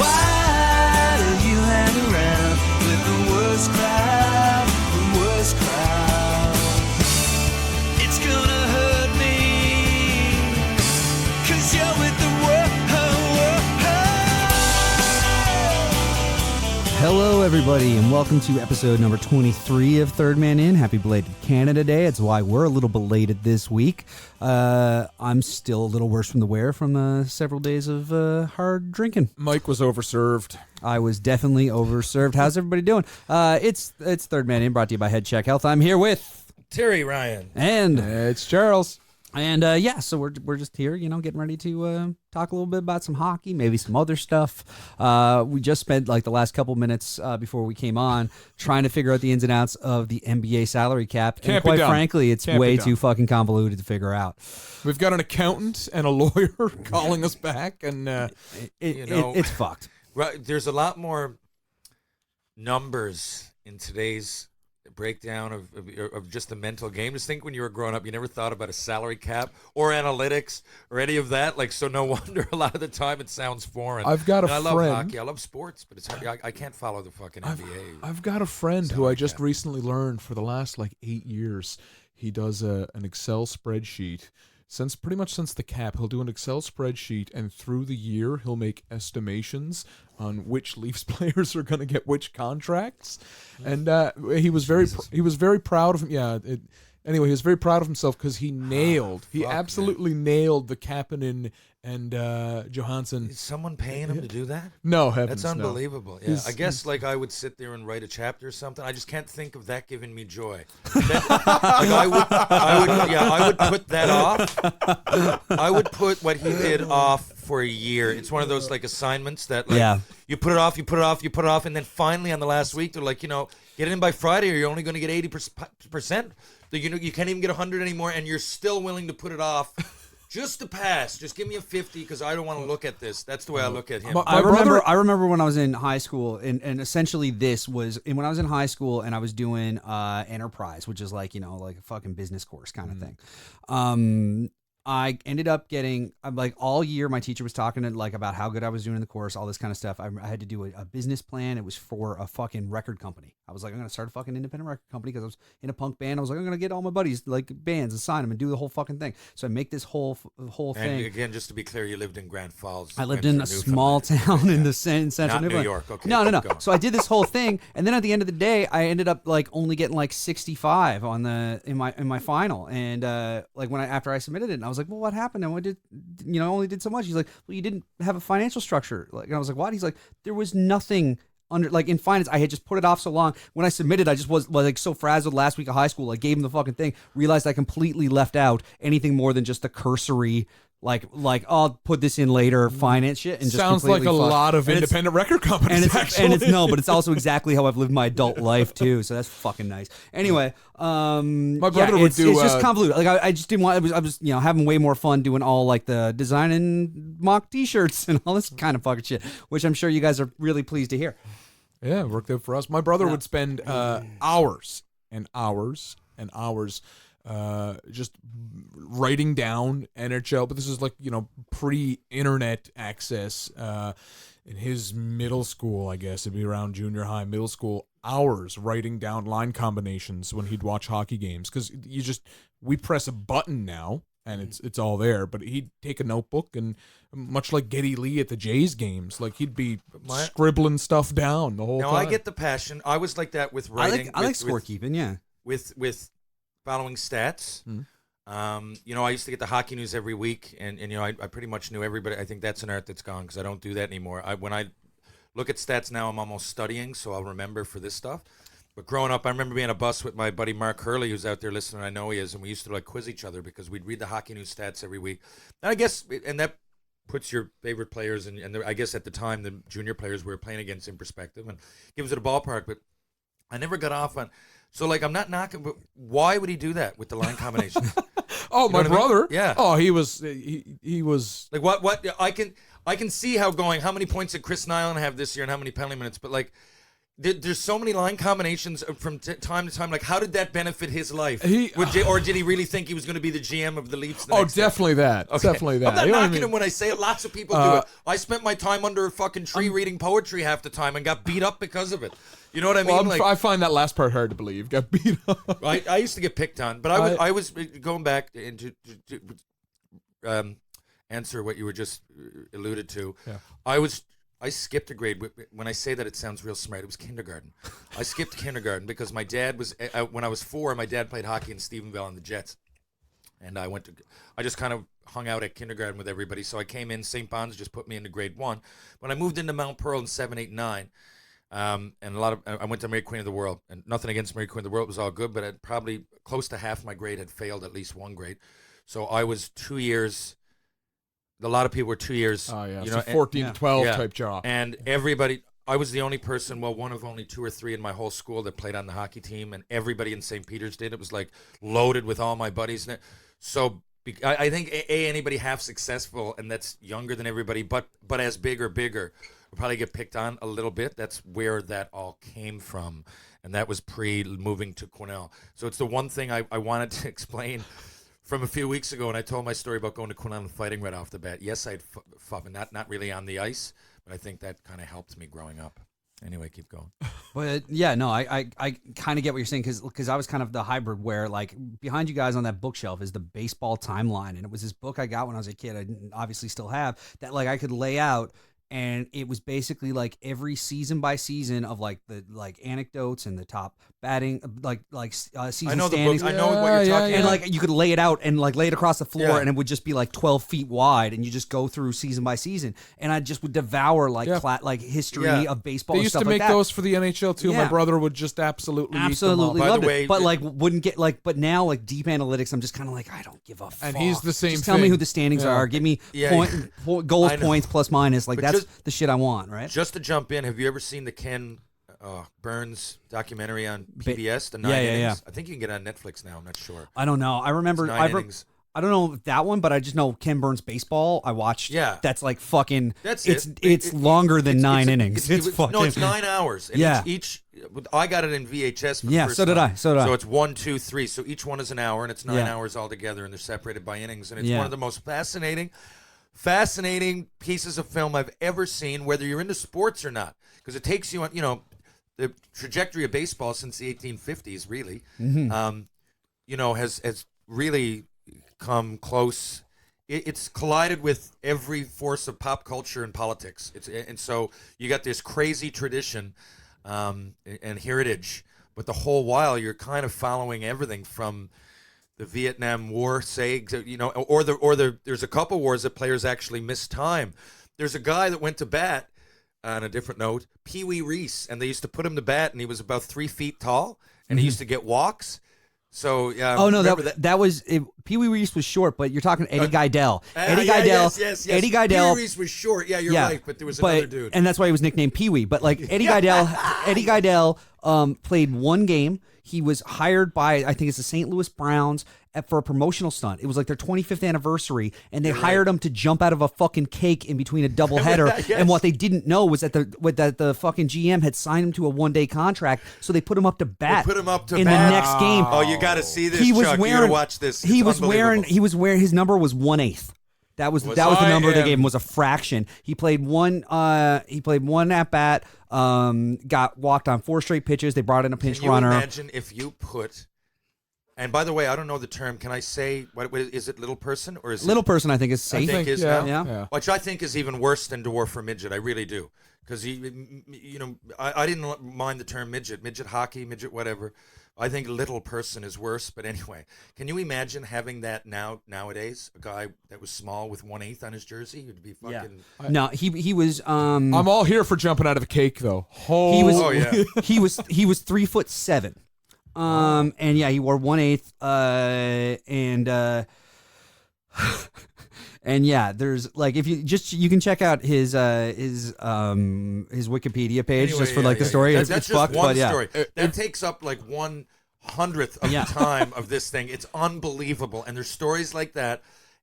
Why do you hang around with the worst crowd, the worst crowd? It's gonna hurt me, 'cause you're with the worst. Hello, everybody, and welcome to episode number 23 of Third Man In. Happy belated Canada Day. It's why we're a little belated this week. I'm still a little worse from the wear from several days of hard drinking. Mike was overserved. I was definitely overserved. How's everybody doing? It's Third Man In, brought to you by Head Check Health. I'm here with Terry Ryan. and It's Charles. so we're just here, getting ready to talk a little bit about some hockey, maybe some other stuff. We just spent like the last couple minutes before we came on trying to figure out the ins and outs of the NBA salary cap. Can't And be quite done. frankly, it's Can't be way done. too fucking convoluted to figure out. We've got an accountant and a lawyer calling us back, and It's fucked. Right, there's a lot more numbers in today's breakdown of just the mental game. Just think when you were growing up, you never thought about a salary cap or analytics or any of that. Like, so no wonder a lot of the time it sounds foreign. I've got a And I friend. love hockey. I love sports, but it's hard. I can't follow the fucking NBA. I've got a friend who Salary I just cap. recently learned for the last 8 years. He does an Excel spreadsheet. Pretty much since the cap, he'll do an Excel spreadsheet, and through the year, he'll make estimations on which Leafs players are going to get which contracts. And he was very proud of him. Yeah. Anyway, he was very proud of himself because he absolutely nailed the Kapanen and Johansson. Is someone paying him to do that? No, heavens, That's no. unbelievable. Yeah, He's- I guess I would sit there and write a chapter or something. I just can't think of that giving me joy. I would put that off. I would put what he did off for a year. It's one of those assignments that you put it off, you put it off, you put it off, and then finally on the last week they're like, get it in by Friday or you're only going to get 80%. You can't even get 100 anymore, and you're still willing to put it off. Just to pass. Just give me a 50 because I don't want to look at this. That's the way I look at him. But- I brother- remember when I was in high school, and essentially this was when I was in high school and I was doing enterprise, which is like a fucking business course kind of thing. I ended up getting all year my teacher was talking about how good I was doing in the course, all this kind of stuff. I had to do a business plan. It was for a fucking record company. I was like, I'm going to start a fucking independent record company because I was in a punk band. I was like, I'm going to get all my buddies bands and sign them and do the whole fucking thing. So I make this whole thing. And again, just to be clear, you lived in Grand Falls. I lived in a small town in the central Not New neighborhood. York. Okay. No. Go. So I did this whole thing, and then at the end of the day, I ended up only getting 65 on in my final. And after I submitted it, and I was like, well, what happened? And what did I only did so much? He's like, well, you didn't have a financial structure. And I was like, what? He's like, there was nothing under in finance. I had just put it off so long. When I submitted, I just was so frazzled last week of high school. I gave him the fucking thing. Realized I completely left out anything more than just the cursory. I'll put this in later finance shit and just Sounds like a completely fuck. lot of And it's- independent record companies. but it's also exactly how I've lived my adult life too. So that's fucking nice. Anyway, My brother would it's do, just convoluted. I just didn't want. I was having way more fun doing all the designing mock T-shirts and all this kind of fucking shit, which I'm sure you guys are really pleased to hear. Yeah, it worked out for us. My brother would spend hours and hours and hours just writing down NHL, but this is pre-internet access. In his middle school, I guess it'd be around junior high, middle school, hours writing down line combinations when he'd watch hockey games, because we press a button now and it's all there. But he'd take a notebook, and much like Geddy Lee at the Jays games, he'd be scribbling stuff down the whole time. Now I get the passion. I was like that with writing. I like scorekeeping. Yeah. With following stats. I used to get the hockey news every week, and I pretty much knew everybody. I think that's an art that's gone because I don't do that anymore. When I look at stats now, I'm almost studying, so I'll remember for this stuff. But growing up, I remember being on a bus with my buddy Mark Hurley, who's out there listening. I know he is, and we used to quiz each other because we'd read the hockey news stats every week. And I guess, and that puts your favorite players and I guess at the time the junior players we were playing against in perspective and gives it a ballpark. But I never got off on. So I'm not knocking, but why would he do that with the line combination? Oh, my brother. Yeah. Oh, he was what I can see how many points did Chris Nyland have this year and how many penalty minutes, but There's so many line combinations from time to time. Like, how did that benefit his life? Or did he really think he was going to be the GM of the Leafs? Definitely that. Okay. Definitely that. I'm not knocking him when I say it. Lots of people do it. I spent my time under a fucking tree reading poetry half the time and got beat up because of it. You know what I mean? Well, I find that last part hard to believe. Got beat up. I used to get picked on, but I was going back into answer what you were just alluded to. Yeah. I skipped a grade. When I say that, it sounds real smart. It was kindergarten. I skipped kindergarten because my dad was, when I was 4, my dad played hockey in Stephenville on the Jets. And I just kind of hung out at kindergarten with everybody. So I came in, St. Bon's just put me into grade 1. When I moved into Mount Pearl in 7, 8, 9, and I went to Mary Queen of the World. And nothing against Mary Queen of the World, it was all good, but probably close to half my grade had failed at least one grade. So I was 2 years. A lot of people were 2 years. Oh, yeah. 14 to 12 type job. And everybody, I was the only person, one of only 2 or 3 in my whole school that played on the hockey team, and everybody in St. Peter's did. It was like loaded with all my buddies. So I think anybody half successful and that's younger than everybody, but as big or bigger, will probably get picked on a little bit. That's where that all came from. And that was pre-moving to Quesnel. So it's the one thing I wanted to explain from a few weeks ago, and I told my story about going to Quesnel and fighting right off the bat. Yes, I'd fought, but not really on the ice, but I think that kind of helped me growing up. Anyway, keep going. But yeah, no, I kind of get what you're saying because I was kind of the hybrid where like behind you guys on that bookshelf is the baseball timeline, and it was this book I got when I was a kid. I obviously still have that. Like I could lay out. And it was basically like every season by season of like the anecdotes and the top batting season I know standings. The book. I know what you're talking and about. like you could lay it out and like lay it across the floor and it would just be like 12 feet wide and you just go through season by season. And I just would devour like history of baseball. They used and stuff to make like that. those for the NHL too. Yeah. My brother would just absolutely eat them all. By loved the way, it. But like wouldn't get like. But now like deep analytics, I'm just kind of like I don't give a fuck. And he's the same. Just tell me who the standings are. Give me goals, points, plus minus. Like that's the shit I want. Right? Just to jump in, have you ever seen the Ken Burns documentary on PBS? The 9 innings. I think you can get it on Netflix now. I'm not sure. I don't know. I remember. I don't know that one, but I just know Ken Burns baseball. I watched. Yeah, that's like fucking. That's it's longer than 9 innings. It's fucking. No, it's 9 hours. And each I got it in VHS. For the first so did time. I. So did I. So it's 1, 2, 3. So each one is an hour, and it's 9 hours altogether, and they're separated by innings. And it's one of the most fascinating pieces of film I've ever seen, whether you're into sports or not, because it takes you on, the trajectory of baseball since the 1850s, really, has really come close. It's collided with every force of pop culture and politics. And so you got this crazy tradition and heritage, but the whole while you're kind of following everything from the Vietnam War, say, there's a couple wars that players actually missed time. There's a guy that went to bat, on a different note, Pee Wee Reese, and they used to put him to bat, and he was about 3 feet tall, and he used to get walks. So that was Pee Wee Reese was short, but you're talking Eddie Geidel. Eddie Geidel. Yes. Eddie Geidel. Pee Wee Reese was short. Yeah, you're right, but there was another dude, and that's why he was nicknamed Pee Wee. But like Eddie Geidel played one game. He was hired by, I think it's the St. Louis Browns for a promotional stunt. It was like their 25th anniversary, and they hired him to jump out of a fucking cake in between a doubleheader. Yes. And what they didn't know was that the fucking GM had signed him to a 1-day contract, so they put him up to bat. The next game. Oh, you got to see this, he was Chuck. Wearing, you got to watch this. He was wearing his number was 1/8. That was the number they gave him, was a fraction. He played one at bat. Got walked on 4 straight pitches. They brought in a pinch runner. Can you imagine if you put? And by the way, I don't know the term. Can I say what is it? Little person or is little person? I think is safe. I think is now. Yeah. Which I think is even worse than dwarf or midget. I really do, because I didn't mind the term midget hockey, midget whatever. I think little person is worse, but anyway, can you imagine having that nowadays? A guy that was small with 1/8 on his jersey, would be fucking. Yeah. No, he was. I'm all here for jumping out of a cake, though. He was 3'7", and yeah, he wore 1/8, and yeah, there's like if you can check out his Wikipedia page just for the story. That's it's just fucked, one but yeah. story. That takes up like 1/100th of the time of this thing. It's unbelievable, and there's stories like that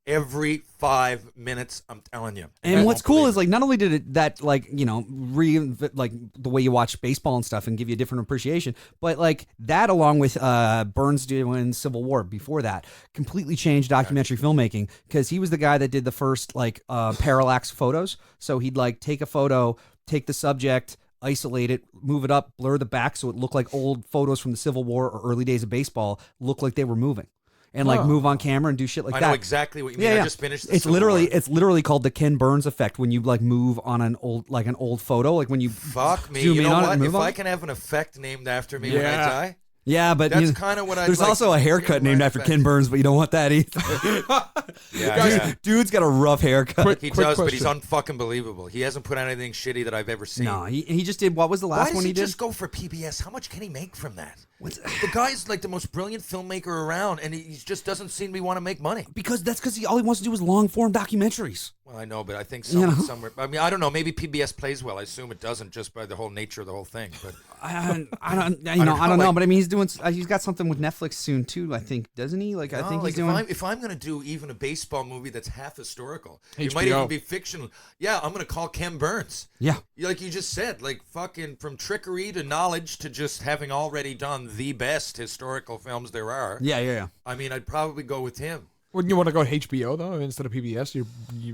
every 5 minutes. I'm telling you. And what's cool is like not only did it that like reinvent like the way you watch baseball and stuff and give you a different appreciation, but like that along with Burns doing Civil War before that completely changed documentary filmmaking, because he was the guy that did the first like parallax photos. So he'd like take a photo, take the subject, isolate it, move it up, blur the back so it looked like old photos from the Civil War or early days of baseball look like they were moving. And like move on camera and do shit like that. I know exactly what you mean. I just finished the It's Civil War. literally called the Ken Burns effect, when you like move on an old photo, like when you fuck me. zoom You in know on it what? and move If on I it. can have an effect named after me when I die, Yeah, but that's kind of what I. there's also a haircut named after Ken Burns, but you don't want that either. Yeah. Dude's got a rough haircut. He does, but he's unfucking believable. He hasn't put out anything shitty that I've ever seen. No, he just did. What was the Why last does one he he did? just go for PBS? How much can he make from that? The guy's like the most brilliant filmmaker around, and he just doesn't seem to want to make money. Because all he wants to do is long form documentaries. Well, I know, but I think somewhere. I mean, I don't know. Maybe PBS plays well. I assume it doesn't, just by the whole nature of the whole thing. But I don't know. But I mean, he's got something with Netflix soon too. I think, doesn't he? Like, I think he's doing. If I'm gonna do even a baseball movie that's half historical, it HBO. might even be fictional. Yeah, I'm gonna call Ken Burns. Yeah. Like you just said, like fucking from trickery to knowledge to just having already done the best historical films there are. Yeah. I mean, I'd probably go with him. Wouldn't you want to go HBO though instead of PBS? You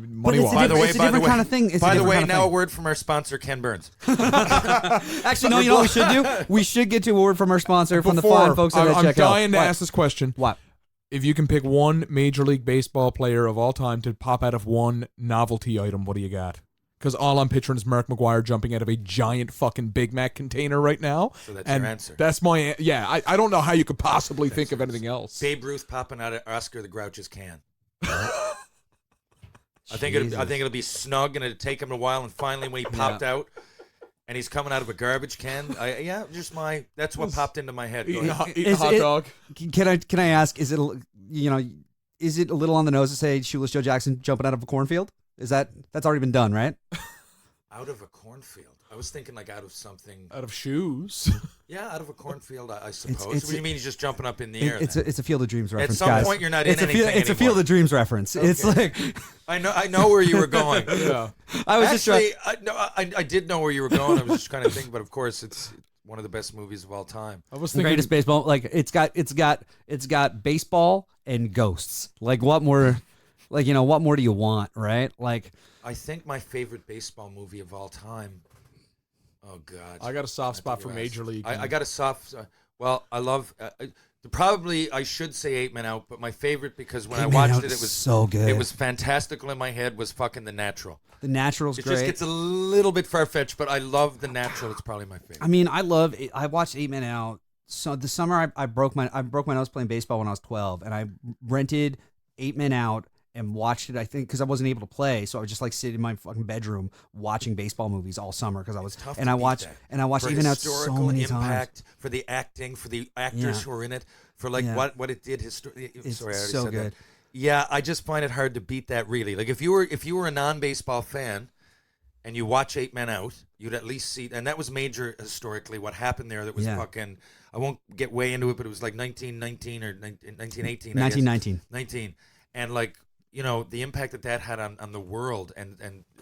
money it's a wise. different- different kind of thing. It's a By the different way, kind of now thing. a word from our sponsor, Ken Burns. Actually, no. You know what we should do? We should get to a word from our sponsor, from the fine folks at I'm Checkout. dying to What? ask this question. What? If you can pick one Major League Baseball player of all time to pop out of one novelty item, what do you got? Because all I'm picturing is Mark McGwire jumping out of a giant fucking Big Mac container right now. So that's and your answer. That's my I don't know how you could possibly think of anything else. Babe Ruth popping out of Oscar the Grouch's can. I think it'll be snug, and it'll take him a while, and finally when he popped out and he's coming out of a garbage can, that's what popped into my head. Eating a hot Is it- dog. Can I ask? Is it a little on the nose to say Shoeless Joe Jackson jumping out of a cornfield? That's already been done, right? Out of a cornfield. I was thinking like out of something. Out of shoes. Yeah, out of a cornfield, I suppose. it's- what do you mean he's just jumping up in the air? It's a Field of Dreams reference. some guys. point you're not it's in a anything It's a Field anymore. of Dreams reference. It's like I know where you were going. Yeah. I was just trying. I did know where you were going. I was just kind of thinking, but of course it's one of the best movies of all time. I was The thinking greatest baseball. Like it's got baseball and ghosts. Like what more? Like what more do you want, right? Like I think my favorite baseball movie of all time. Oh God! I got a soft spot for Major League. I got a soft. Well, I love. Probably I should say 8 Men Out, but my favorite because when I watched it, it was so good. It was fantastical in my head. Was fucking The Natural. The Natural's It great. just gets a little bit far fetched, but I love The Natural. It's probably my favorite. I mean, I watched 8 Men Out. So the summer I broke my nose playing baseball when I was 12, and I rented 8 Men Out and watched it. I think because I wasn't able to play, so I would just like sit in my fucking bedroom watching baseball movies all summer because I was. Tough And to I beat watched that. and I watched For 8 Men Out so historical many times. impact, for the acting, for the actors Yeah. who are in it, for like Yeah. what it did. Sorry, I already so said good. that. Yeah, I just find it hard to beat that. Really, like if you were a non-baseball fan and you watch 8 Men Out, you'd at least see, and that was major historically. What happened there? That was Yeah. fucking. I won't get way into it, but it was like 1919 or 1918. 1919. 19, and like. The impact that had on the world and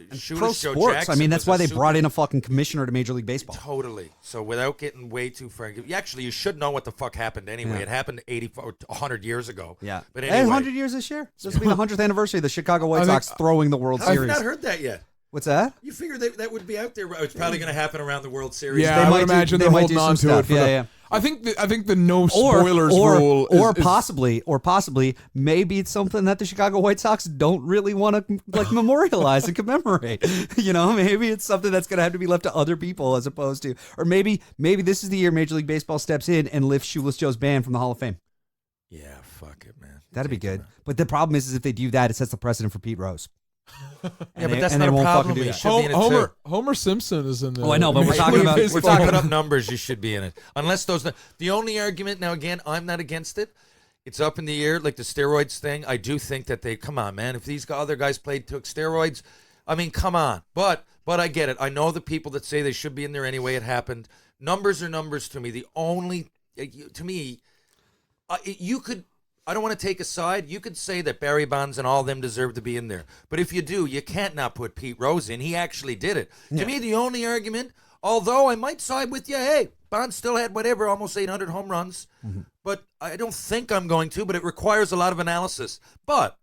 Pro Shoeless Joe sports. Jackson I mean, that's was why a they super- brought in a fucking commissioner to Major League Baseball. Totally. So without getting way too far, you should know what the fuck happened anyway. Yeah. It happened 100 years ago. Yeah. But And anyway, 100 years this year. This will be the 100th anniversary of the Chicago White I think- Sox throwing the World how have you Series. not heard that yet? What's that? You figure that would be out there. It's probably going to happen around the World Series. Yeah, They I might would do- imagine they they're might holding do on some to stuff. it for Yeah, the. yeah. I think the no spoilers rule or possibly maybe it's something that the Chicago White Sox don't really want to like memorialize and commemorate. Maybe it's something that's going to have to be left to other people as opposed to, or maybe this is the year Major League Baseball steps in and lifts Shoeless Joe's band from the Hall of Fame. Yeah, fuck it, man. That'd be Take good. him out. But the problem is if they do that, it sets the precedent for Pete Rose. Yeah, And but that's they not a won't fucking problem. do He that. should be in it too. Homer Simpson is in the. Oh, I know, but we're Major talking League about- Baseball. We're talking up numbers. You should be in it. Unless the only argument, now again, I'm not against it. It's up in the air, like the steroids thing. I do think that come on, man. If these other guys took steroids, I mean, come on. But I get it. I know the people that say they should be in there anyway. It happened. Numbers are numbers to me. To me, you could I don't want to take a side. You could say that Barry Bonds and all of them deserve to be in there. But if you do, you can't not put Pete Rose in. He actually did it. To me, the only argument, although I might side with you, hey, Bonds still had whatever, almost 800 home runs. But I don't think I'm going to, but it requires a lot of analysis. But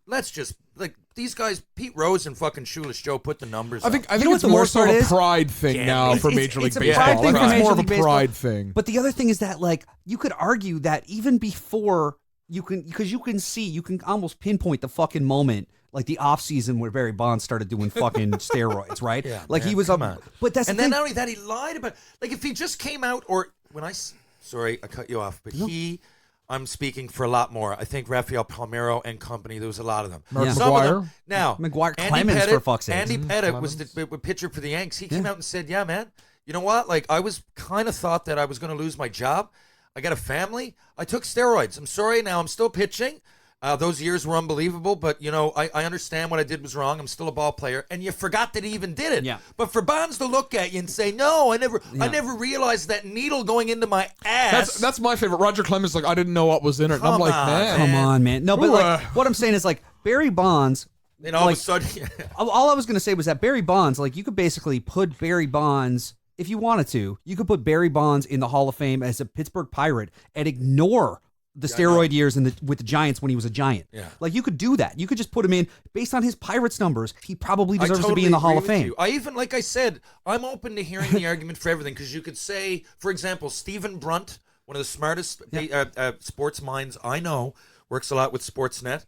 let's just, like, these guys, Pete Rose and fucking Shoeless Joe put the numbers I think You know it's what the more worst so part a is? pride thing now for Major League it's a Baseball. pride thing I for think it's Major more of a League Baseball. pride thing. But the other thing is that, like, you could argue that even before you can almost pinpoint the fucking moment, like the off season where Barry Bonds started doing fucking steroids, right? Yeah, like man, he was come up. on. But that's And the then thing. not only that, he lied about, like, if he just came out, or when sorry, I cut you off, but I'm speaking for a lot more. I think Rafael Palmeiro and company, there was a lot of them. Mark Some of McGwire? them, now, McGwire, Andy Clemens, Pettit, for fuck's sake. Andy Pettit was the pitcher for the Yanks. He came out and said, yeah, man, you know what? Like, I was kind of thought that I was going to lose my job. I got a family. I took steroids. I'm sorry. Now I'm still pitching. Those years were unbelievable, but, you know, I understand what I did was wrong. I'm still a ball player. And you forgot that he even did it. Yeah. But for Bonds to look at you and say, no, I never realized that needle going into my ass. That's my favorite. Roger Clemens, like, I didn't know what was in it. And I'm Come like, on, man. Come on, man. No, but Ooh, like what I'm saying is, like, Barry Bonds. And all like, of a sudden, all I was gonna say was that Barry Bonds, like, you could basically put Barry Bonds, if you wanted to, you could put Barry Bonds in the Hall of Fame as a Pittsburgh Pirate and ignore the steroid years with the Giants when he was a Giant. Yeah. Like, you could do that. You could just put him in based on his Pirates numbers. He probably I deserves to totally be in the Hall agree of with Fame. you. I even, like I said, I'm open to hearing the argument for everything, because you could say, for example, Stephen Brunt, one of the smartest sports minds I know, works a lot with Sportsnet.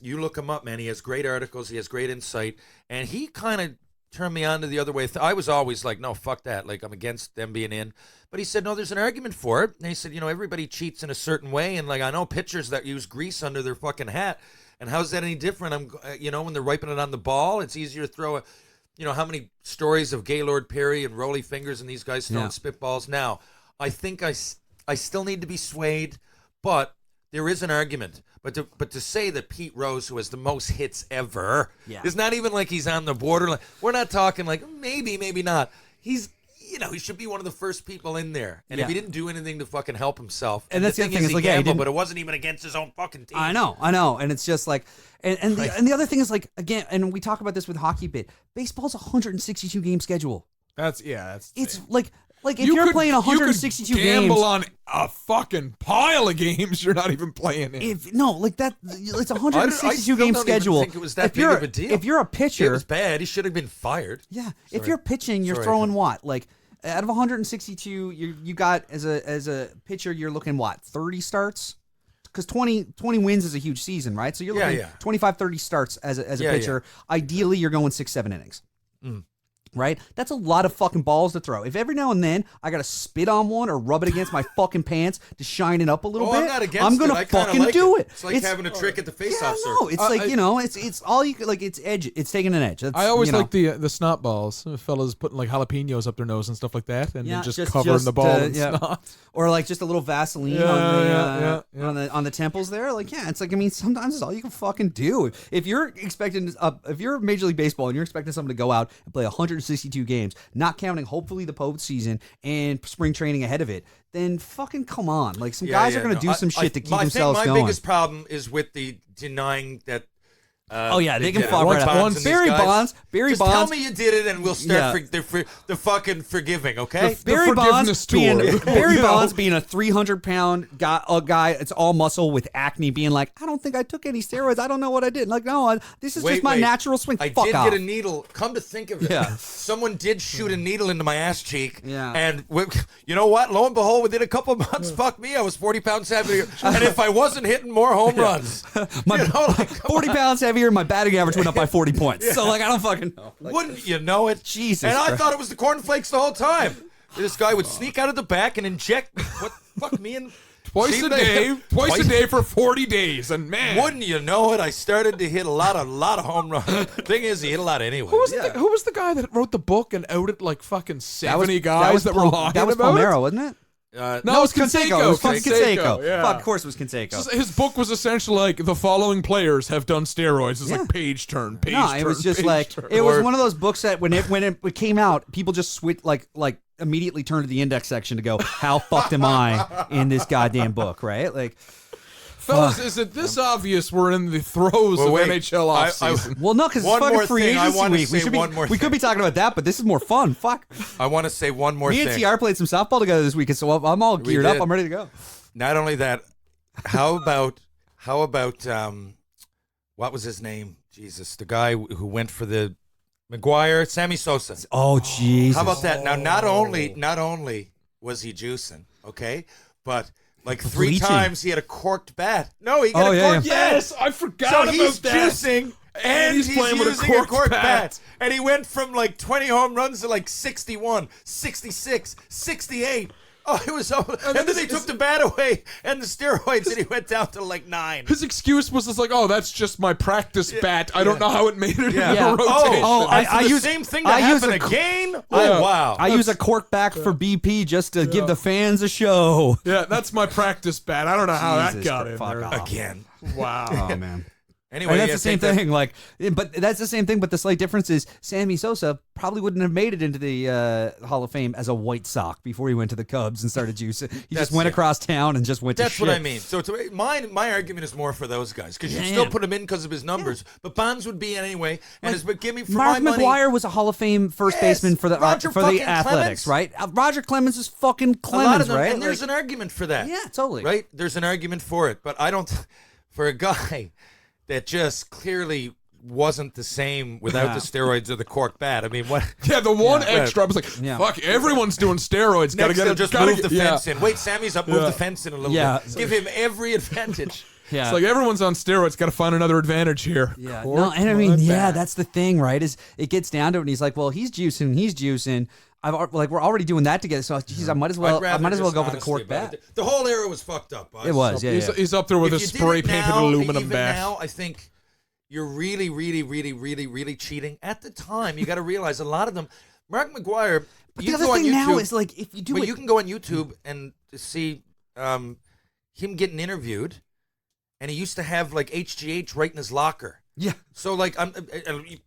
You look him up, man. He has great articles. He has great insight. And he kind of turned me on to the other way. I was always like, no, fuck that. Like, I'm against them being in. But he said, no, there's an argument for it. And he said, you know, everybody cheats in a certain way. And, like, I know pitchers that use grease under their fucking hat. And how's that any different? You know, when they're wiping it on the ball, it's easier to throw a, you know, how many stories of Gaylord Perry and Rolly Fingers and these guys throwing spitballs. Now, I think I still need to be swayed, but there is an argument. But to say that Pete Rose, who has the most hits ever, is not even like he's on the borderline. We're not talking like maybe not. He's, you know, he should be one of the first people in there. And if he didn't do anything to fucking help himself, And that's the other thing, is is he like, yeah, he gambled, didn't- but it wasn't even against his own fucking team. I know, and it's just like, and the other thing is, like, again, and we talk about this with hockey a bit. Baseball's a 162 game schedule. It's like if you're playing 162 you could gamble games, on a fucking pile of games you're not even playing in. it's a 162 still game don't even schedule. think it was that if big you're, of a deal. If you're a It pitcher, was bad. He should have been fired. yeah. If you're pitching, you're throwing what? Like, out of 162, you got as a pitcher, you're looking what, 30 starts? Because 20 wins is a huge season, right? So you're looking 25, 30 starts as a pitcher. Ideally, you're going 6-7 innings. Right? That's a lot of fucking balls to throw. If every now and then I got to spit on one or rub it against my fucking pants to shine it up a little bit, I'm not against I'm gonna it. I kinda fucking like do it. It's like having a trick at the face-off no, circle. it's like, you know, it's all you like. It's edge. It's taking an edge. That's, I always you know. like the snot balls. Fellas putting like jalapenos up their nose and stuff like that, and then just just covering the ball in yeah. snot. Or like just a little Vaseline on the temples there. Like, yeah, it's like, I mean, sometimes it's all you can fucking do. If you're expecting, if you're Major League Baseball and you're expecting someone to go out and play 162 games, not counting hopefully the postseason and spring training ahead of it, then fucking come on. Like, some guys are going to do some shit to keep themselves my going. biggest problem is with the denying that. They can did it. fall right out. Bonds and Barry these guys. Bonds. Just tell me you did it, and we'll start the fucking forgiving. Okay. Barry Bonds being tour. Barry Bonds being a 300-pound guy, it's all muscle with acne, being like, I don't think I took any steroids. I don't know what I did. Like, no, this is just my natural swing. I Fuck did off. get a needle. Come to think of it, someone did shoot a needle into my ass cheek. Yeah. And you know what? Lo and behold, within a couple of months, fuck me, I was 40 pounds heavier. And if I wasn't hitting more home runs, My you know, like, 40 pounds heavier, my batting average went up by 40 points. So, like, I don't fucking know. Like, wouldn't you know it? Jesus And I Christ. thought it was the cornflakes the whole time. This guy would sneak out of the back and inject fuck me and Twice a day for 40 days, and man, wouldn't you know it? I started to hit a lot of home runs. Thing is, he hit a lot anyway. who was the guy that wrote the book and outed like fucking 70 guys that were lying That was about Palmeiro, it? wasn't it? No, it was Canseco. It was fucking Canseco. Yeah. Fuck, of course it was Canseco. His book was essentially like the following players have done steroids. It's like page turn. No, it was just like it was one of those books that when it came out, people just switched like immediately turned to the index section to go, how fucked am I in this goddamn book, right? Like, Fellas, is it this obvious we're in the throes of wait. NHL offseason? Well, no, because it's One more fucking free thing, I agency wanna week. say one more We could be thing. talking about that, but this is more fun. Fuck. I want to say one more Me thing. and TR played some softball together this weekend, so I'm all geared up. did. I'm ready to go. Not only that, how about what was his name? Jesus, the guy who went for the McGuire, Sammy Sosa. Oh, Jesus. How about that? Now, not only was he juicing, okay, but like 3 Bleaching. times he had a corked bat. No, he got a corked bat. Yes, I forgot So about he's that. juicing and he's playing with a using corked bat. And he went from like 20 home runs to like 61, 66, 68. Oh, it was so. And then they took the bat away and the steroids, and he went down to like 9. His excuse was just like, "Oh, that's just my practice bat. I don't know how it made it Yeah. into the rotation." Oh, I use- use the same thing to I use happen a- again. Yeah. Oh wow! I use a cork back for BP just to give the fans a show. Yeah, that's my practice bat. I don't know how that Jesus, got in fuck there. off. Again. Wow. Oh, man. Anyway, And that's yeah, the same take that- thing. Like, but that's the same thing. But the slight difference is Sammy Sosa probably wouldn't have made it into the Hall of Fame as a White Sox before he went to the Cubs and started juicing. He That's just went it. across town and just went That's to what shit. I mean. So my argument is more for those guys because you Yeah. still put him in because of his numbers, but Bonds would be anyway. And Like, but give me for Mark my money. McGuire was a Hall of Fame first Yes, baseman for the Roger fucking Athletics, Clemens. right? Roger Clemens is fucking A lot Clemens, of them, right? and there's Like, an argument for that. yeah, totally. Right? There's an argument for it, but I don't. For a guy that just clearly wasn't the same without Yeah. the steroids or the cork bat. I mean, what? Yeah, the one Yeah. extra. I was like, Yeah. "Fuck, everyone's doing steroids. Gotta Next, get they'll it. just gotta move get, the yeah. fence in. Wait, Sammy's up. Move Yeah. the fence in a little Yeah. bit. Give him every advantage. Yeah. It's like everyone's on steroids. Got to find another advantage here. Yeah, Cork no, and I my mean, yeah, bat. that's the thing, right? Is it gets down to it, and he's like, well, he's juicing. We're already doing that together, so geez, I might as well I'd rather go just with the honestly cork about bat. it. The whole era was fucked up. It was, yeah. He's up there with a If you did spray it painted now, aluminum even bat. now, I think you're really, really, really, really, really cheating. At the time, you got to realize a lot of them. Mark McGuire. But you the can other go on thing now YouTube- is like if you do but it, you can go on YouTube and see him getting interviewed, and he used to have like HGH right in his locker. yeah, So like,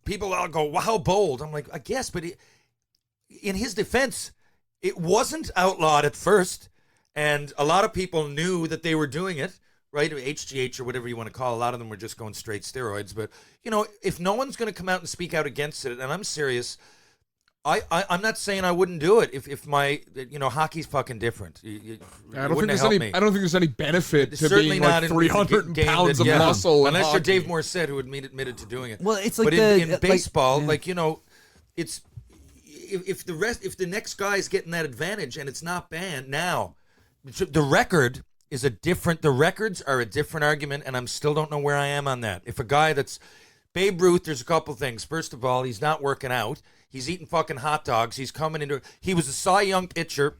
people all go, "Wow, how bold!" I'm like, I guess, but in his defense, it wasn't outlawed at first, and a lot of people knew that they were doing it, right? Or HGH or whatever you want to call it. A lot of them were just going straight steroids. But you know, if no one's going to come out and speak out against it, and I'm serious. I'm not saying I wouldn't do it if my hockey's fucking different. I don't think there's any benefit to Certainly being not like in 300 game pounds that- of muscle. in Unless you're hockey. Dave Morissette, who admitted to doing it. Well, it's like but the- in like- baseball, yeah. it's if the next guy's getting that advantage and it's not banned now, the record is the records are a different argument, and I still don't know where I am on that. If a guy that's Babe Ruth, there's a couple things. First of all, he's not working out. He's eating fucking hot dogs. He's coming into. He was a Cy Young pitcher.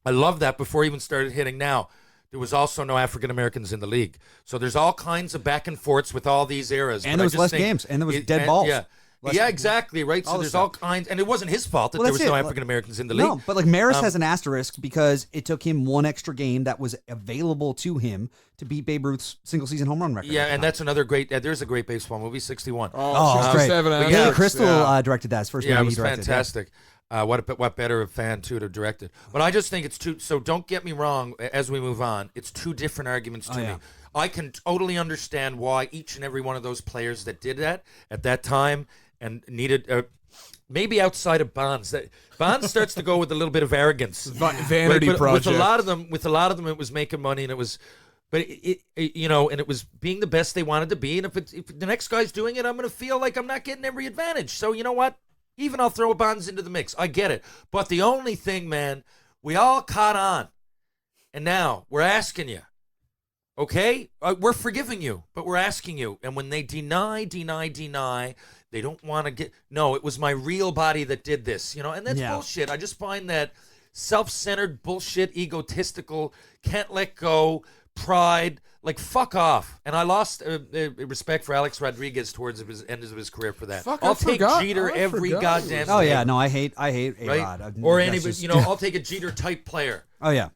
I love that before he even started hitting. Now, there was also no African Americans in the league, so there's all kinds of back and forths with all these eras. And But there I was just less think games, and there was dead balls. Yeah, Less- yeah, exactly. Right. So all there's this all stuff. kinds, and it wasn't his fault that Well, there that's was no it. African Americans in the league. No, but like Maris has an asterisk because it took him one extra game that was available to him to beat Babe Ruth's single season home run record. Yeah, and that's another great. There's a great baseball movie, 61. Oh, it's great. 67 But Billy yeah, Crystal yeah. directed that. His first Yeah, movie it was he directed. fantastic. What better a fan too to direct it? But I just think it's too. So don't get me wrong. As we move on, it's two different arguments to yeah. me. I can totally understand why each and every one of those players that did that at that time and needed. Maybe outside of Bonds, that Bonds starts to go with a little bit of arrogance, Vanity But project. With a lot of them, it was making money, and it was, but it and it was being the best they wanted to be. And if the next guy's doing it, I'm going to feel like I'm not getting every advantage. So you know what? Even I'll throw Bonds into the mix. I get it. But the only thing, man, we all caught on, and now we're asking you. Okay, we're forgiving you, but we're asking you. And when they deny, they don't want to get. No, it was my real body that did this, and that's Yeah. bullshit. I just find that self-centered bullshit, egotistical, can't let go, pride. Like, fuck off. And I lost respect for Alex Rodriguez towards the end of his career for that. Fuck, I I'll take forgot. Jeter I every forgot. goddamn Oh day, yeah, no, I hate A-Rod. right? Or That's anybody, just- I'll take a Jeter type player. Oh yeah.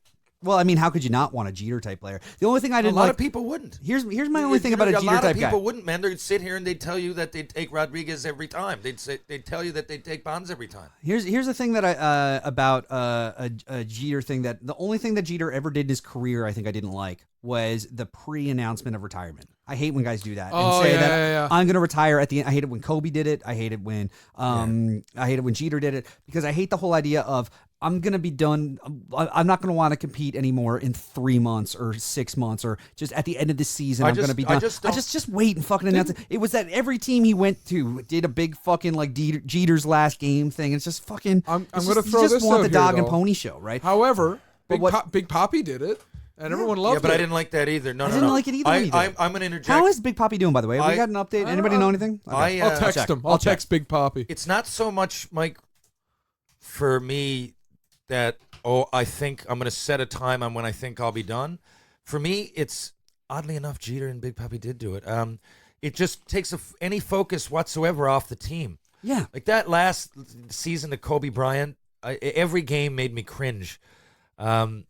Well, I mean, how could you not want a Jeter type player? The only thing I A didn't lot like. of people wouldn't. Here's my only thing about a Jeter type guy. A lot of people wouldn't, man. They'd sit here and they'd tell you that they'd take Rodriguez every time. They'd tell you that they'd take Bonds every time. Here's the thing that I about a Jeter thing, that the only thing that Jeter ever did in his career I think I didn't like was the pre-announcement of retirement. I hate when guys do that and say that I'm going to retire at the end. I hate it when Kobe did it. I hate it when Jeter did it, because I hate the whole idea of I'm going to be done. I'm not going to want to compete anymore in 3 months or 6 months or just at the end of the season. I'm going to be done. I just wait and fucking announce it. It was that every team he went to did a big fucking like Jeter's last game thing. It's just fucking. I'm going to throw you just this want out the here, dog and though. pony show, right? However, Big Poppy did it, and everyone loved it. Yeah, but I didn't like that either. No, I didn't like it either. I'm going to interject. How is Big Poppy doing, by the way? Have we got an update? Anybody know anything? Okay. I'll text him. I'll text Big Poppy. It's not so much, Mike, for me that, I think I'm going to set a time on when I think I'll be done. For me, it's, oddly enough, Jeter and Big Poppy did do it. It just takes any focus whatsoever off the team. Yeah. Like that last season of Kobe Bryant, every game made me cringe. And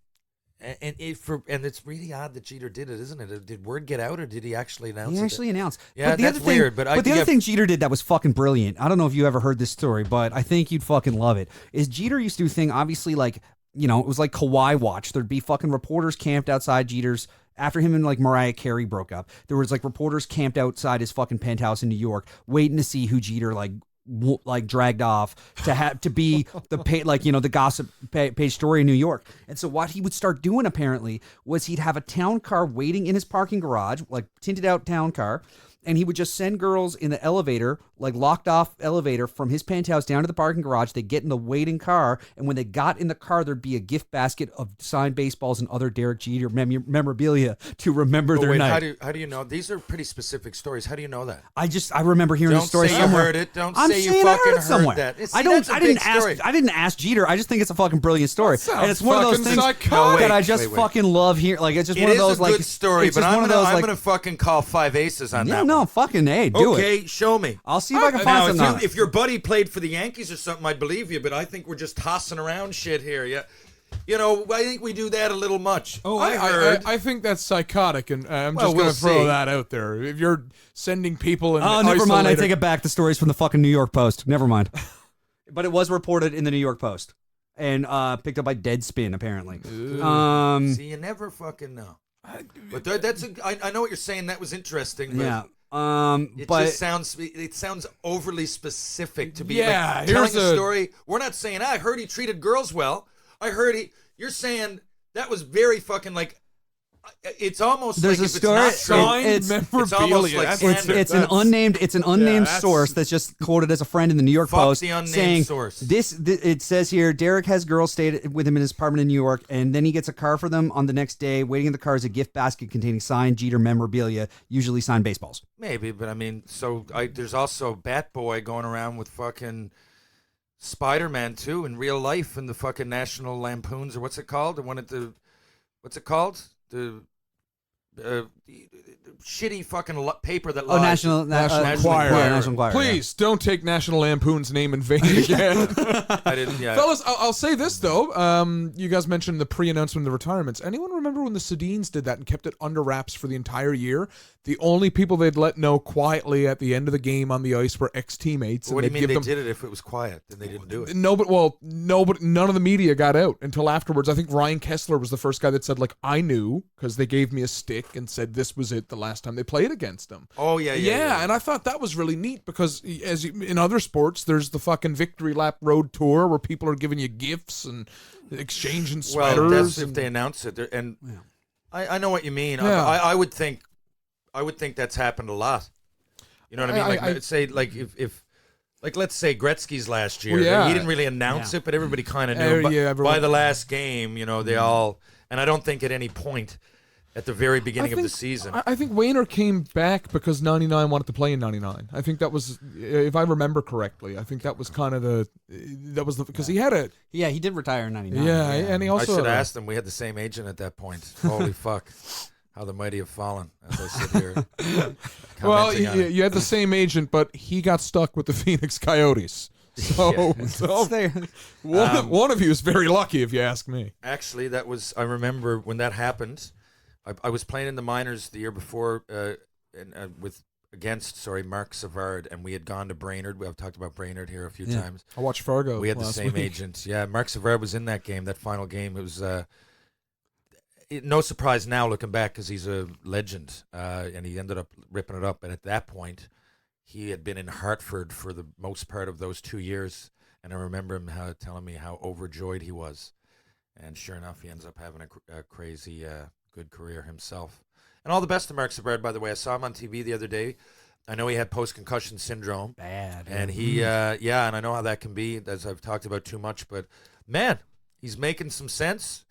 it's really odd that Jeter did it, isn't it? Did word get out, or did he actually announce it? He actually announced. Yeah, but the that's other thing, weird. But the other thing Jeter did that was fucking brilliant. I don't know if you ever heard this story, but I think you'd fucking love it. Is Jeter used to do a thing, obviously, like, you know, it was like Kawhi watch. There'd be fucking reporters camped outside Jeter's. After him and like Mariah Carey broke up, there was like reporters camped outside his fucking penthouse in New York, waiting to see who Jeter like dragged off to be the gossip page story in New York. And so what he would start doing apparently was he'd have a town car waiting in his parking garage, like tinted out town car, and he would just send girls in the elevator, like locked off elevator from his penthouse down to the parking garage. They'd get in the waiting car, and when they got in the car, there'd be a gift basket of signed baseballs and other Derek Jeter memorabilia to remember their night. How do you know? These are pretty specific stories. How do you know that? I remember hearing the story somewhere. somewhere. You heard it. Don't I'm say you saying fucking I heard it somewhere. that. I didn't ask Jeter. I just think it's a fucking brilliant story, and it's one of those things that I just fucking love hearing. Like it's just one of those like. It is a good story, but I'm gonna fucking call 5 aces on that. Yeah, no, fucking A. Do it. Okay, show me. I'll see if I can find something. If your buddy played for the Yankees or something, I'd believe you. But I think we're just tossing around shit here. Yeah, you know, I think we do that a little much. Oh, I think that's psychotic, and I'm just going to throw that out there. If you're sending people in, never mind. I take it back. The story's from the fucking New York Post. Never mind. But it was reported in the New York Post and picked up by Deadspin apparently. See, you never fucking know. But I know what you're saying. That was interesting. But yeah. It sounds overly specific to be telling a story. We're not saying I heard he treated girls well. You're saying that was very fucking like. It's almost there's like a story. It's almost like it's an unnamed source that's just quoted as a friend in the New York Post the unnamed saying source. It says here Derek has girls stayed with him in his apartment in New York, and then he gets a car for them on the next day. Waiting in the car is a gift basket containing signed Jeter memorabilia, usually signed baseballs. Maybe, but I mean, there's also Bat Boy going around with fucking Spider-Man too in real life in the fucking National Lampoons, or what's it called? What's it called? The shitty fucking paper that lies. National Enquirer. National Enquirer. Please don't take National Lampoon's name in vain again. I didn't. Yeah. Fellas, I'll say this though. You guys mentioned the pre-announcement of the retirements. Anyone remember when the Sedins did that and kept it under wraps for the entire year? The only people they'd let know quietly at the end of the game on the ice were ex-teammates. What do you mean they did it if it was quiet? Then they didn't do it. No, but none of the media got out until afterwards. I think Ryan Kessler was the first guy that said, like, I knew because they gave me a stick and said this was it the last time they played against them. Oh, yeah. And I thought that was really neat because in other sports, there's the fucking Victory Lap Road Tour where people are giving you gifts and exchanging sweaters. Well, that's if they announce it. And I know what you mean. Yeah. I would think that's happened a lot. You know what I mean? Like, if let's say Gretzky's last year, he didn't really announce it, but everybody kind of knew. By the last game, you know, they all, and I don't think at any point at the very beginning of the season. I think Wayner came back because 99 wanted to play in 99. I think that was, if I remember correctly, I think that was kind of because he had a... Yeah, he did retire in 99. Yeah, and he also... I should have asked him. We had the same agent at that point. Holy fuck. How the mighty have fallen, as I sit here. Well, you had the same agent, but he got stuck with the Phoenix Coyotes. So, one of you is very lucky, if you ask me. Actually, I remember when that happened. I was playing in the minors the year before against Mark Savard, and we had gone to Brainerd. I've talked about Brainerd here a few times. I watched Fargo. We had the same week. agent. Yeah, Mark Savard was in that game, that final game. It was no surprise now looking back because he's a legend, and he ended up ripping it up. And at that point, he had been in Hartford for the most part of those 2 years, and I remember him telling me how overjoyed he was. And sure enough, he ends up having a crazy good career himself. And all the best to Mark Savard, by the way. I saw him on TV the other day. I know he had post-concussion syndrome. Bad. And he, and I know how that can be, as I've talked about too much. But, man, he's making some sense.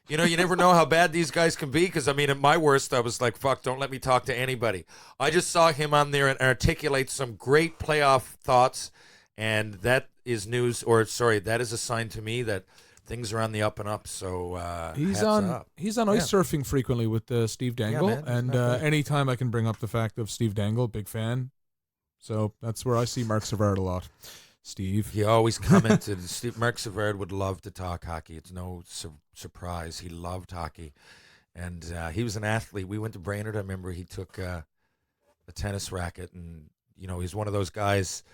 You never know how bad these guys can be. Because, I mean, at my worst, I was like, fuck, don't let me talk to anybody. I just saw him on there and articulate some great playoff thoughts. And that is that is a sign to me that things are on the up and up, so he's on ice surfing frequently with Steve Dangle, and anytime I can bring up the fact of Steve Dangle, big fan. So that's where I see Mark Savard a lot. Steve, he always commented. Mark Savard would love to talk hockey. It's no surprise. He loved hockey, and he was an athlete. We went to Brainerd. I remember he took a tennis racket, and he's one of those guys.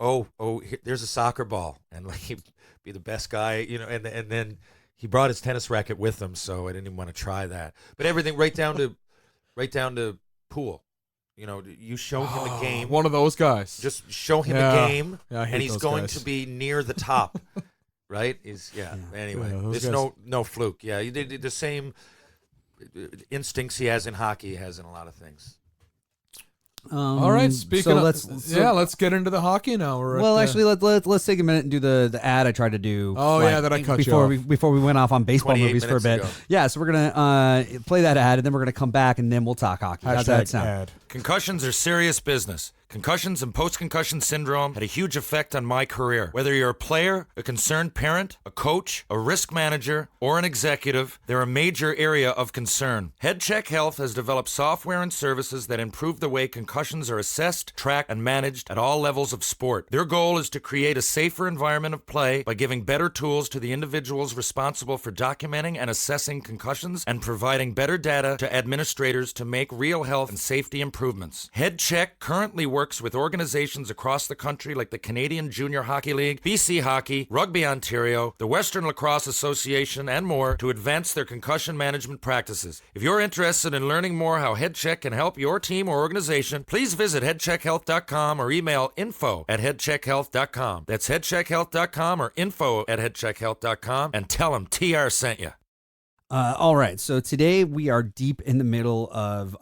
There's a soccer ball, and like he'd be the best guy, and then he brought his tennis racket with him, so I didn't even want to try that. But everything right down to pool. You show him a game. One of those guys. Just show him a game, and he's going to be near the top, right? Anyway, there's no fluke. Yeah, he did the same instincts he has in hockey, he has in a lot of things. All right. Let's get into the hockey now. Actually, let's take a minute and do the ad I tried to do. That I cut before you off. before we went off on baseball movies for a bit. Ago. Yeah, so we're gonna play that ad and then we're gonna come back and then we'll talk hockey. How's that sound? Ad. Concussions are serious business. Concussions and post-concussion syndrome had a huge effect on my career. Whether you're a player, a concerned parent, a coach, a risk manager, or an executive, they're a major area of concern. HeadCheck Health has developed software and services that improve the way concussions are assessed, tracked, and managed at all levels of sport. Their goal is to create a safer environment of play by giving better tools to the individuals responsible for documenting and assessing concussions and providing better data to administrators to make real health and safety improvements. HeadCheck currently works with organizations across the country like the Canadian Junior Hockey League, BC Hockey, Rugby Ontario, the Western Lacrosse Association, and more to advance their concussion management practices. If you're interested in learning more how HeadCheck can help your team or organization, please visit headcheckhealth.com or email info@headcheckhealth.com. That's headcheckhealth.com or info@headcheckhealth.com and tell them TR sent you. All right, so today we are deep in the middle of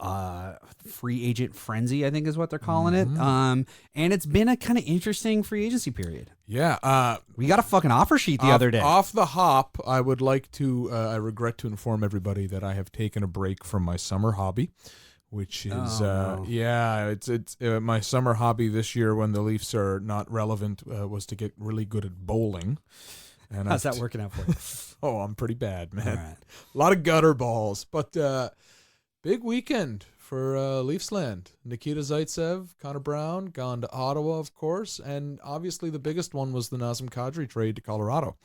free agent frenzy, I think is what they're calling it. And it's been a kind of interesting free agency period. Yeah. We got a fucking offer sheet the other day. Off the hop, I would like to, I regret to inform everybody that I have taken a break from my summer hobby, which is, it's my summer hobby this year when the Leafs are not relevant was to get really good at bowling. And how's that working out for you? Oh, I'm pretty bad, man. Right. A lot of gutter balls, but big weekend for Leafs land. Nikita Zaitsev, Connor Brown, gone to Ottawa, of course, and obviously the biggest one was the Nazem Kadri trade to Colorado.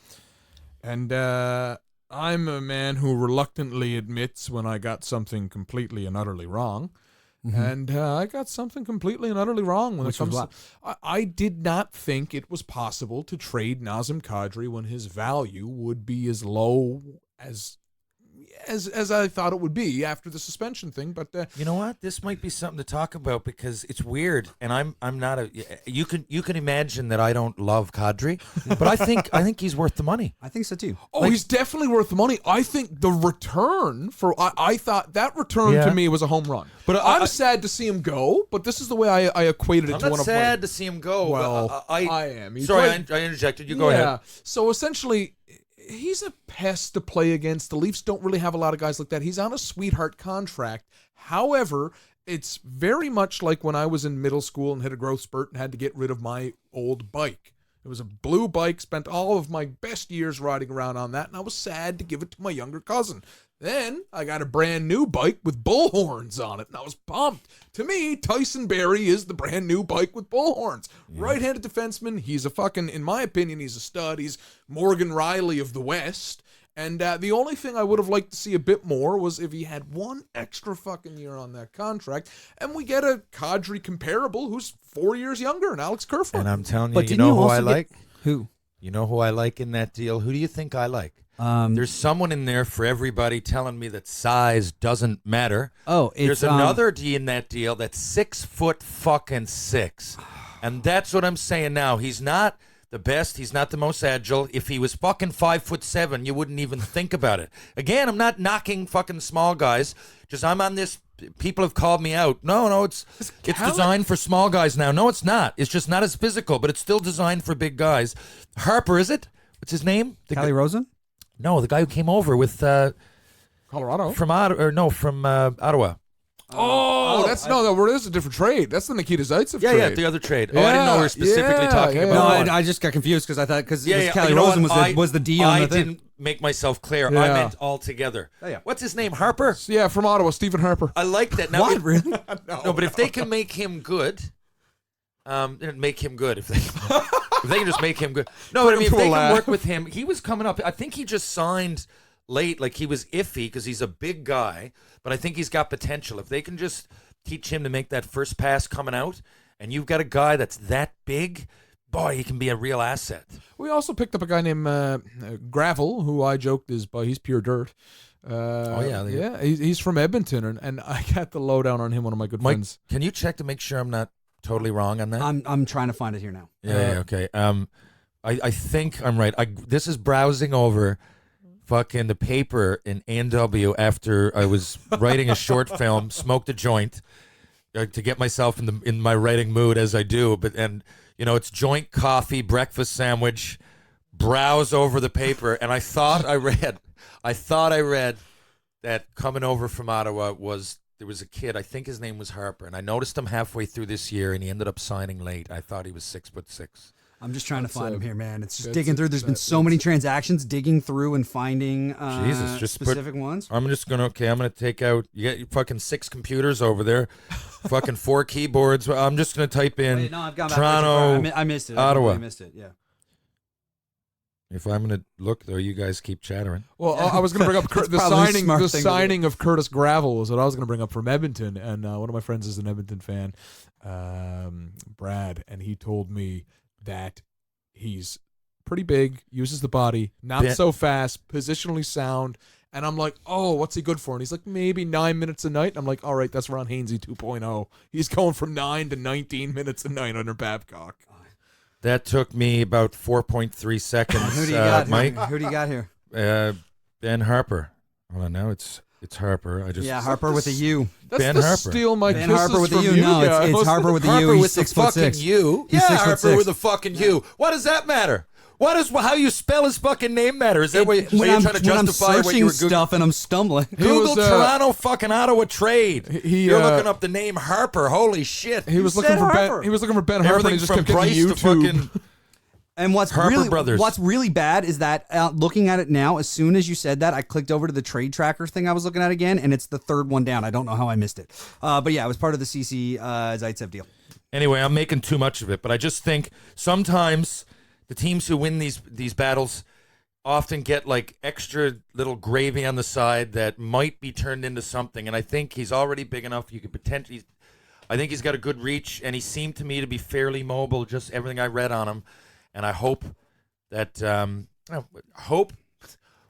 And I'm a man who reluctantly admits when I got something completely and utterly wrong. Mm-hmm. And I got something completely and utterly wrong when it comes to... I did not think it was possible to trade Nazem Kadri when his value would be as low as I thought it would be after the suspension thing. But you know what? This might be something to talk about because it's weird, and I'm not a. You can imagine that I don't love Kadri, but I think he's worth the money. I think so too. Oh, he's definitely worth the money. I think the return for I thought that return to me was a home run. But I'm sad to see him go. But this is the way I equated it to one of my. I'm not sad to see him go. Well, I am. Sorry, I interjected. You go ahead. So essentially, he's a pest to play against. The Leafs don't really have a lot of guys like that. He's on a sweetheart contract. However, it's very much like when I was in middle school and hit a growth spurt and had to get rid of my old bike. It was a blue bike, spent all of my best years riding around on that, and I was sad to give it to my younger cousin. Then I got a brand new bike with bull horns on it, and I was pumped. To me, Tyson Berry is the brand new bike with bull horns. Yeah. Right-handed defenseman. He's a fucking, in my opinion, he's a stud. He's Morgan Riley of the West. And the only thing I would have liked to see a bit more was if he had one extra fucking year on that contract, and we get a Kadri comparable who's 4 years younger than Alex Kerfoot. And I'm telling you, you know who I like? Who? You know who I like in that deal? Who do you think I like? There's someone in there for everybody telling me that size doesn't matter. Oh, there's another D in that deal that's 6'6", and that's what I'm saying now. He's not the best. He's not the most agile. If he was fucking 5'7", you wouldn't even think about it. Again, I'm not knocking fucking small guys. Just I'm on this. People have called me out. No, it's designed for small guys now. No, it's not. It's just not as physical, but it's still designed for big guys. Harper, is it? What's his name? Callie Rosen? No, the guy who came over with Colorado from Ottawa. That's a different trade. That's the Nikita Zaitsev trade. Yeah, the other trade. I didn't know we were specifically talking about. No, I just got confused because I thought Callie Rosen was the D on the thing. I didn't make myself clear. Yeah. I meant altogether. Oh, yeah. What's his name? Harper? Yeah, from Ottawa, Stephen Harper. I like that. Now, what, really? No, but if they can make him good, make him good. If they can just make him good. No, but I mean, if they can work with him, he was coming up. I think he just signed late. Like, he was iffy because he's a big guy, but I think he's got potential. If they can just teach him to make that first pass coming out, and you've got a guy that's that big, boy, he can be a real asset. We also picked up a guy named Gravel, who I joked he's pure dirt. He's from Edmonton, and I got the lowdown on him. One of my good friends. Can you check to make sure I'm not totally wrong on that? I'm trying to find it here now. Okay. I think I'm right. This is browsing over fucking the paper in A&W after I was writing a short film, smoked a joint to get myself in my writing mood as I do. It's joint, coffee, breakfast sandwich, browse over the paper, and I thought I read that coming over from Ottawa there was a kid, I think his name was Harper, and I noticed him halfway through this year, and he ended up signing late. I thought he was 6'6". I'm just trying to find him here, man. It's just digging through. There's been so many transactions, digging through and finding specific ones. I'm just going to take out, you got your fucking 6 computers over there, fucking 4 keyboards. I'm just going to type in Toronto, I missed it. Ottawa. I missed it, yeah. If I'm going to look, though, you guys keep chattering. Well, I was going to bring up the signing of Curtis Gravel was what I was going to bring up from Edmonton, and one of my friends is an Edmonton fan, Brad, and he told me that he's pretty big, uses the body, not so fast, positionally sound, and I'm like, oh, what's he good for? And he's like, maybe 9 minutes a night. I'm like, all right, that's Ron Hainsey 2.0. He's going from 9 to 19 minutes a night under Babcock. That took me about 4.3 seconds. Who do you got, Mike? Who do you got here? Ben Harper. Hold on, now it's Harper. Harper with a U. That's Ben the Harper. Steal my Ben kisses Harper with from a U. you No, guys. it's Harper with a U. Harper He's with the 6'6". fucking U. He's Yeah, 6'6". Harper with a fucking U. What does that matter? How you spell his fucking name matter? Is that what you're trying to justify when what you were stuff and I'm stumbling? Google Toronto fucking Ottawa trade. You're looking up the name Harper. Holy shit. He was looking for Ben. He was looking for Ben Harper. And he just kept getting YouTube. And what's really bad is that looking at it now, as soon as you said that, I clicked over to the trade tracker thing I was looking at again, and it's the third one down. I don't know how I missed it. But yeah, it was part of the CC Zaitsev deal. Anyway, I'm making too much of it, but I just think sometimes the teams who win these battles often get like extra little gravy on the side that might be turned into something. And I think he's already big enough. You could potentially, I think he's got a good reach, and he seemed to me to be fairly mobile, just everything I read on him. And I hope that,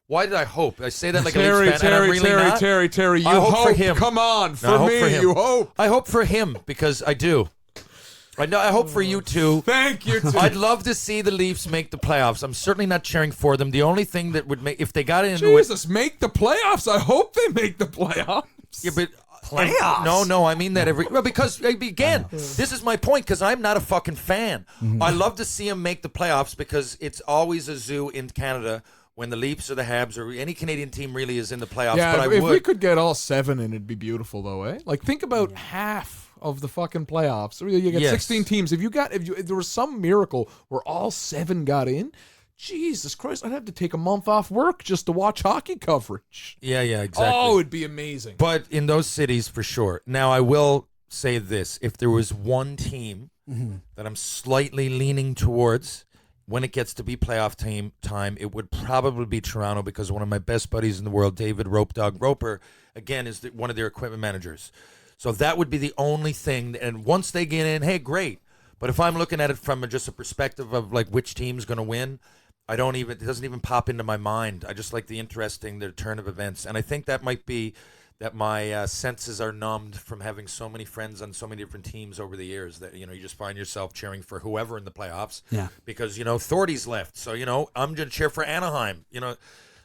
why did I hope? I say that like a Leafs fan, and I'm really not. Terry, you hope for him. Come on, you hope. I hope for him because I do. I hope for you too. Thank you. I'd love to see the Leafs make the playoffs. I'm certainly not cheering for them. The only thing that would make, if they got into make the playoffs. I hope they make the playoffs. Yeah, but playoffs? No, I mean that because again, this is my point because I'm not a fucking fan. Mm-hmm. I love to see them make the playoffs because it's always a zoo in Canada when the Leafs or the Habs or any Canadian team really is in the playoffs. Yeah, but if we could get all 7 in, it'd be beautiful though, eh? Like think about half of the fucking playoffs. You get Yes. 16 teams. If there was some miracle where all 7 got in, Jesus Christ, I'd have to take a month off work just to watch hockey coverage. Yeah, exactly. Oh, it'd be amazing. But in those cities, for sure. Now, I will say this. If there was one team that I'm slightly leaning towards when it gets to be playoff time, it would probably be Toronto, because one of my best buddies in the world, David Rope Dog Roper, again, is one of their equipment managers. So that would be the only thing. And once they get in, hey, great. But if I'm looking at it from just a perspective of like which team's going to win, it doesn't even pop into my mind. I just like the turn of events. And I think that might be that my senses are numbed from having so many friends on so many different teams over the years that, you just find yourself cheering for whoever in the playoffs. Yeah. Because, Thordy's left. So, I'm going to cheer for Anaheim,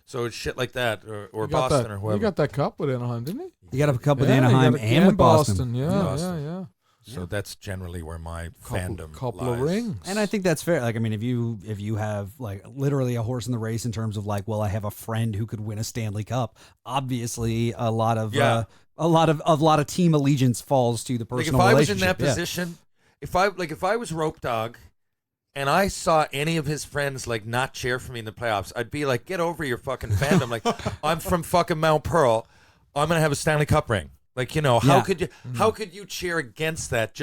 So it's shit like that, or Boston or whoever. You got that cup with Anaheim, didn't he? You got a cup with Yeah, Anaheim you got and with Boston. Yeah. So that's generally where my fandom Couple lies. of rings. And I think that's fair. Like, I mean, if you have like literally a horse in the race in terms of like, well, I have a friend who could win a Stanley Cup. Obviously, a lot of team allegiance falls to the personal Like if I was relationship. in that position, if I was Rope Dog, and I saw any of his friends like not cheer for me in the playoffs, I'd be like, get over your fucking fandom. Like, I'm from fucking Mount Pearl. I'm gonna have a Stanley Cup ring. Like, how could you cheer against that?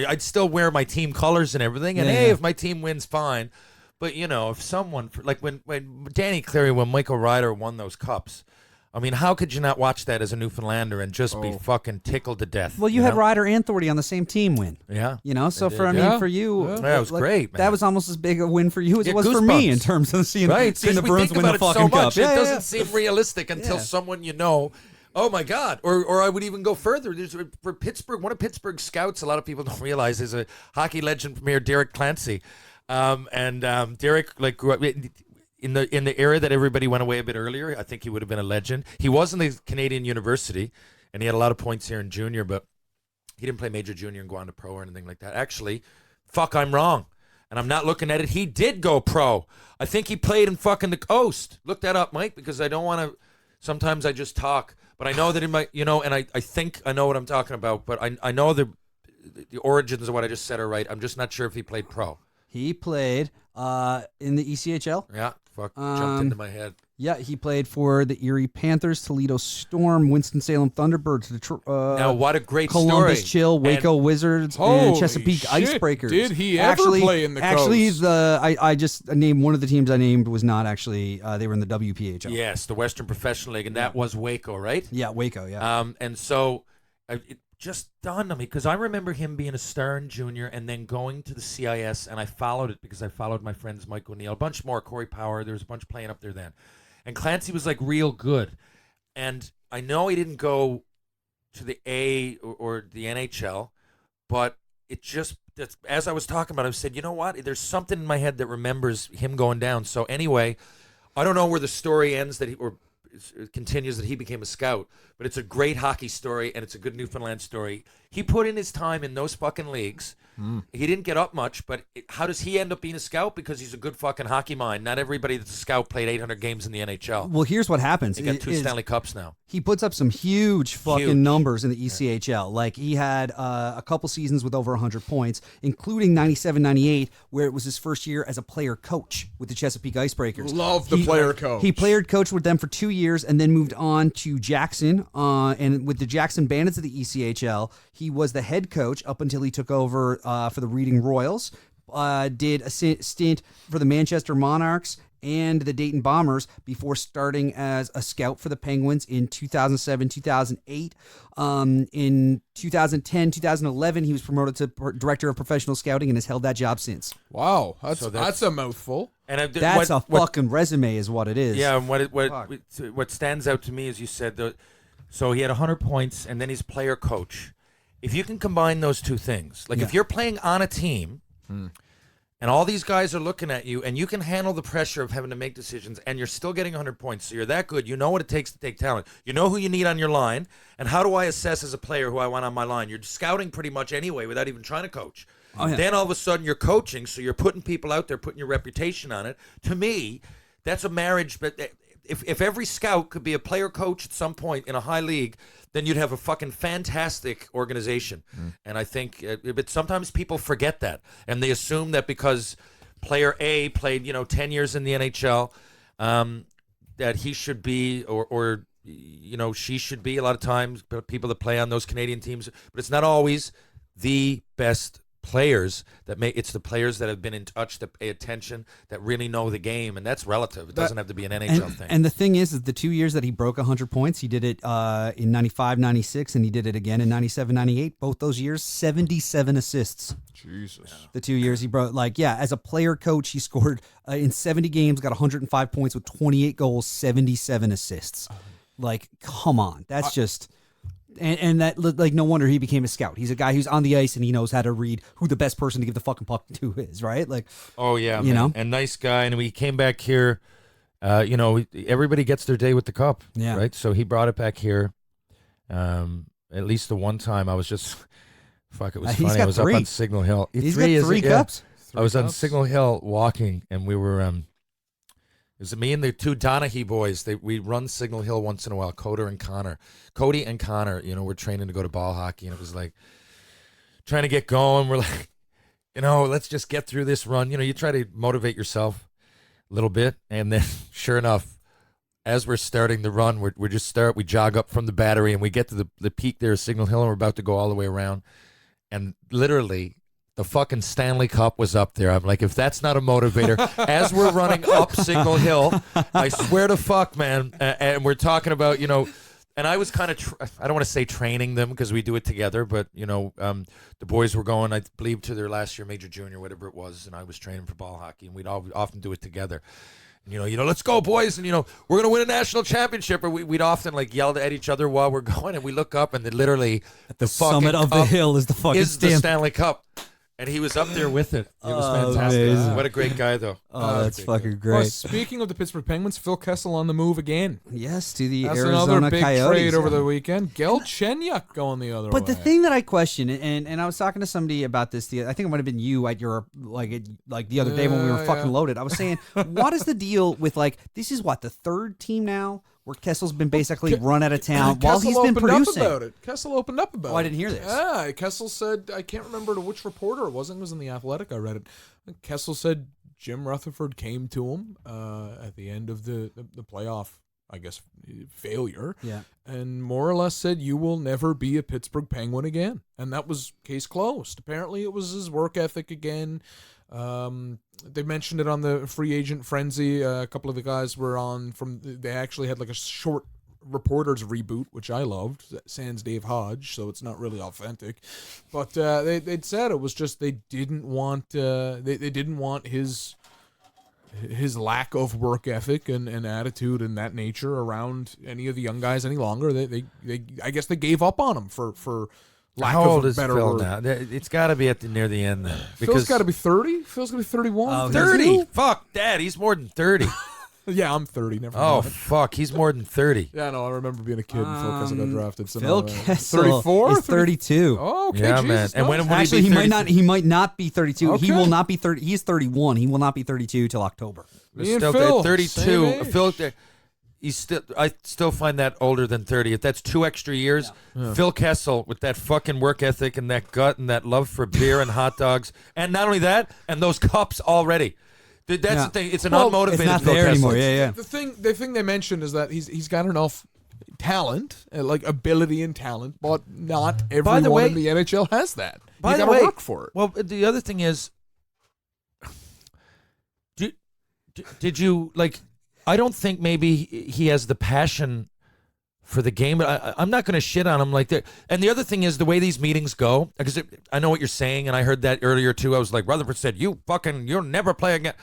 I'd still wear my team colors and everything. And if my team wins, fine. But if someone like when Danny Cleary, when Michael Ryder won those cups, I mean, how could you not watch that as a Newfoundlander and just be fucking tickled to death? Well, you had Ryder and Thordy on the same team win. Yeah. So for you, that was great, man. That was almost as big a win for you as it was for goosebumps. me in terms of seeing the Bruins win the fucking cup. It doesn't seem realistic until someone oh my God! Or I would even go further. There's for Pittsburgh, one of Pittsburgh's scouts. A lot of people don't realize is a hockey legend from here, Derek Clancy, and Derek grew up in the era that everybody went away a bit earlier. I think he would have been a legend. He was in the Canadian University, and he had a lot of points here in junior, but he didn't play major junior and go on to pro or anything like that. Actually, I'm wrong, and I'm not looking at it. He did go pro. I think he played in fucking the Coast. Look that up, Mike, because I don't want to. Sometimes I just talk. But I know that in my, and I think I know what I'm talking about, but I know the origins of what I just said are right. I'm just not sure if he played pro. He played in the ECHL. Yeah, jumped into my head. Yeah, he played for the Erie Panthers, Toledo Storm, Winston-Salem Thunderbirds, now, what a great Columbus story. Chill, Waco Wizards, and Chesapeake shit, Icebreakers. Did he ever play in the Coast? I just named one of the teams I named was not actually, they were in the WPHL. Yes, the Western Professional League, and that was Waco, right? Yeah, Waco, yeah. And so it just dawned on me, because I remember him being a star in junior and then going to the CIS, and I followed it because I followed my friends Mike O'Neill, a bunch more, Corey Power, there was a bunch playing up there then. And Clancy was like real good. And I know he didn't go to the A or the NHL, but it just, as I was talking about it, I said, you know what? There's something in my head that remembers him going down. So anyway, I don't know where the story ends or continues that he became a scout, but it's a great hockey story and it's a good Newfoundland story. He put in his time in those fucking leagues. He didn't get up much, but how does he end up being a scout? Because he's a good fucking hockey mind. Not everybody that's a scout played 800 games in the NHL. Well, here's what happens. He got 2 Stanley Cups now. He puts up some huge fucking numbers in the ECHL. Like, he had a couple seasons with over 100 points, including 97-98, where it was his first year as a player coach with the Chesapeake Icebreakers. Love the player coach. He player coached with them for 2 years and then moved on to Jackson. And with the Jackson Bandits of the ECHL, he was the head coach up until he took over for the Reading Royals. Did a stint for the Manchester Monarchs and the Dayton Bombers before starting as a scout for the Penguins in 2007, 2008. In 2010, 2011, he was promoted to director of professional scouting and has held that job since. Wow, that's a mouthful. And that's a fucking resume is what it is. Yeah, and what stands out to me is you said, so he had 100 points and then he's player coach. If you can combine those two things, like if you're playing on a team and all these guys are looking at you and you can handle the pressure of having to make decisions and you're still getting 100 points, so you're that good, you know what it takes to take talent. You know who you need on your line, and how do I assess as a player who I want on my line? You're scouting pretty much anyway without even trying to coach. Oh, yeah. Then all of a sudden you're coaching, so you're putting people out there, putting your reputation on it. To me, that's a marriage, but if every scout could be a player coach at some point in a high league, then you'd have a fucking fantastic organization. And I think, but sometimes people forget that, and they assume that because player A played 10 years in the NHL, that he should be or she should be a lot of times, people that play on those Canadian teams, but it's not always the best players it's the players that have been in touch, that pay attention, that really know the game, and that's relative. It doesn't have to be an NHL thing. And the thing is the 2 years that he broke 100 points, he did it in 95, 96, and he did it again in 97, 98. Both those years, 77 assists. Jesus. The 2 years he broke, as a player coach, he scored in 70 games, got 105 points with 28 goals, 77 assists. Come on. That's just... And that, no wonder he became a scout. He's a guy who's on the ice and he knows how to read who the best person to give the fucking puck to is, right? Oh yeah, man. And nice guy. And we came back here. Everybody gets their day with the cup, right? So he brought it back here. At least the one time I was just, it was funny. I was up on Signal Hill. He's got three cups. I was on Signal Hill walking, and we were. It was me and the two Donaghy boys. We run Signal Hill once in a while. Cody and Connor. We're training to go to ball hockey, and it was like trying to get going. We're like, let's just get through this run. You try to motivate yourself a little bit, and then sure enough, as we're starting the run, we jog up from the battery, and we get to the peak there of Signal Hill, and we're about to go all the way around, and literally the fucking Stanley Cup was up there. I'm like, if that's not a motivator, as we're running up Signal Hill, I swear to fuck, man. And we're talking about, and I was kind of, I don't want to say training them because we do it together, but, the boys were going, I believe, to their last year, major, junior, whatever it was, and I was training for ball hockey, and we'd often do it together. And, let's go, boys, and, we're going to win a national championship, or we'd often, yell at each other while we're going, and we look up, and then literally at the summit of the hill is the fucking the Stanley Cup. And he was up there with it. It was fantastic. Amazing. What a great guy, though. That's fucking great. Well, speaking of the Pittsburgh Penguins, Phil Kessel on the move again. Yes, to the That's Arizona another big Coyotes. trade over the weekend. Galchenyuk going the other way. But the thing that I question, and I was talking to somebody about this, I think it might have been you at your, the other day when we were fucking loaded. I was saying, what is the deal with, this is the third team now where Kessel's been basically run out of town while he's been producing. Kessel opened up about it. Oh, I didn't hear this. Yeah, Kessel said, I can't remember to which reporter it was. It was in The Athletic. I read it. Kessel said Jim Rutherford came to him at the end of the playoff, I guess, failure. Yeah. And more or less said, you will never be a Pittsburgh Penguin again. And that was case closed. Apparently it was his work ethic again. They mentioned it on the free agent frenzy. A couple of the guys were on they actually had a short reporters reboot, which I loved, sans Dave Hodge, so it's not really authentic. But they'd said it was just they didn't want they didn't want his lack of work ethic and attitude and that nature around any of the young guys any longer. They I guess they gave up on him for lack How old of a is better Phil word. now? It's got to be near the end then. Phil's got to be 30. Phil's going to be 31. 30. Fuck, Dad, he's more than 30. Yeah, I'm 30. Never Oh, mind. fuck, he's more than 30. Yeah, no, I remember being a kid and Phil Kessel got drafted. So Phil no, Kessel 34? is 32. Oh, okay, Yeah, Jesus, man. And when nice. will Actually, he be he might not be 32. He Okay. will not be 30. He's 31. He will not be 32 till October. Me and Still Phil, at 32. same age. Phil, I still find that older than 30. If that's 2 extra years, Phil Kessel with that fucking work ethic and that gut and that love for beer and hot dogs, and not only that, and those cups already. That's the thing. It's an unmotivated It's not Phil there Kessel. anymore. Yeah. The thing they mentioned is that he's got enough talent, ability and talent, but not everyone way- in the NHL has that. By You the got to way, work for it. Well, the other thing is, did you I don't think maybe he has the passion for the game, but I'm not going to shit on him like that. And the other thing is the way these meetings go, because I know what you're saying, and I heard that earlier too. I was like, Rutherford said, you'll never play again.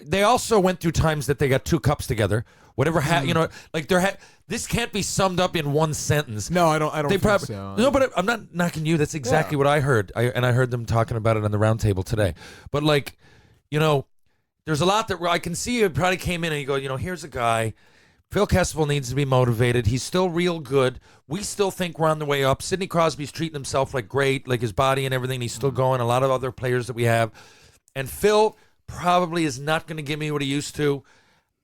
They also went through times that they got 2 cups together. Whatever, this can't be summed up in one sentence. No, I don't They think probably so. no, but I'm not knocking you. That's exactly what I heard. I heard them talking about it on the round table today. But there's a lot that I can see. You probably came in and you go, here's a guy. Phil Kessel needs to be motivated. He's still real good. We still think we're on the way up. Sidney Crosby's treating himself great, his body and everything. He's still going. A lot of other players that we have, and Phil probably is not going to give me what he used to.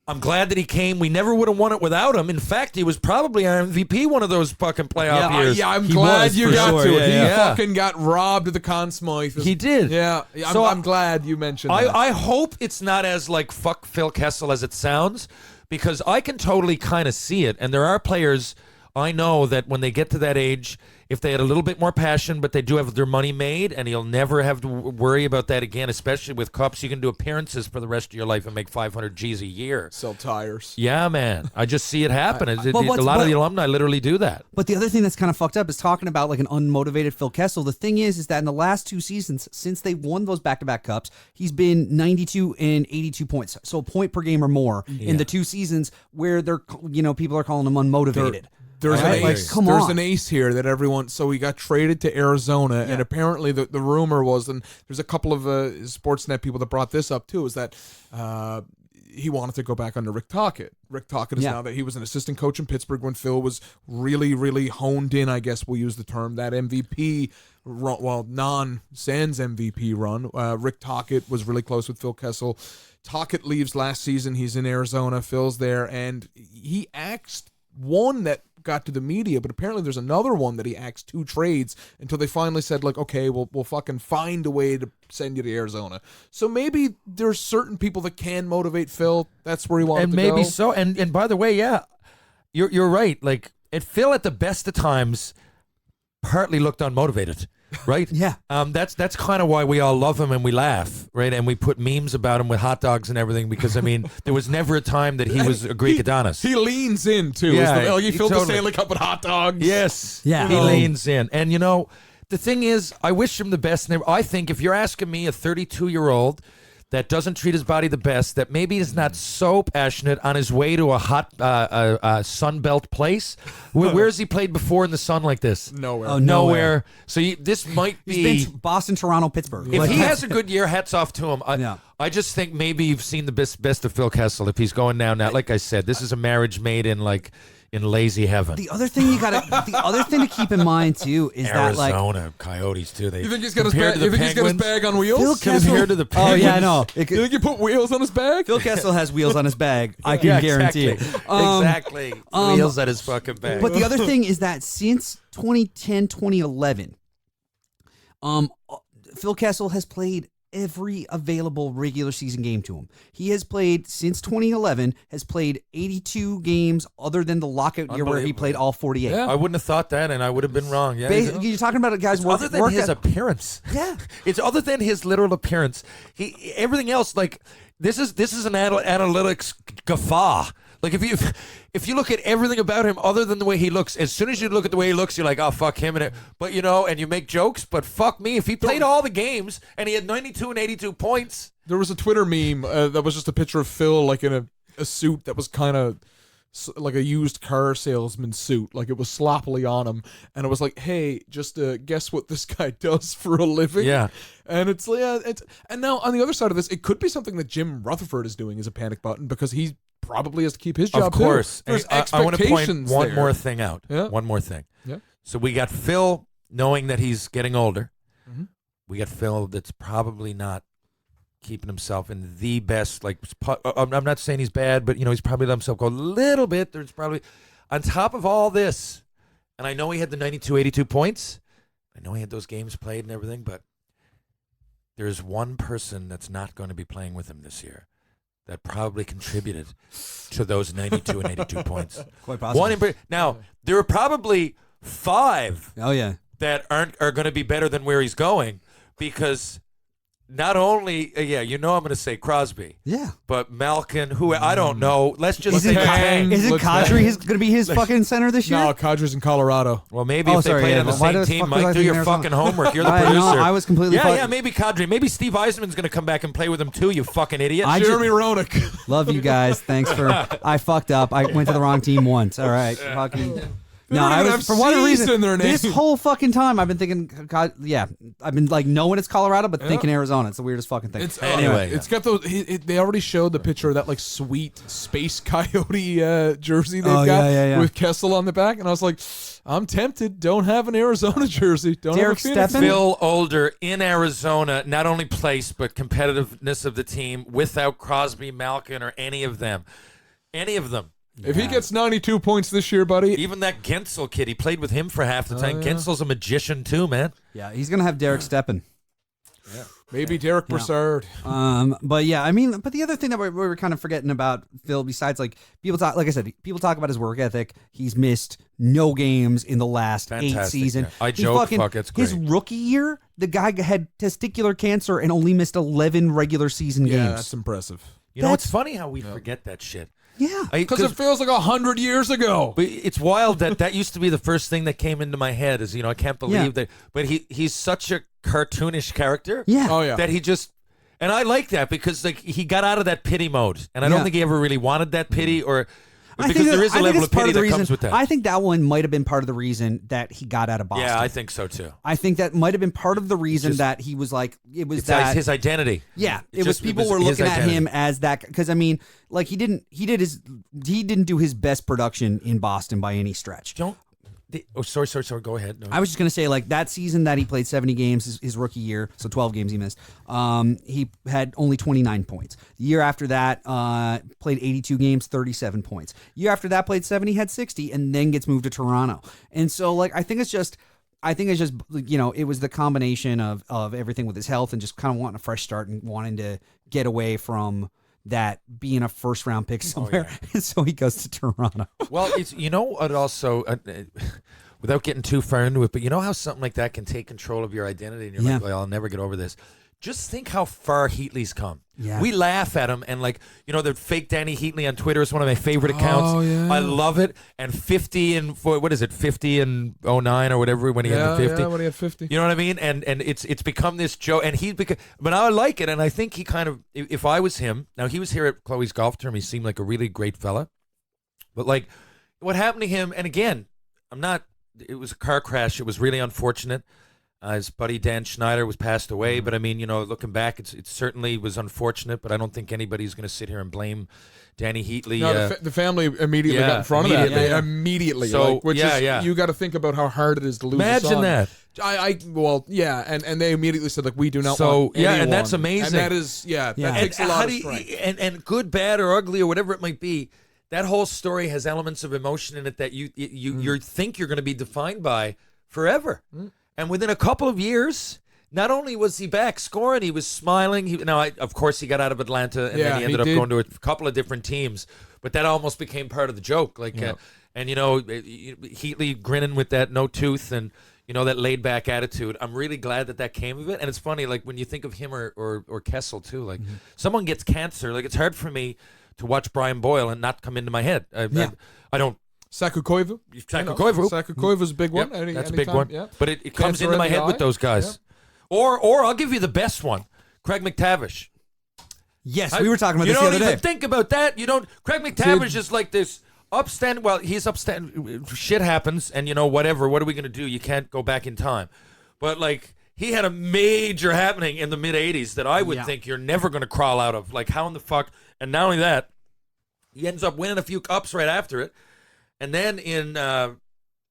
I'm glad that he came. We never would have won it without him. In fact, he was probably our MVP one of those fucking playoff years. Yeah, I'm He glad was, you for got sure. to it. Yeah, He yeah. fucking got robbed of the Conn Smythe. He did. Yeah, So I'm glad you mentioned that. I hope it's not as like fuck Phil Kessel as it sounds, because I can totally kind of see it. And there are players I know that when they get to that age, if they had a little bit more passion, but they do have their money made, and you'll never have to worry about that again, especially with cups. You can do appearances for the rest of your life and make 500 G's a year. Sell tires. Yeah, man. I just see it happen. A what's- lot of but- the alumni literally do that. But the other thing that's kind of fucked up is talking about like an unmotivated Phil Kessel. The thing is that in the last 2 seasons, since they won those back-to-back cups, he's been 92 and 82 points, so a point per game or more in the 2 seasons where they're, people are calling him unmotivated. There's Right? an Like, ace. come There's on. an ace here that everyone. So he got traded to Arizona, and apparently the rumor was, and there's a couple of Sportsnet people that brought this up too, is that he wanted to go back under Rick Tocchet. Rick Tocchet is now that he was an assistant coach in Pittsburgh when Phil was really, really honed in. I guess we'll use the term that MVP. Non-Sens MVP run. Rick Tocchet was really close with Phil Kessel. Tocchet leaves last season. He's in Arizona. Phil's there, and he axed one that got to the media, but apparently there's another one that he axed 2 trades until they finally said, like, okay, we'll fucking find a way to send you to Arizona. So maybe there's certain people that can motivate Phil. That's where he wanted And to maybe go. so. And by the way, yeah, you're right. Like, Phil at the best of times partly looked unmotivated. Right? Yeah. That's kind of why we all love him and we laugh, right? And we put memes about him with hot dogs and everything, because I mean, there was never a time that he was a Greek Adonis. He leans in too. Yeah, He filled totally. the Stanley Cup with hot dogs. Yes. Yeah. He leans in. And the thing is, I wish him the best. And I think if you're asking me, a 32-year-old that doesn't treat his body the best, that maybe is not so passionate on his way to a hot Sunbelt place. Where's he played before in the sun like this? Nowhere. Oh, Nowhere. So this might He's be... been Boston, Toronto, Pittsburgh. If Like, he has a good year, hats off to him. Yeah. I just think maybe you've seen the best of Phil Kessel if he's going now. Like I said, this is a marriage made in lazy heaven. the other thing the other thing to keep in mind too is that like Arizona Coyotes too. You think he's got his bag on wheels? Phil Kessel. Compared to the Oh Penguins. yeah, I know. You think you put wheels on his bag? Phil Kessel has wheels on his bag. I can guarantee it. Exactly. Wheels at his fucking bag. But the other thing is that since 2010, 2011, Phil Kessel has played every available regular season game to him. He has played since 2011, has played 82 games other than the lockout year where he Unbelievable. played all 48. Yeah. I wouldn't have thought that, and I would have been wrong. Yeah. You're talking about a guy's It's work. other than work his et- appearance. Yeah. It's other than his literal appearance. Everything else, like this is an analytics guffaw. Like if you look at everything about him other than the way he looks, as soon as you look at the way he looks, you're like, oh fuck him and it. But and you make jokes. But fuck me, if he played all the games and he had 92 and 82 points. There was a Twitter meme that was just a picture of Phil like in a suit that was kind of like a used car salesman suit, like it was sloppily on him, and it was like, hey, just guess what this guy does for a living. Yeah. And it's and now on the other side of this, it could be something that Jim Rutherford is doing as a panic button, because he probably has to keep his job Of course. too. There's And I want to point expectations one there. more thing out. Yeah. One more thing. Yeah. So we got Phil knowing that he's getting older. Mhm. We got Phil that's probably not keeping himself in the best. I'm not saying he's bad, but he's probably let himself go a little bit. There's probably on top of all this, and I know he had the 92, 82 points. I know he had those games played and everything, but there's one person that's not going to be playing with him this year that probably contributed to those 92 and 82 points. Quite possible. Now, there are probably 5 Oh yeah. that are going to be better than where he's going, because not only I'm going to say Crosby, Yeah. but Malkin, who I don't know. Let's just Isn't, say Tang. isn't Let's Kadri say- going to be his fucking center this year? No, Kadri's in Colorado. Well, maybe Oh, if they sorry, played yeah, on the but why same the team, fuck was I Mike, do thinking your Arizona? fucking homework. You're the I know, producer. I was completely Yeah, fuck- yeah, maybe Kadri. Maybe Steve Eisenman's going to come back and play with him too, you fucking idiot. Jeremy Roenick. Love you guys. Thanks for. I fucked up. I went to the wrong team once. All right. Fucking. No, don't I even was have for one C's reason. in their name. This whole fucking time, I've been thinking. God, yeah, I've been like knowing it's Colorado, but thinking Arizona. It's the weirdest fucking thing. It's Anyway. it's got those. They already showed the picture of that like sweet space coyote jersey they've Oh, got yeah. with Kessel on the back, and I was like, I'm tempted. Don't have an Arizona jersey. Don't Derek have a Phoenix. Stepan? Phil Older in Arizona, not only place, but competitiveness of the team without Crosby, Malkin, or any of them. Any of them. If he gets 92 points this year, buddy. Even that Gensel kid, he played with him for half the time. Gensel's a magician too, man. Yeah, he's gonna have Derek Steppen. Yeah. Maybe Derek Brassard. But yeah, I mean, but the other thing that we're kind of forgetting about Phil, besides like people talk, like I said, people talk about his work ethic. He's missed no games in the last 8 seasons. Yeah. I joke, it's great. His rookie year, the guy had testicular cancer and only missed 11 regular season games. Yeah, that's impressive. You know, it's funny how we forget that shit. Yeah, because it feels like 100 years ago. But it's wild that used to be the first thing that came into my head. Is I can't believe that. But he's such a cartoonish character. Yeah. Oh yeah. That he just. And I like that because like he got out of that pity mode, and I don't think he ever really wanted that pity, or because there is a level of pity that comes with that. I think that one might have been part of the reason that he got out of Boston. Yeah, I think so too. I think that might have been part of the reson that he was like it's that his identity. Yeah, it was people were looking at him as that because I mean, like he didn't do his best production in Boston by any stretch. Sorry. Go ahead. No. I was just gonna say, like that season that he played 70 games, his rookie year, so 12 games he missed. He had only 29 points. The year after that, played 82 games, 37 points. Year after that, played 70, had 60, and then gets moved to Toronto. And so, like, I think it's just it was the combination of everything with his health and just kind of wanting a fresh start and wanting to get away from that being a first round pick somewhere. And so he goes to Toronto. Well, it's it also without getting too far into it, but you know how something like that can take control of your identity, and you're like, well, I'll never get over this. Just think how far Heatley's come. Yeah. We laugh at him, and the fake Danny Heatley on Twitter is one of my favorite accounts. Oh, yeah. I love it. And 50 and 09 or whatever when he had the 50. Yeah, when he had 50. You know what I mean? And it's become this joke, and but I like it, and I think he kind of, if I was him, now he was here at Chloe's golf term, he seemed like a really great fella, but like what happened to him, and again, it was a car crash, it was really unfortunate. His buddy Dan Schneider was passed away, but I mean, looking back, it certainly was unfortunate. But I don't think anybody's going to sit here and blame Danny Heatley. No, the family immediately got in front of that. They immediately. So you got to think about how hard it is to lose. Imagine a son. And they immediately said like we do not. So want anyone. and that's amazing. And that is that takes a lot of strength. And good, bad, or ugly, or whatever it might be. That whole story has elements of emotion in it that you think you're going to be defined by forever. And within a couple of years, not only was he back scoring, he was smiling. Of course, he got out of Atlanta, and then he ended up going to a couple of different teams. But that almost became part of the joke. Heatley grinning with that no tooth and that laid back attitude. I'm really glad that came of it. And it's funny, like when you think of him or Kessel too. Like someone gets cancer, like it's hard for me to watch Brian Boyle and not come into my head. I don't. Saku Koivu. Saku Koivu's a big one. Yep, that's a big one. Yeah. But it comes into my head with those guys. Yeah. Or I'll give you the best one, Craig McTavish. Yes, we were talking about this the other day. You don't even think about that. Craig McTavish is like this upstanding. Well, he's upstanding. Shit happens, and whatever. What are we going to do? You can't go back in time. But like he had a major happening in the mid '80s that I would think you're never going to crawl out of. Like how in the fuck? And not only that, he ends up winning a few cups right after it. And then in,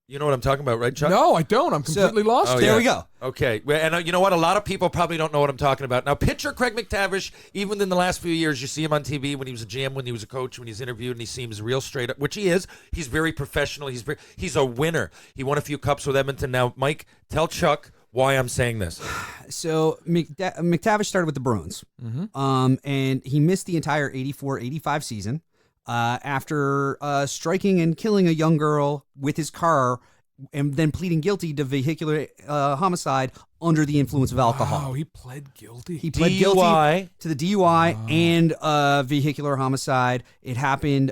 you know what I'm talking about, right, Chuck? No, I don't. I'm completely lost. There we go. Okay. And you know what? A lot of people probably don't know what I'm talking about. Now, picture Craig McTavish, even in the last few years, you see him on TV when he was a GM, when he was a coach, when he's interviewed, and he seems real straight up, which he is. He's very professional. He's a winner. He won a few cups with Edmonton. Now, Mike, tell Chuck why I'm saying this. So McTavish started with the Bruins, and he missed the entire 84-85 season. After striking and killing a young girl with his car and then pleading guilty to vehicular homicide under the influence of alcohol. Oh, he pled guilty. He pled guilty to the DUI and vehicular homicide. It happened.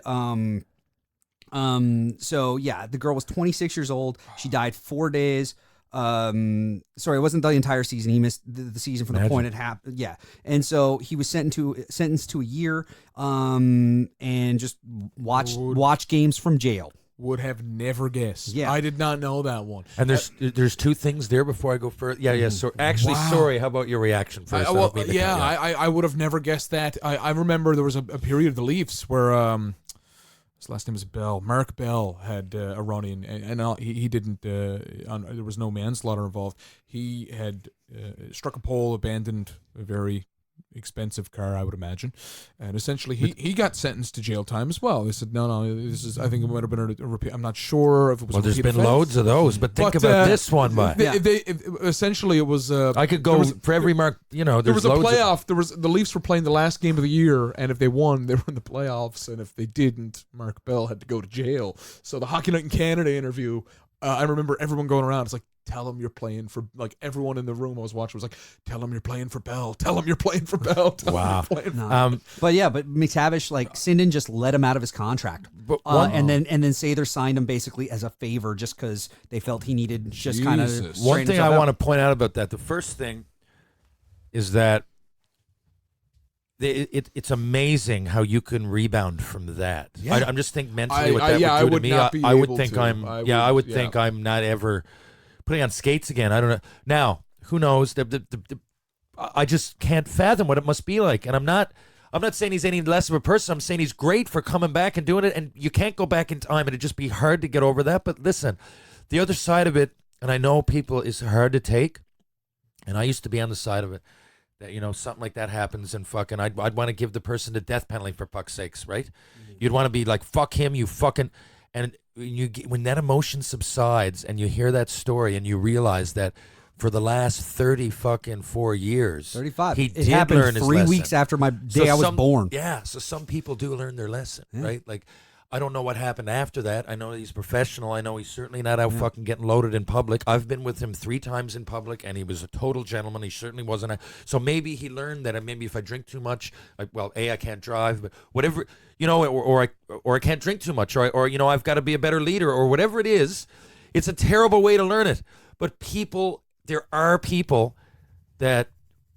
So yeah, the girl was 26 years old. She died 4 days. Sorry, it wasn't the entire season. He missed the season from the point it happened. Yeah. And so he was sentenced to a year, and just watch games from jail. Would have never guessed. Yeah. I did not know that one. And there's two things there before I go further. Yeah. So actually, sorry. How about your reaction first? I would have never guessed that. I remember there was a period of the Leafs where his last name was Bell. Mark Bell had a run-in, and he didn't. There was no manslaughter involved. He had struck a pole, abandoned a very expensive car, I would imagine. And essentially, he got sentenced to jail time as well. They said, no, this is. I think it might have been a repeat. I'm not sure if it was. Well, there's been loads of those, but think about this one, essentially, it was. I could go for every mark. There was a playoff. The Leafs were playing the last game of the year, and if they won, they were in the playoffs. And if they didn't, Mark Bell had to go to jail. So the Hockey Night in Canada interview, I remember everyone going around. It's like, tell him you're playing for, like, everyone in the room I was watching was like, tell him you're playing for Bell. Tell him you're playing for Bell. Wow. But McTavish, like, Sinden just let him out of his contract, and then Sather signed him basically as a favor just because they felt he needed just kind of. One thing I want to point out about that, the first thing is that it's amazing how you can rebound from that. Yeah. I'm just thinking mentally what that would do to me. I would think think I'm not ever putting on skates again. I don't know. Now, who knows? I just can't fathom what it must be like. And I'm not saying he's any less of a person. I'm saying he's great for coming back and doing it. And you can't go back in time. It'd just be hard to get over that. But listen, the other side of it, and I know people, is hard to take. And I used to be on the side of it. That, something like that happens and fucking, I'd want to give the person the death penalty for fuck's sakes, right? Mm-hmm. You'd want to be like, fuck him, you fucking, and when that emotion subsides and you hear that story and you realize that for the last 4 years, 35, he it did happened learn his 3 lesson. weeks after my day I was born. Yeah, so some people do learn their lesson, right? Like, I don't know what happened after that. I know he's professional. I know he's certainly not out fucking getting loaded in public. I've been with him 3 times in public, and he was a total gentleman. He certainly wasn't. So maybe he learned that maybe if I drink too much, I can't drive, but whatever, or I can't drink too much, or I've got to be a better leader, or whatever it is. It's a terrible way to learn it. But there are people that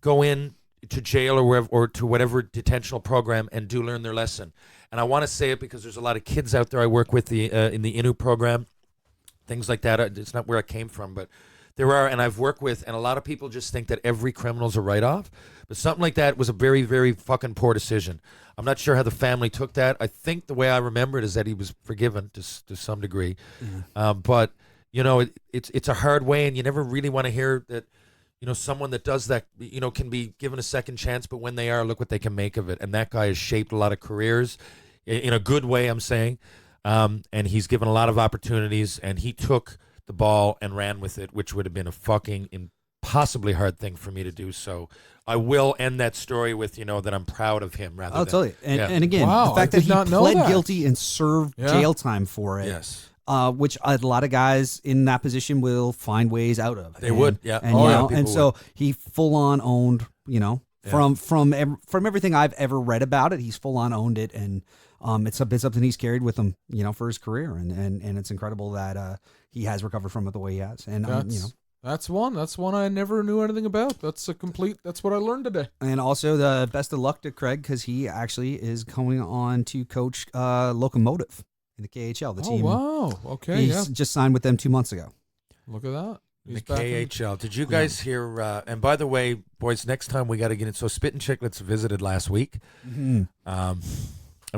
go in to jail or to whatever detentional program and do learn their lesson. And I want to say it because there's a lot of kids out there I work with in the Inu program, things like that. It's not where I came from, but there are, and I've worked with, and a lot of people just think that every criminal's a write-off. But something like that was a very, very fucking poor decision. I'm not sure how the family took that. I think the way I remember it is that he was forgiven to some degree. Mm-hmm. But, it's a hard way, and you never really want to hear that, someone that does that, can be given a second chance, but when they are, look what they can make of it. And that guy has shaped a lot of careers in a good way, I'm saying. And he's given a lot of opportunities, and he took the ball and ran with it, which would have been a fucking impossibly hard thing for me to do. So I will end that story with, that I'm proud of him rather I'll than. tell you. And again, Wow, the fact I that did not he know pled that. guilty and served jail time for it. Yes. Which a lot of guys in that position will find ways out of. They would, yeah. And, so he full on owned, from everything I've ever read about it, he's full on owned it, and it's something he's carried with him, for his career, and it's incredible that he has recovered from it the way he has, and That's one I never knew anything about. That's what I learned today. And also the best of luck to Craig, because he actually is going on to coach Locomotive in the KHL. The team. Oh, wow. Okay, He's just signed with them 2 months ago. Look at that. The KHL. Did you guys hear? And by the way, boys, next time we got to get it. So Spit and Chicklets visited last week, and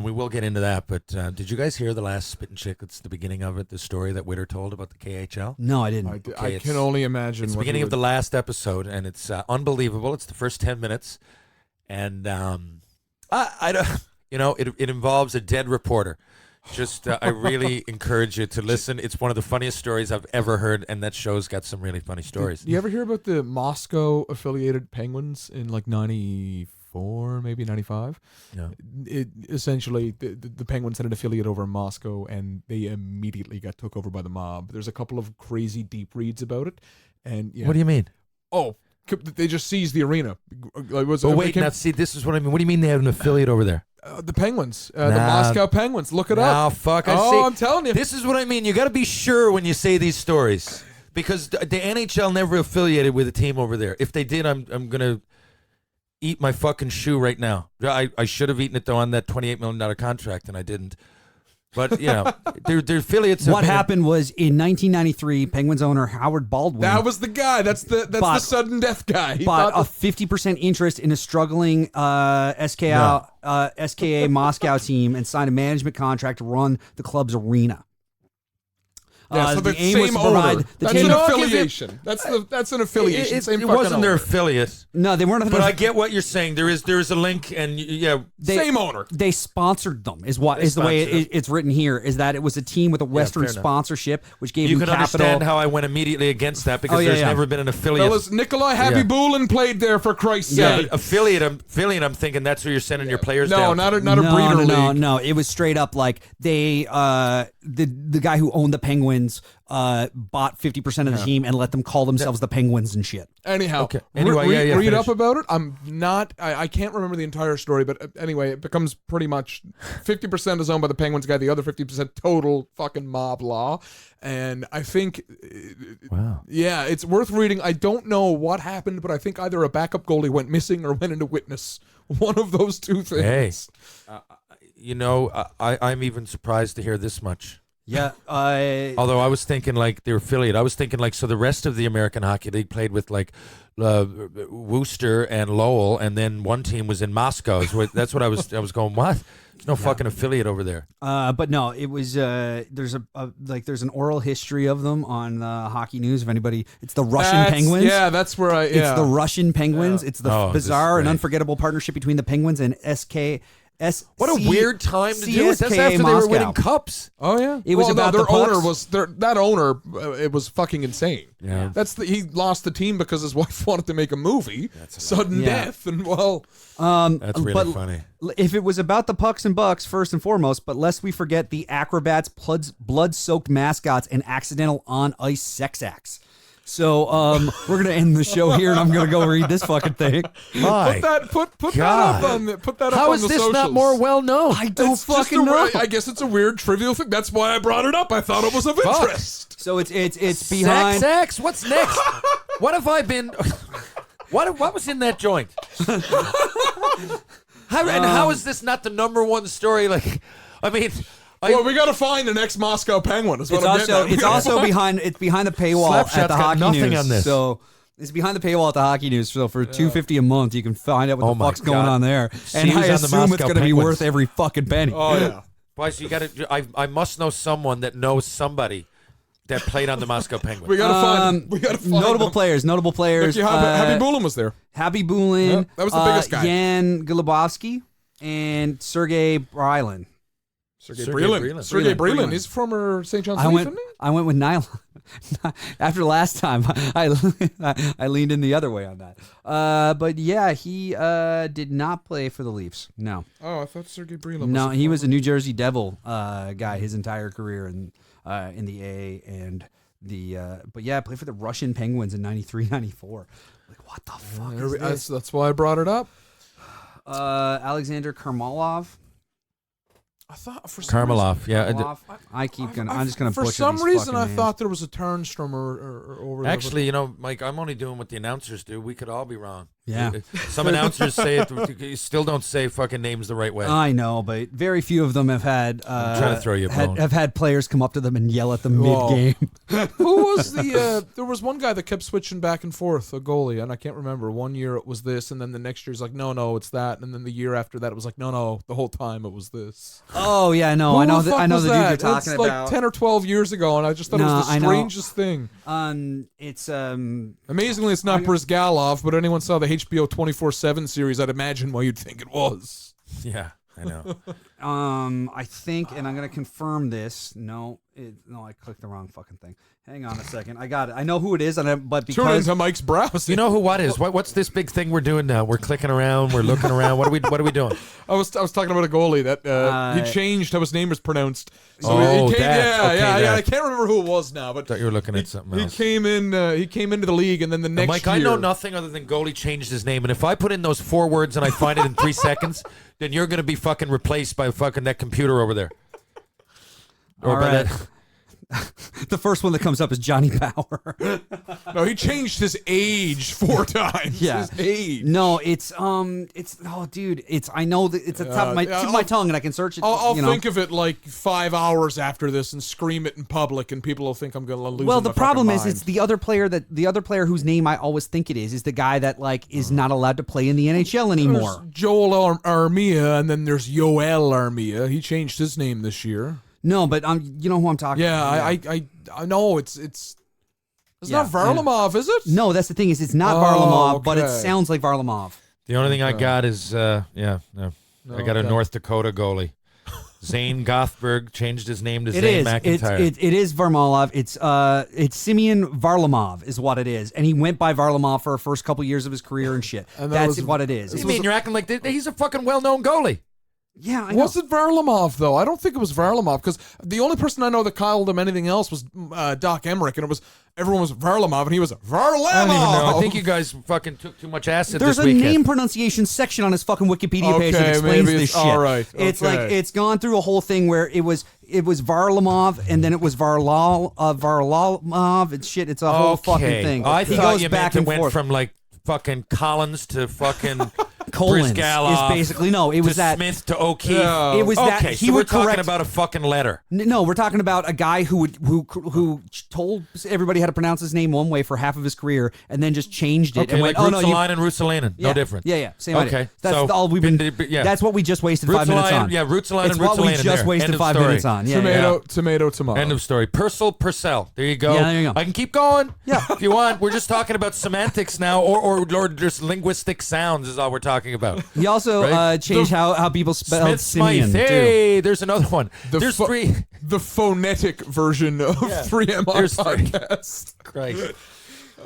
we will get into that. But did you guys hear the last Spit and Chicklets, the beginning of it, the story that Witter told about the KHL? No, I didn't. I can only imagine. It's the beginning of the last episode, and it's unbelievable. It's the first 10 minutes, and I don't. It involves a dead reporter. Just, I really encourage you to listen. It's one of the funniest stories I've ever heard, and that show's got some really funny stories. Did you ever hear about the Moscow-affiliated Penguins in, 94, maybe 95? No. Essentially, the Penguins had an affiliate over in Moscow, and they immediately got took over by the mob. There's a couple of crazy deep reads about it. And What do you mean? Oh, they just seized the arena. See, this is what I mean. What do you mean they have an affiliate over there? The Penguins, the Moscow Penguins. Look it up. Oh, fuck. I'm telling you. This is what I mean. You got to be sure when you say these stories, because the NHL never affiliated with a team over there. If they did, I'm going to eat my fucking shoe right now. I should have eaten it, though, on that $28 million contract, and I didn't. But, their affiliates. What happened was in 1993, Penguins owner Howard Baldwin. That was the guy. That's the sudden death guy. He bought a 50% interest in a struggling SKA Moscow team and signed a management contract to run the club's arena. Yeah, so the the aim was same to provide. owner. The That's team, an know, it gives affiliation. That's an affiliation. Same It fucking wasn't their owner. affiliate. no, they weren't. But I get what you're saying. There is a link, and Same owner. They sponsored them. Is the way sponsored it's written here. Is that it was a team with a Western fair enough. sponsorship, which gave you them can capital. understand how I went immediately against that because Oh, yeah, there's yeah. never been an affiliate. Fellas, Nikolai Habibulin played there for Christ's Yeah, sake. but affiliate. I'm thinking that's where you're sending your players No, down. not a breeder league. No. It was straight up like they the guy who owned the Penguins bought 50% of the team and let them call themselves the Penguins and shit. Anyhow, Okay. Anyway, read finish. up about it. I'm not. I can't remember the entire story, but anyway, it becomes pretty much 50% is owned by the Penguins guy, the other 50% total fucking mob law, and I think, Wow. yeah, it's worth reading. I don't know what happened, but I think either a backup goalie went missing or went into witness. One of those two things. Hey, I'm even surprised to hear this much. Yeah. Although I was thinking like their affiliate. I was thinking like so the rest of the American Hockey League played with like Worcester and Lowell, and then one team was in Moscow. That's what I was going. What? There's no fucking affiliate over there. But no, it was there's there's an oral history of them on Hockey News. If anybody, it's the Russian Penguins. Yeah, that's where I. Yeah. It's the Russian Penguins. Yeah. It's the Oh, this bizarre is and great. unforgettable partnership between the Penguins and What a weird time to do it. That's after they were winning cups. Oh yeah, It was about their the owner pucks. that owner. It was fucking insane. Yeah. He lost the team because his wife wanted to make a movie. Sudden Yeah. death, and well, That's really but funny. If it was about the pucks and bucks first and foremost, but lest we forget the acrobats, blood-soaked mascots, and accidental on-ice sex acts. So we're gonna end the show here, and I'm gonna go read this fucking thing. My put that God. up on the put that up How on is the this socials. not more well known? I don't It's just fucking know. I guess it's a weird trivial thing. That's why I brought it up. I thought it was of interest. So it's behind. Sex. What's next? What have I been? What was in that joint? How is this not the number one story? Like, I mean, Well, we got to find the next Moscow Penguin. Is what I'm getting at. We It's gotta also find- behind the paywall Slapshot's at the got Hockey nothing News. on this. So it's behind the paywall at the Hockey News. So for $2.50 a month, you can find out what Oh the my fuck's going God. on there. See And who's I on the assume it's Moscow going to be Penguins. worth every fucking penny. Oh yeah. Bryce, you got to. I must know someone that knows somebody that played on the Moscow Penguins. We got to find. We got to find Notable them. players. Nicky Happy Bulin was there. Happy Bulin. Yep, that was the biggest guy. Jan Golubovsky and Sergei Brylin. Sergei Sergei Brylin. Brylin. Sergei Brylin. Brylin. He's former St. John's I Leaf, went. isn't he? I went with nylon. After last time, I leaned in the other way on that. But yeah, he did not play for the Leafs. No, Oh, I thought Sergei Brylin. no, was he was a New Jersey Devil guy his entire career in the A and the. But yeah, played for the Russian Penguins in '93, '94. Like what the fuck is this? That's why I brought it up. Alexander Karmalov. I thought for some Karmalov, yeah. Karmalov. I'm just gonna For butcher some these reason, fucking I names. thought there was a Turnstrom or over there. Actually, Mike, I'm only doing what the announcers do. We could all be wrong. Yeah. Some announcers say it. You still don't say fucking names the right way. I know, but very few of them have had trying to throw you a bone. have had players come up to them and yell at them Whoa. mid-game. Who was the? There was one guy that kept switching back and forth, a goalie, and I can't remember. One year it was this, and then the next year it's like, no, it's that, and then the year after that it was like, no, the whole time it was this. Oh yeah, no, I know Who the fuck I know was the dude you're that? talking It's about. like 10 or 12 years ago, and I just thought it No, was I the know. strangest thing. It's Amazingly, it's not Brizgalov, but anyone saw the HBO 24/7 series, I'd imagine why you'd think it was. Yeah, I know. I think, and I'm gonna confirm this. No, I clicked the wrong fucking thing. Hang on a second, I got it. I know who it is, but Tune because into Mike's browsing. You know who? What is? What's this big thing we're doing now? We're clicking around. We're looking around. What are we doing? I was talking about a goalie that he changed how his name was pronounced. So Oh, he came, that. Okay, yeah. that. I can't remember who it was now, but Thought you were looking at something he else. came in. He came into the league, and then the next Mike, year. I know nothing other than goalie changed his name, and if I put in those 4 words and I find it in 3 seconds, then you're going to be fucking replaced by fucking that computer over there. Or All by right. that. the first one that comes up is Johnny Power. No, he changed his age 4 times. Yeah. His age. No, it's dude, I know that it's at the top of my tip of my tongue, and I can search it. I'll you know. think of it like 5 hours after this and scream it in public, and people will think I'm going to lose. Well, my the problem fucking is, mind. it's the other player whose name I always think it is the guy that like is not allowed to play in the NHL anymore. There's Joel Armia, and then there's Yoel Armia. He changed his name this year. No, but you know who I'm talking about. Yeah, I know it's not Varlamov, is it? No, that's the thing is it's not Varlamov, but it sounds like Varlamov. The only thing I got is I got a North Dakota goalie. Zane Gothberg changed his name to Zane McIntyre. It is Varlamov. It's Simeon Varlamov is what it is, and he went by Varlamov for the first couple years of his career and shit. And that's what it is. What do you mean? You're acting like he's a fucking well-known goalie. Yeah, I know. Was it Varlamov, though? I don't think it was Varlamov, because the only person I know that called him anything else was Doc Emmerich, and everyone was Varlamov, and he was Varlamov. I don't even know. I think you guys fucking took too much acid There's this weekend. There's a name pronunciation section on his fucking Wikipedia page that explains this shit. All right. It's like it's gone through a whole thing where it was Varlamov, and then it was Varlamov and shit. It's a whole fucking thing. I he thought goes you back meant and it went forth. from like fucking Collins to fucking Collins Brizgalov is basically it was to that Smith to O'Keefe. Yeah. It was that okay, he so we're would talking correct. about a fucking letter. No, we're talking about a guy who told everybody how to pronounce his name one way for half of his career, and then just changed it Okay, and like went, Ruotsalainen and Ruotsalainen. No difference. Yeah, same Okay, idea. That's so all we've been. yeah. That's what we just wasted 5 minutes on. Yeah, Ruotsalainen It's and what we Ruotsalainen just there. wasted End of 5 story. minutes on. Yeah, Tomato. End of story. Purcell. There you go. Yeah, there you go. I can keep going. Yeah. If you want. We're just talking about semantics now, or just linguistic sounds is all we're talking about. He also Right? changed how people spell Smith Simeon. Smythe. Hey, there's another one. There's three. The phonetic version of 3M on There's three. podcast. Christ.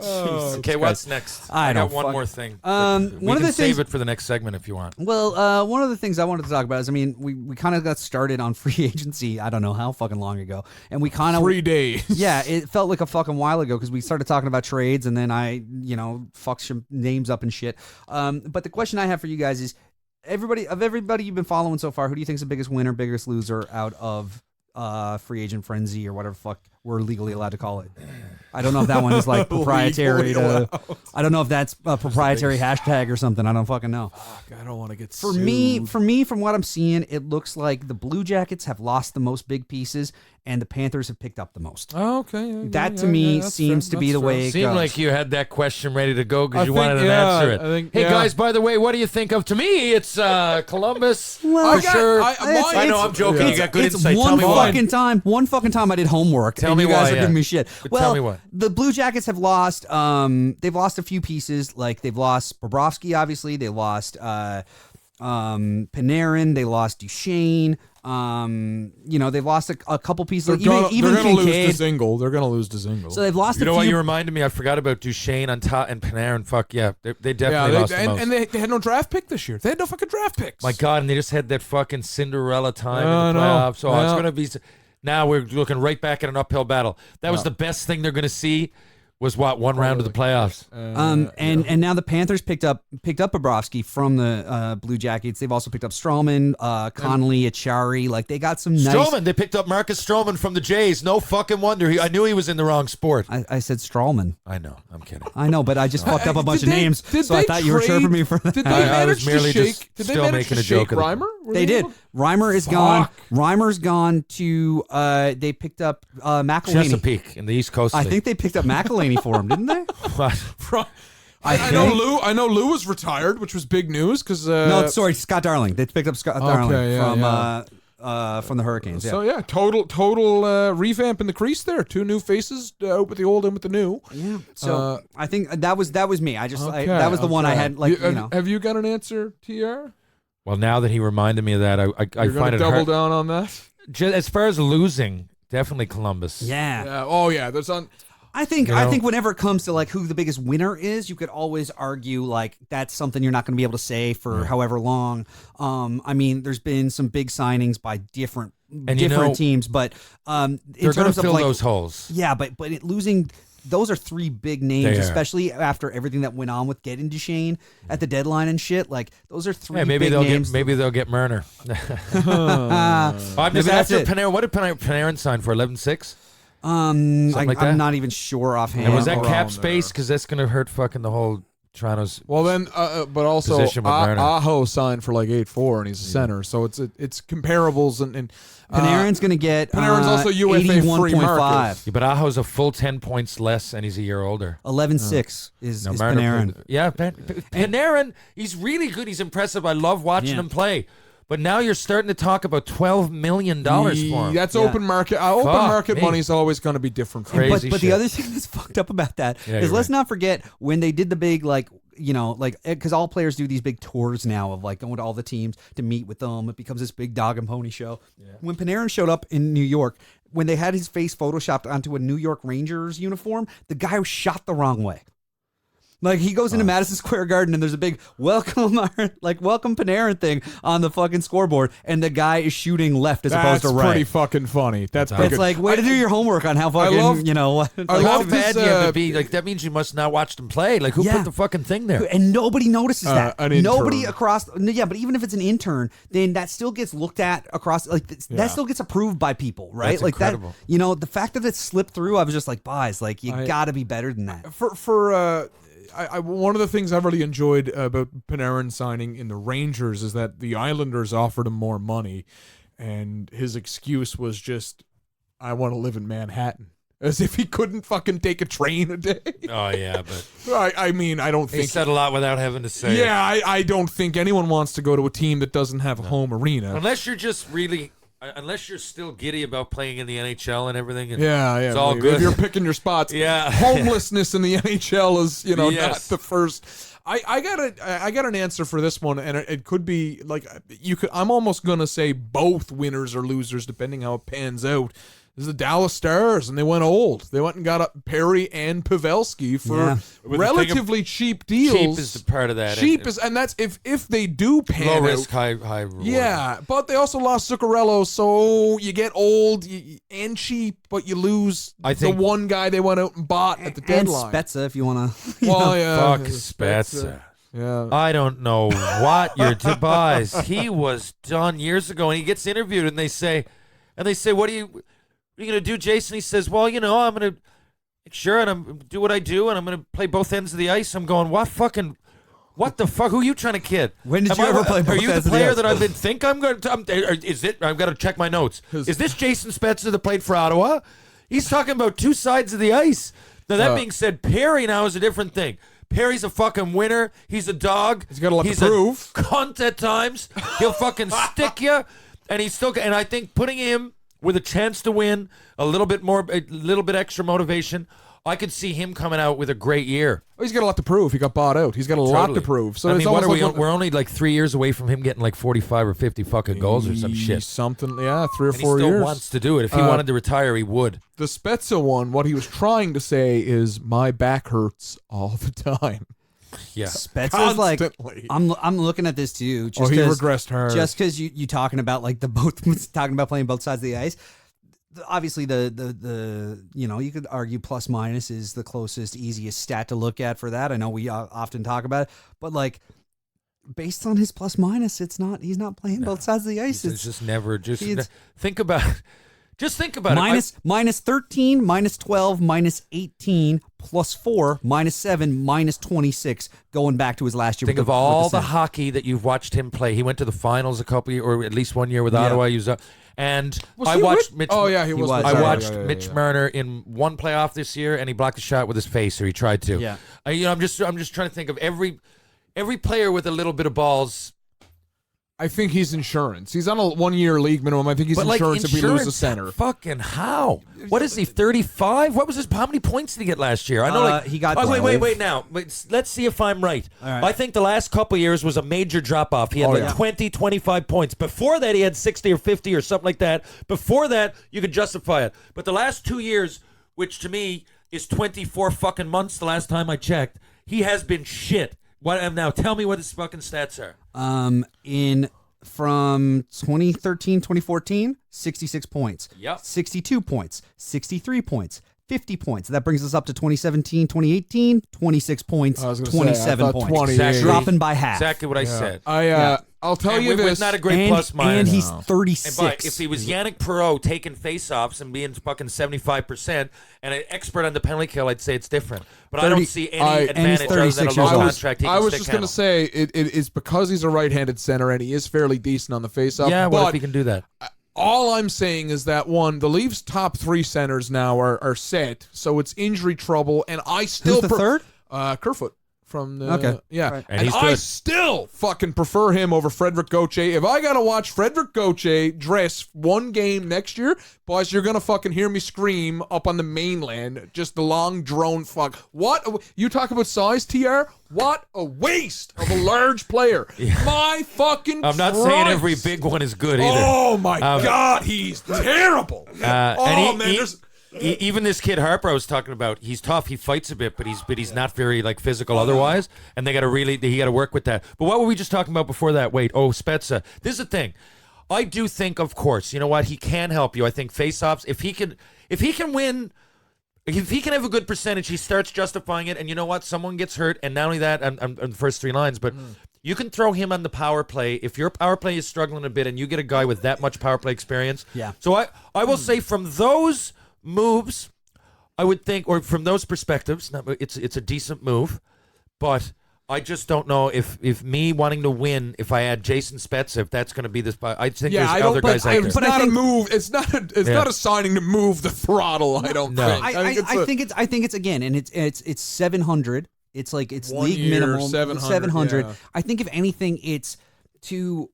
Oh, Okay, what's next? I got don't one fuck- more thing. One we of can the save things- it for the next segment if you want. Well, one of the things I wanted to talk about is, I mean, we kind of got started on free agency. I don't know how fucking long ago, and we kind of 3 days. Yeah, it felt like a fucking while ago because we started talking about trades, and then I, fucked some names up and shit. But the question I have for you guys is, everybody you've been following so far, who do you think is the biggest winner, biggest loser out of free agent frenzy or whatever the fuck we're legally allowed to call it? I don't know if that one is like proprietary. I don't know if that's a proprietary hashtag or something. I don't fucking know. I don't want to get For sued. me, from what I'm seeing, it looks like the Blue Jackets have lost the most big pieces, and the Panthers have picked up the most. Oh, okay. Yeah, That to me seems to be the way it Seemed goes. like you had that question ready to go I because you think, wanted to yeah, answer it. I think, hey yeah. guys, by the way, what do you think of? To me, it's Columbus Well, for sure. I know I'm joking. yeah. You got good it's insight. Tell one me why. One fucking time I did homework. Tell and me you guys why, are yeah. giving me shit. But Well, tell me why. The Blue Jackets have lost. They've lost a few pieces. Like they've lost Bobrovsky, obviously. They lost Panarin. They lost Duchesne. They've lost a couple pieces. They're Like, even gonna lose Kincaid. Dezingle. They're gonna lose Dezingle. So they've lost You know a what few. you reminded me? I forgot about Duchesne on top and Panarin. Fuck yeah, they definitely lost the most. and they had no draft pick this year. They had no fucking draft picks. My God, and they just had that fucking Cinderella time I in the know. playoffs. So it's Yeah. going to be. Now we're looking right back at an uphill battle. That was the best thing they're going to see. Was one round of the playoffs. And now the Panthers picked up Bobrovsky from the Blue Jackets. They've also picked up Stroman, Connolly, Achari. Like they got some nice. Stroman, they picked up Marcus Stroman from the Jays. No fucking wonder. I knew he was in the wrong sport. I said Strawman. I know. I'm kidding. I know, but I just fucked up a bunch of names, Did so I they thought you were trade- chirping me for that. Did they I was manage merely to just shake? Did they still manage making to a joke shake of it. Reimer? Were They did. able- Reimer is Fuck. gone. Reimer's gone to. They picked up McElhaney. Chesapeake in the East Coast. I League. think they picked up McElhaney for him, didn't they? What? I know Lou. I know Lou was retired, which was big news because. No, sorry, Scott Darling. They picked up Scott Darling yeah, from the Hurricanes. Yeah. So yeah, total revamp in the crease there. 2 new faces, out with the old and with the new. Yeah. So I think that was me. That was the one I okay. had. Like you know. Have you got an answer, TR? Well, now that he reminded me of that, I You're find gonna it double hard. down on that. As far as losing, definitely Columbus. Yeah. Yeah. Oh yeah. There's on. I think You know? whenever it comes to like who the biggest winner is, you could always argue like that's something you're not going to be able to say for however long. I mean, there's been some big signings by different teams, but in They're going terms to of fill like those holes. yeah, but losing. Those are 3 big names, They are. especially after everything that went on with getting Duchesne at the deadline and shit. Like those are 3 Yeah, maybe big they'll names. get Murner. I'm just Maybe that's after it. Panarin. What did Panarin sign for? 11.6. like that? I'm not even sure offhand. And was that around cap there. space? Because that's going to hurt fucking the whole Toronto's. Well then, but also Position with Werner. Aho signed for like 8.4 and he's a center, so it's comparables and Panarin's going to get Panarin's also UFA free 81.5. market. Yeah, but Aho's a full 10 points less, and he's a year older. 11.6 is Marner Panarin. played- Yeah, Panarin, he's really good. He's impressive. I love watching Yeah. him play. But now you're starting to talk about $12 million for him. That's open market. Open market me. money is always going to be different. Crazy But shit. the other thing that's fucked up about that Yeah, is you're let's right. not forget when they did the big because all players do these big tours now of like going to all the teams to meet with them. It becomes this big dog and pony show. When Panarin showed up in New York, when they had his face photoshopped onto a New York Rangers uniform, the guy was shot the wrong way. Like he goes into Madison Square Garden and there's a big welcome Panarin thing on the fucking scoreboard, and the guy is shooting left as opposed to right. That's pretty fucking funny. That's It's like way to do your homework on how fucking love- like, I How love bad this, do you have to be? Like that means you must not watch them play. Like who Yeah. put the fucking thing there? and nobody notices that. An intern. Nobody across, yeah, but even if it's an intern, then that still gets looked at across, like that still gets approved by people, right? That's like incredible. that, the fact that it slipped through, I was just like, guys, like you got to be better than that. One of the things I've really enjoyed about Panarin signing in the Rangers is that the Islanders offered him more money, and his excuse was just, I want to live in Manhattan. As if he couldn't fucking take a train a day. Oh yeah, but I mean, I don't he think. said a lot without having to say it. Yeah, I don't think anyone wants to go to a team that doesn't have a home arena. Unless you're just really, unless you're still giddy about playing in the NHL and everything. And Yeah, it's all if good. you're picking your spots. Yeah. Homelessness in the NHL is, not Yes. the first. I got an answer for this one, and it could be like I'm almost gonna say both winners or losers depending how it pans out. This is the Dallas Stars, and they went old. They went and got up Perry and Pavelski for relatively cheap deals. Cheap is the part of that. Cheap is, and that's if they do pan low out. risk, high reward. Yeah, but they also lost Zuccarello, so you get old and cheap, but you lose the one guy they went out and bought at the deadline. And Spezza, if you want to. Well, yeah, Fuck Spezza. Yeah. I don't know what you're to buys. He was done years ago, and he gets interviewed, and they say, what are you gonna do, Jason? He says, well, I'm gonna make sure and I'm do what I do, and I'm gonna play both ends of the ice. I'm going, what the fuck? Who are you trying to kid? When did you ever play both Are you ends the of the player ice? that I've been think I'm going to? Is it? I've got to check my notes. Is this Jason Spezza that played for Ottawa? He's talking about two sides of the ice. Now that being said, Perry now is a different thing. Perry's a fucking winner. He's a dog. He's got a lot to He's prove. a cunt at times. He'll fucking stick you, and he's still. And I think putting him with a chance to win, a little bit extra motivation, I could see him coming out with a great year. Oh, he's got a lot to prove. He got bought out. He's got a lot to prove. So I it's mean, what almost are we? like We're only like 3 years away from him getting like 45 or 50 fucking goals or some shit. Something, 3 or And 4 he still years. wants to do it. If he wanted to retire, he would. The Spezza one, what he was trying to say is, my back hurts all the time. Yeah. Spezza's like, Constantly. I'm looking at this too. Just he 'cause- regressed hard. Just because you talking about like talking about playing both sides of the ice. Obviously, the you could argue plus minus is the closest, easiest stat to look at for that. I know we often talk about it, but like based on his plus minus, it's not. He's not playing both sides of the ice. It's just never. it's- Think about it. Just think about minus 13, minus 12, minus 18, plus 4, minus 7, minus 26, going back to his last year. Think with of all with the Sens. hockey that you've watched him play. He went to the finals a couple years, or at least 1 year with Ottawa. He was, and Was I he watched with- Mitch. Oh, yeah, he was. was. with- I watched yeah, yeah, Mitch yeah. Marner in one playoff this year, and he blocked a shot with his face, or he tried to. Yeah. I'm just trying to think of every player with a little bit of balls. I think he's insurance. He's on a 1 year league minimum. I think he's But like insurance if we lose a insurance, center. Fucking how? What is he? 35? What was his? How many points did he get last year? I know, like he got Oh, 12. wait. Now, let's see if I'm right. All right. I think the last couple of years was a major drop off. He had 20, 25 points. Before that, he had 60 or 50 or something like that. Before that, you could justify it. But the last 2 years, which to me is 24 fucking months, the last time I checked, he has been shit. Now tell me what his fucking stats are. From 2013, 2014, 66 points. Yep. 62 points, 63 points, 50 points. That brings us up to 2017, 2018, 26 points, I was gonna say, 27 I thought points. 28. Exactly. Dropping by half. Exactly what I said. I'll tell And you with this. not a great and, plus minus. and he's And 36. but if he was Yannick Perreault taking face-offs and being fucking 75% and an expert on the penalty kill, I'd say it's different. But I don't 30 see any and he's advantage other than a 36 low years old. contract. He can I was stick just going to handle. say it's because he's a right-handed center and he is fairly decent on the faceoff. Yeah, what but if he can do that? all I'm saying is that the Leafs' top 3 centers now are set, so it's injury trouble, and I still Who's the third? Kerfoot from the Okay. yeah, Right. And and he's I good. still fucking prefer him over Frederick Gauthier. If I gotta watch Frederick Gauthier dress one game next year, boys, you're gonna fucking hear me scream up on the mainland. Just the long drone fuck. You talk about size, TR? What a waste of a large player. My fucking I'm not Christ. saying every big one is good either. Oh my God, he's terrible. And Man, there's. even this kid Harper I was talking about, he's tough. He fights a bit, but he's not very like physical otherwise. And he got to work with that. But what were we just talking about before that? Wait, Spezza. This is the thing. I do think, of course, you know what? He can help you. I think face-offs. If he can win. If he can have a good percentage, he starts justifying it. And you know what? Someone gets hurt, and not only that, on the first three lines, but you can throw him on the power play. If your power play is struggling a bit, and you get a guy with that much power play experience, Yeah. So I will say from those moves, I would think, or from those perspectives, it's a decent move, but I just don't know if me wanting to win, if I add Jason Spezza, if that's going to be this. I think there's other guys out there. It's not a move. It's not a signing to move the throttle. I don't think. I think it's again, and it's 700. It's like it's 1 league year, minimum 700. yeah. I think if anything, it's to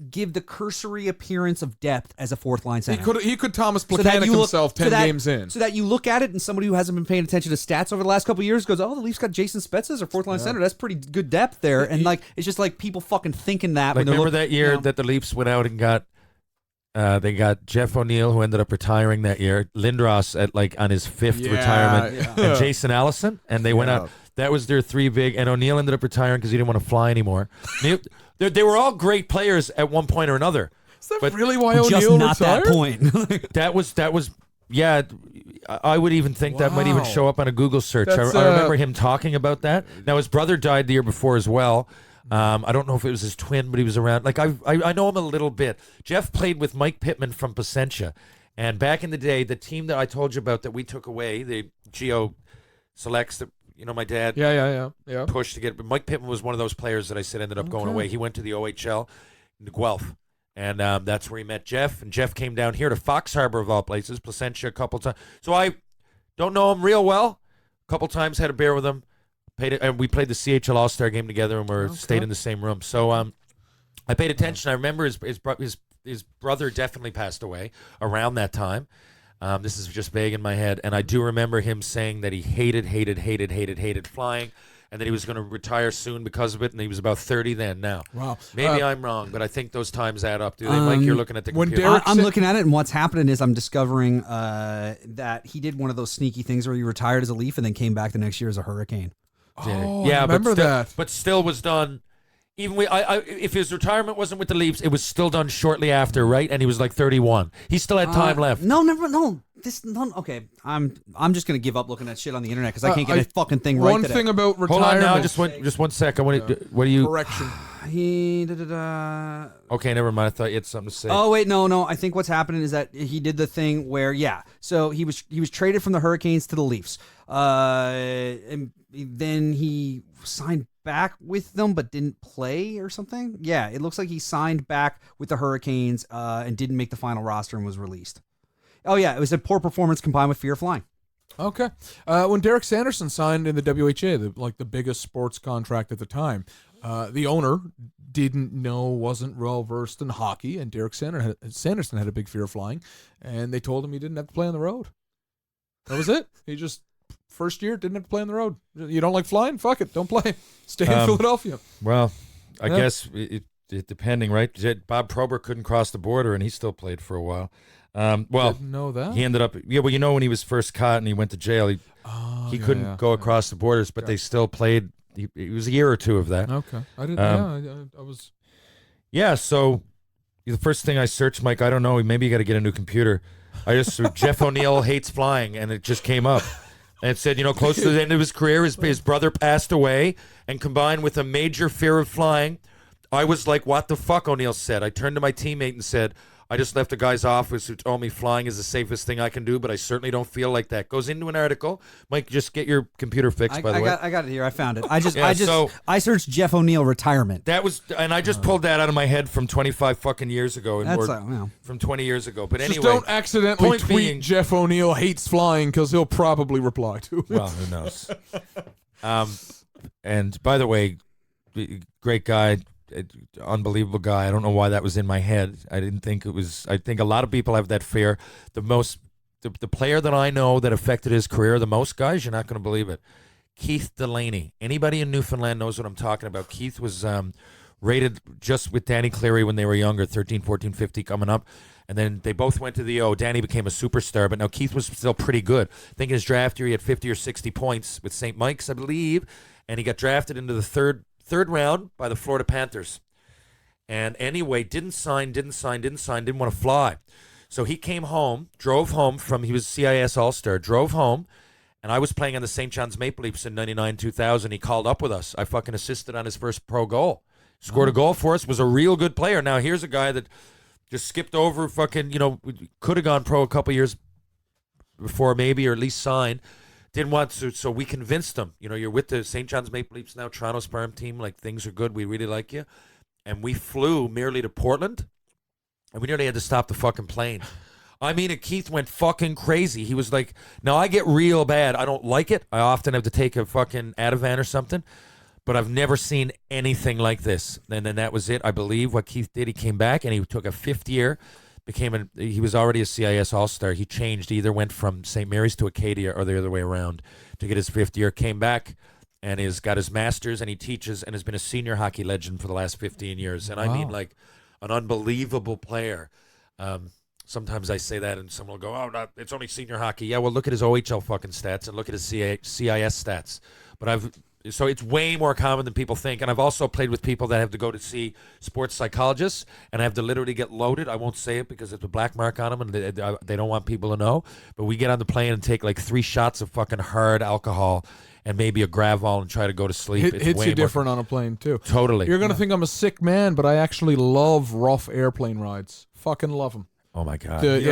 give the cursory appearance of depth as a fourth line center. He could Thomas So that Plekanec you look- himself 10 so that- games in. So that you look at it and somebody who hasn't been paying attention to stats over the last couple of years goes, oh, the Leafs got Jason Spezza as their fourth line center. That's pretty good depth there. And like it's just like people fucking thinking that. Like, when they're remember that year you know, that the Leafs went out and got they got Jeff O'Neill, who ended up retiring that year, Lindros on his fifth retirement, and Jason Allison, and they went out. That was their three big, and O'Neill ended up retiring because he didn't want to fly anymore. They were all great players at one point or another. Is that but really why just O'Neill not retired? that point. That was yeah. I would even think that might even Wow. show up on a Google search. I That's, remember him talking about that. Now his brother died the year before as well. I don't know if it was his twin, but he was around. Like I know him a little bit. Jeff played with Mike Pittman from Placentia, and back in the day, the team that I told you about that we took away, the Geo Selects that my dad Yeah. pushed to get. But Mike Pittman was one of those players that I said ended up going away. He went to the OHL in Guelph. And that's where he met Jeff. And Jeff came down here to Fox Harbor, of all places, Placentia a couple times. So I don't know him real well. A couple times had a beer with him. And we played the CHL All-Star game together, and we stayed in the same room. So I paid attention. I remember his brother definitely passed away around that time. This is just vague in my head. And I do remember him saying that he hated flying, and that he was going to retire soon because of it, and he was about 30 then. Now, Wow. maybe I'm wrong, but I think those times add up. Do they, Mike? You're looking at the when computer. Derek I'm said- looking at it, and what's happening is I'm discovering that he did one of those sneaky things where he retired as a Leaf and then came back the next year as a Hurricane. Oh, yeah, I remember but that. But still was done. Even if his retirement wasn't with the Leafs, it was still done shortly after, right? And he was like 31. He still had time left. No. Okay, I'm just gonna give up looking at shit on the internet because I can't get a fucking thing right One today. thing about Hold retirement. on now, just one sec. What do you? Correction. He Okay, never mind. I thought you had something to say. Oh wait, no. I think what's happening is that he did the thing where so he was traded from the Hurricanes to the Leafs. And then he signed back with them but didn't play or something. Yeah, it looks like he signed back with the Hurricanes and didn't make the final roster and was released. Oh yeah, it was a poor performance combined with fear of flying. Okay. When Derek Sanderson signed in the WHA, the biggest sports contract at the time, the owner wasn't well versed in hockey, and Derek Sanderson had a big fear of flying, and they told him he didn't have to play on the road. That was it. He just first year didn't have to play on the road. You don't like flying? Fuck it, don't play. Stay in Philadelphia. Well, I guess it depending, right? Bob Probert couldn't cross the border, and he still played for a while. Didn't know that. He ended up, when he was first caught and he went to jail, he couldn't go across the borders, but they still played. It was a year or two of that. Okay, I didn't. I was. Yeah, so the first thing I searched, Mike, I don't know, maybe you got to get a new computer. I just Jeff O'Neill hates flying, and it just came up. And it said, close to the end of his career, his brother passed away, and combined with a major fear of flying, I was like, what the fuck, O'Neill said. I turned to my teammate and said, I just left a guy's office who told me flying is the safest thing I can do, but I certainly don't feel like that. Goes into an article. Mike, just get your computer fixed, by the way. I got it here. I found it. So I searched Jeff O'Neill retirement. that was, and I just pulled that out of my head from 25 fucking years ago. From 20 years ago. But anyway. Just don't accidentally point tweet being- Jeff O'Neill hates flying because he'll probably reply to it. Well, who knows? And by the way, great guy, unbelievable guy. I don't know why that was in my head. I didn't think it was. I think a lot of people have that fear. The player that I know that affected his career the most, guys, you're not going to believe it. Keith Delaney. Anybody in Newfoundland knows what I'm talking about. Keith was rated just with Danny Cleary when they were younger, 13, 14, 15 coming up. And then they both went to the O. Danny became a superstar, but now Keith was still pretty good. I think in his draft year he had 50 or 60 points with St. Mike's, I believe, and he got drafted into the third round by the Florida Panthers. And anyway, didn't want to fly. So he came home, drove home he was CIS All-Star, drove home, and I was playing on the St. John's Maple Leafs in 99, 2000. He called up with us. I fucking assisted on his first pro goal. Scored a goal for us, was a real good player. Now here's a guy that just skipped over fucking, could have gone pro a couple years before maybe, or at least signed. Didn't want to, so we convinced him. You're with the St. John's Maple Leafs now, Toronto's farm team. Like, things are good. We really like you. And we flew merely to Portland, and we nearly had to stop the fucking plane. I mean, Keith went fucking crazy. He was like, now I get real bad. I don't like it. I often have to take a fucking Ativan or something. But I've never seen anything like this. And then that was it, I believe, what Keith did. He came back, and he took a fifth year, he was already a CIS All-Star. He changed. He either went from St. Mary's to Acadia or the other way around to get his fifth year, came back, and has got his master's, and he teaches and has been a senior hockey legend for the last 15 years. And I mean, like, an unbelievable player. Sometimes I say that, and someone will go, it's only senior hockey. Yeah, well, look at his OHL fucking stats and look at his CIS stats. But so it's way more common than people think. And I've also played with people that have to go to see sports psychologists, and I have to literally get loaded. I won't say it because it's a black mark on them, and they don't want people to know. But we get on the plane and take like 3 shots of fucking hard alcohol and maybe a Gravol and try to go to sleep. It hits you different on a plane, too. Totally. You're going to think I'm a sick man, but I actually love rough airplane rides. Fucking love them. Oh my God! They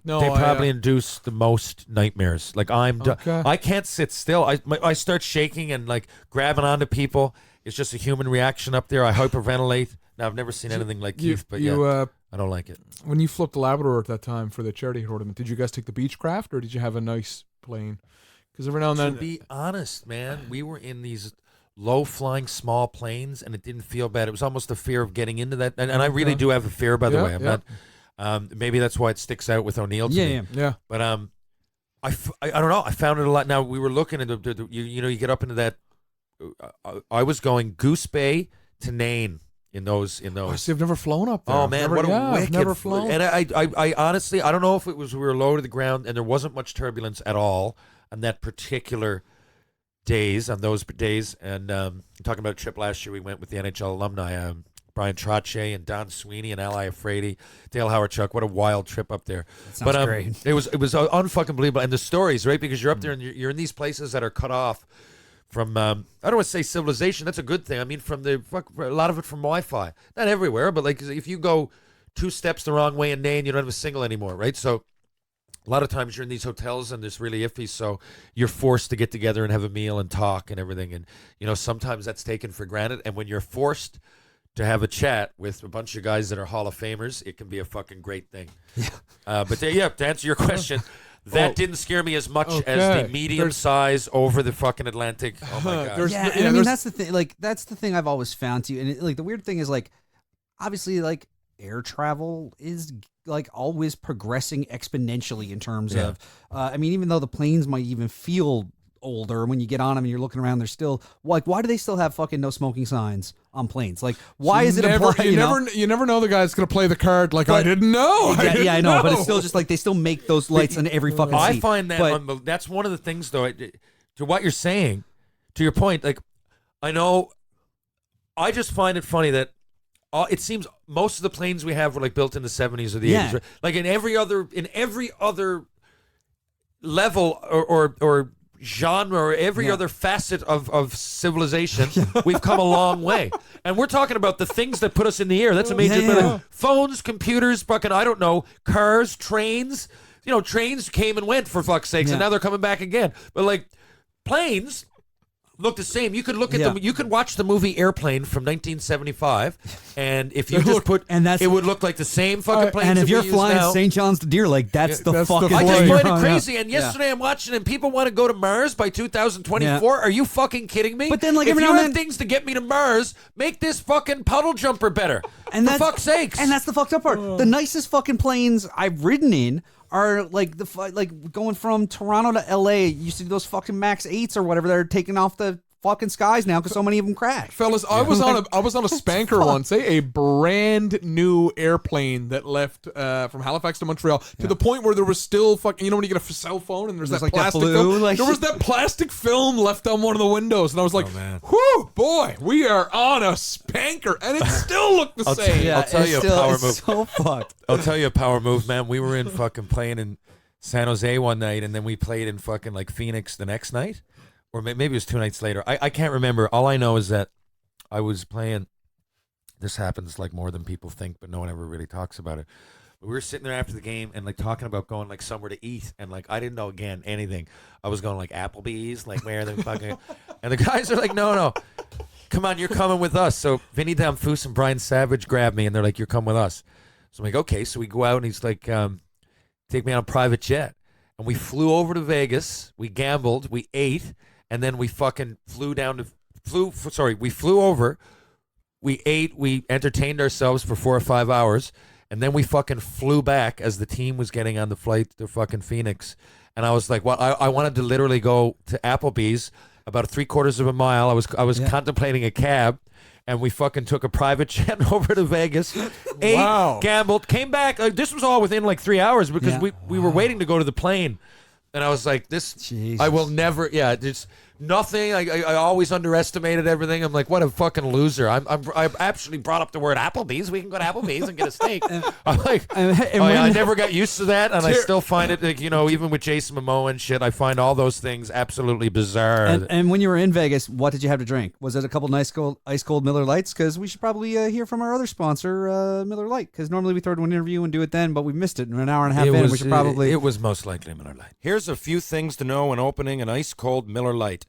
probably induce the most nightmares. Like, I can't sit still. I start shaking and like grabbing onto people. It's just a human reaction up there. I hyperventilate. Now I've never seen anything like Keith, but I don't like it. When you flew up to Labrador at that time for the charity tournament, did you guys take the Beechcraft or did you have a nice plane? Because every now and then, to be honest, man, we were in these low-flying small planes, and it didn't feel bad. It was almost the fear of getting into that. And I really do have a fear, by the way. I'm not. Maybe that's why it sticks out with O'Neill to me. Yeah. But I don't know. I found it a lot. Now, we were looking at you get up into that. I was going Goose Bay to Nain in those. Oh, see, I've never flown up there. Oh man, what a wicked! I've never flown. And I honestly, I don't know if it was we were low to the ground and there wasn't much turbulence at all on that particular on those days. And talking about a trip last year, we went with the NHL alumni, Brian Trottier and Don Sweeney and Ally Afraidy, Dale Howard-Chuck. What a wild trip up there. That sounds great. It was unfucking believable. And the stories, right? Because you're up there and you're in these places that are cut off from, I don't want to say civilization. That's a good thing. I mean, a lot of it from Wi-Fi. Not everywhere, but like if you go 2 steps the wrong way in Nain, you don't have a signal anymore, right? So a lot of times you're in these hotels and it's really iffy, so you're forced to get together and have a meal and talk and everything. And, sometimes that's taken for granted. And when you're forced to have a chat with a bunch of guys that are Hall of Famers, it can be a fucking great thing. Yeah. To answer your question, that didn't scare me as much as the medium size over the fucking Atlantic. Oh, my God. That's the thing. Like, that's the thing I've always found, too. And, the weird thing is, like, obviously, like, air travel is like always progressing exponentially in terms of even though the planes might even feel older when you get on them and you're looking around, they're still like, why do they still have fucking no smoking signs on planes? Like, why is it implied? You never know the guy's gonna play the card like, I didn't know. I know, but it's still just like they still make those lights on every fucking seat. I find that that's one of the things, though, to what you're saying, to your point. Like, I know, I just find it funny that it seems most of the planes we have were like built in the 70s or the 80s. Right? Like in every other level or genre or every other facet of civilization, we've come a long way. And we're talking about the things that put us in the air. That's a major like phones, computers, fucking, I don't know, cars, trains. Trains came and went, for fuck's sakes, and now they're coming back again. But like planes, look the same. You could look at Yeah. you could watch the movie Airplane from 1975, and if you just put, and that's- it would look like the same fucking planes. And if that you're we use flying now. St. John's to Deer Lake, that's the that's the fucking flight. I just plane find you're it on. crazy. And yesterday I'm watching, and people want to go to Mars by 2024. Are you fucking kidding me? But then, like, if every you now and have then- things to get me to Mars, make this fucking puddle jumper better. And for that's, fuck's sakes. And that's the fucked up part. The nicest fucking planes I've ridden in are like like going from Toronto to LA. You see those fucking Max 8s or whatever. They're taking off the fucking skies now because so many of them crash. Fellas, I was on a spanker once, a brand new airplane that left from Halifax to Montreal to the point where there was still fucking, you know when you get a cell phone and there's that like that plastic blue, film? like- There was that plastic film left on one of the windows, and I was like, man. whew, boy, we are on a spanker, and it still looked the same. I'll tell it's you a still- power it's move. so fucked. I'll tell you a power move, man. We were in fucking playing in San Jose one night, and then we played in fucking like Phoenix the next night, or maybe it was 2 nights later. I can't remember. All I know is that I was playing. This happens like more than people think, but no one ever really talks about it. But we were sitting there after the game and like talking about going like somewhere to eat, and like I didn't know again anything. I was going like Applebee's, like where the fucking, and the guys are like, no, come on, you're coming with us. So Vinny Damphus and Brian Savage grabbed me, and they're like, you're coming with us. So I'm like, okay. So we go out, and he's like, take me on a private jet. And we flew over to Vegas. We gambled. We ate. And then we fucking flew over. We ate. We entertained ourselves for 4 or 5 hours. And then we fucking flew back as the team was getting on the flight to fucking Phoenix. And I was like, well, I wanted to literally go to Applebee's about 3/4 of a mile. I was contemplating a cab. And we fucking took a private jet over to Vegas, ate, Wow. gambled, came back. This was all within like 3 hours because Yeah. we were waiting to go to the plane. And I was like, Jesus. I will never, just nothing. I always underestimated everything. I'm like, what a fucking loser. I actually brought up the word Applebee's. We can go to Applebee's and get a steak. I'm like, I never got used to that. And I still find it, like, even with Jason Momoa and shit, I find all those things absolutely bizarre. And when you were in Vegas, what did you have to drink? Was it a couple nice ice cold Miller Lights? Because we should probably hear from our other sponsor, Miller Lite. Because normally we throw it in an interview and do it then, but we missed it in an hour and a half in. We should probably. It was most likely Miller Lite. Here's a few things to know when opening an ice-cold Miller Lite.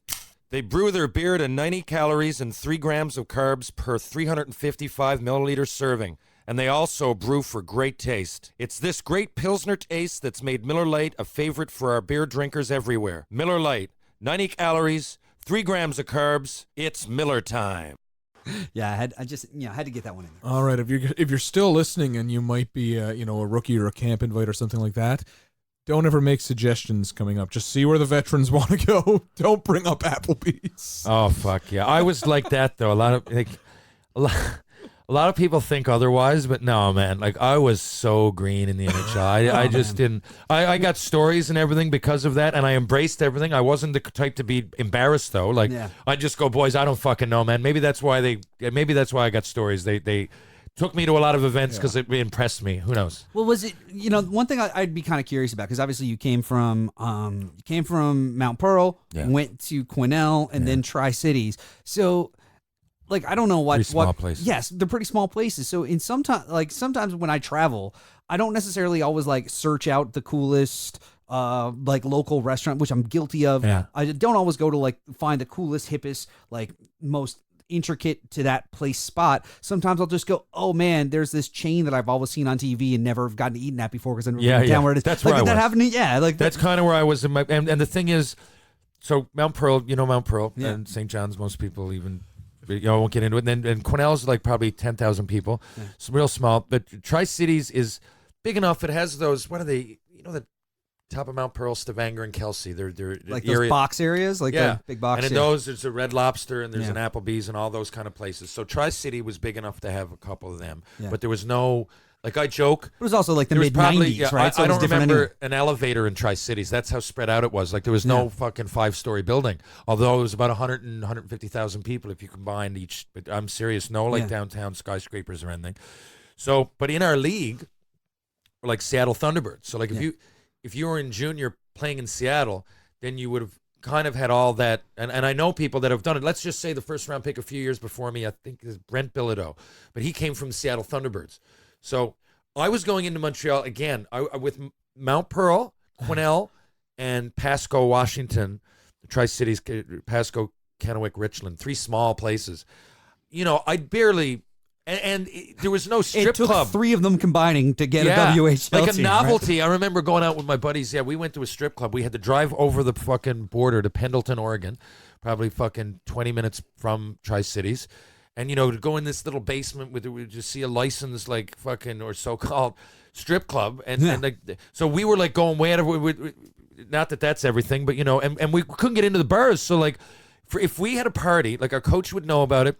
They brew their beer to 90 calories and 3 grams of carbs per 355 milliliter serving. And they also brew for great taste. It's this great Pilsner taste that's made Miller Lite a favorite for our beer drinkers everywhere. Miller Lite, 90 calories, 3 grams of carbs. It's Miller time. Yeah, I had to get that one in there. All right, if you're still listening and you might be a rookie or a camp invite or something like that, don't ever make suggestions coming up. Just see where the veterans want to go. Don't bring up Applebee's. Oh fuck yeah! I was like that though. A lot of people think otherwise, but no, man. Like I was so green in the NHL. I just didn't. I got stories and everything because of that, and I embraced everything. I wasn't the type to be embarrassed though. Like I just go, boys. I don't fucking know, man. Maybe that's why I got stories. They took me to a lot of events because it impressed me. Who knows? Well, was it, one thing I'd be kind of curious about, because obviously you came from Mount Pearl, went to Quesnel, and then Tri-Cities. So, like, I don't know what small places. Yes, they're pretty small places. So sometimes when I travel, I don't necessarily always like search out the coolest like local restaurant, which I'm guilty of. Yeah. I don't always go to like find the coolest, hippest, like most intricate to that place spot. Sometimes I'll just go, oh man, there's this chain that I've always seen on TV and never gotten to eat at before because I never been down where it is. That's like, where I that was. happened. Yeah, like that's kind of where I was in my. And the thing is, so Mount Pearl, Mount Pearl and St. John's. Most people even won't get into it. And Quesnel's like probably 10,000 people. It's real small, but Tri-Cities is big enough. It has those. What are they? The top of Mount Pearl, Stavanger, and Kelsey. They're like those box areas, like the big box. And in those, there's a Red Lobster and there's an Applebee's and all those kind of places. So Tri-City was big enough to have a couple of them, but there was no. Like I joke, it was also like the there was mid '90s, right? So I don't remember an elevator in Tri-Cities. That's how spread out it was. Like there was no fucking 5-story building. Although it was about 150,000 people if you combined each. But I'm serious, no downtown skyscrapers or anything. So, but in our league, we're like Seattle Thunderbirds. So like if you were in junior playing in Seattle, then you would have kind of had all that. And I know people that have done it. Let's just say the first round pick a few years before me, I think is Brent Bilodeau, but he came from Seattle Thunderbirds. So I was going into Montreal again with Mount Pearl, Quesnel, and Pasco, Washington, Tri-Cities, Pasco, Kennewick, Richland, 3 small places. You know, I barely, and there was no strip It took club. 3 of them combining to get a WHL like a team, novelty. I remember going out with my buddies. Yeah, we went to a strip club. We had to drive over the fucking border to Pendleton, Oregon, probably fucking 20 minutes from Tri-Cities. And, you know, to go in this little basement with, we just see a licensed, like, fucking, or so-called strip club. And like, so we were, like, going way out of, not that that's everything, but, you know, and we couldn't get into the bars. So, like, if we had a party, like, our coach would know about it.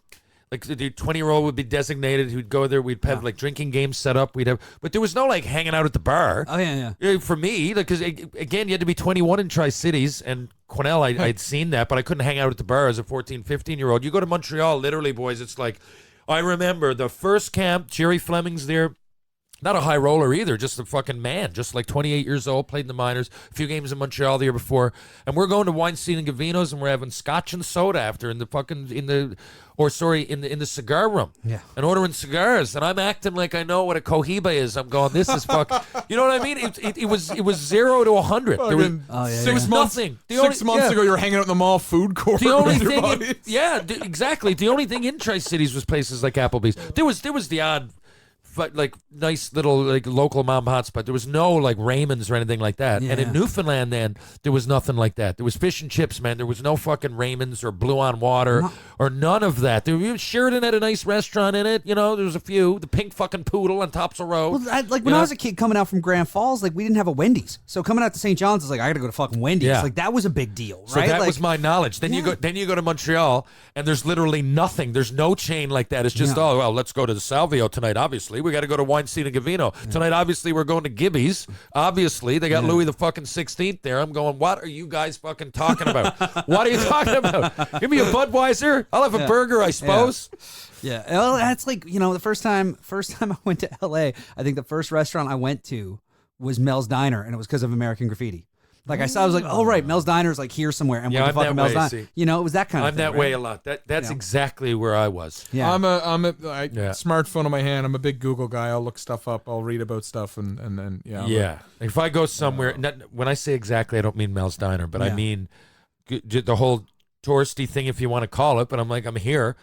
Like the 20-year-old would be designated who'd go there. We'd have like drinking games set up. We'd have, but there was no like hanging out at the bar. Oh yeah. For me, like, because again, you had to be 21 in Tri-Cities, and Quesnel, I'd seen that, but I couldn't hang out at the bar as a 14, 15-year-old. You go to Montreal, literally, boys. It's like, I remember the first camp. Jerry Fleming's there. Not a high roller either, just a fucking man, just like 28 years old, played in the minors, a few games in Montreal the year before, and we're going to Weinstein and Gavino's, and we're having scotch and soda after in the cigar room, and ordering cigars, and I'm acting like I know what a cohiba is. I'm going, this is fuck, you know what I mean? It was 0 to 100. There was 6 months. nothing. 6 months ago, you were hanging out in the mall food court. The only with your thing, buddies. exactly. The only thing in Tri-Cities was places like Applebee's. There was the odd, like, nice little like local mom hotspot. There was no like Raymond's or anything like that. And in Newfoundland, then there was nothing like that. There was fish and chips, man. There was no fucking Raymond's or Blue on Water or none of that. There was Sheridan had a nice restaurant in it. You know, there was a few. The Pink fucking Poodle on Topsail Road. Well, when I was a kid coming out from Grand Falls, like we didn't have a Wendy's. So coming out to St. John's is like I got to go to fucking Wendy's. Yeah. Like that was a big deal, right? So that like, was my knowledge. Then you go to Montreal, and there's literally nothing. There's no chain like that. It's just oh well, let's go to the Salvio tonight. Obviously, we got to go to Weinstein and Gavino tonight. Obviously, we're going to Gibby's. Obviously, they got Louis the fucking 16th there. I'm going, what are you guys fucking talking about? What are you talking about? Give me a Budweiser. I'll have a burger, I suppose. Yeah. Well, that's like, you know, the first time I went to LA, I think the first restaurant I went to was Mel's Diner, and it was because of American Graffiti. Like I was like, oh right, Mel's Diner is like here somewhere, and Yeah, what I'm the fuck that Mel's way, Diner? see. You know, it was that kind of I'm thing. that right? way a lot. That's exactly where I was. Yeah. I'm a smartphone in my hand. I'm a big Google guy. I'll look stuff up. I'll read about stuff, and then Yeah. If I go somewhere, when I say exactly, I don't mean Mel's Diner, but I mean the whole touristy thing, if you want to call it. But I'm like, I'm here.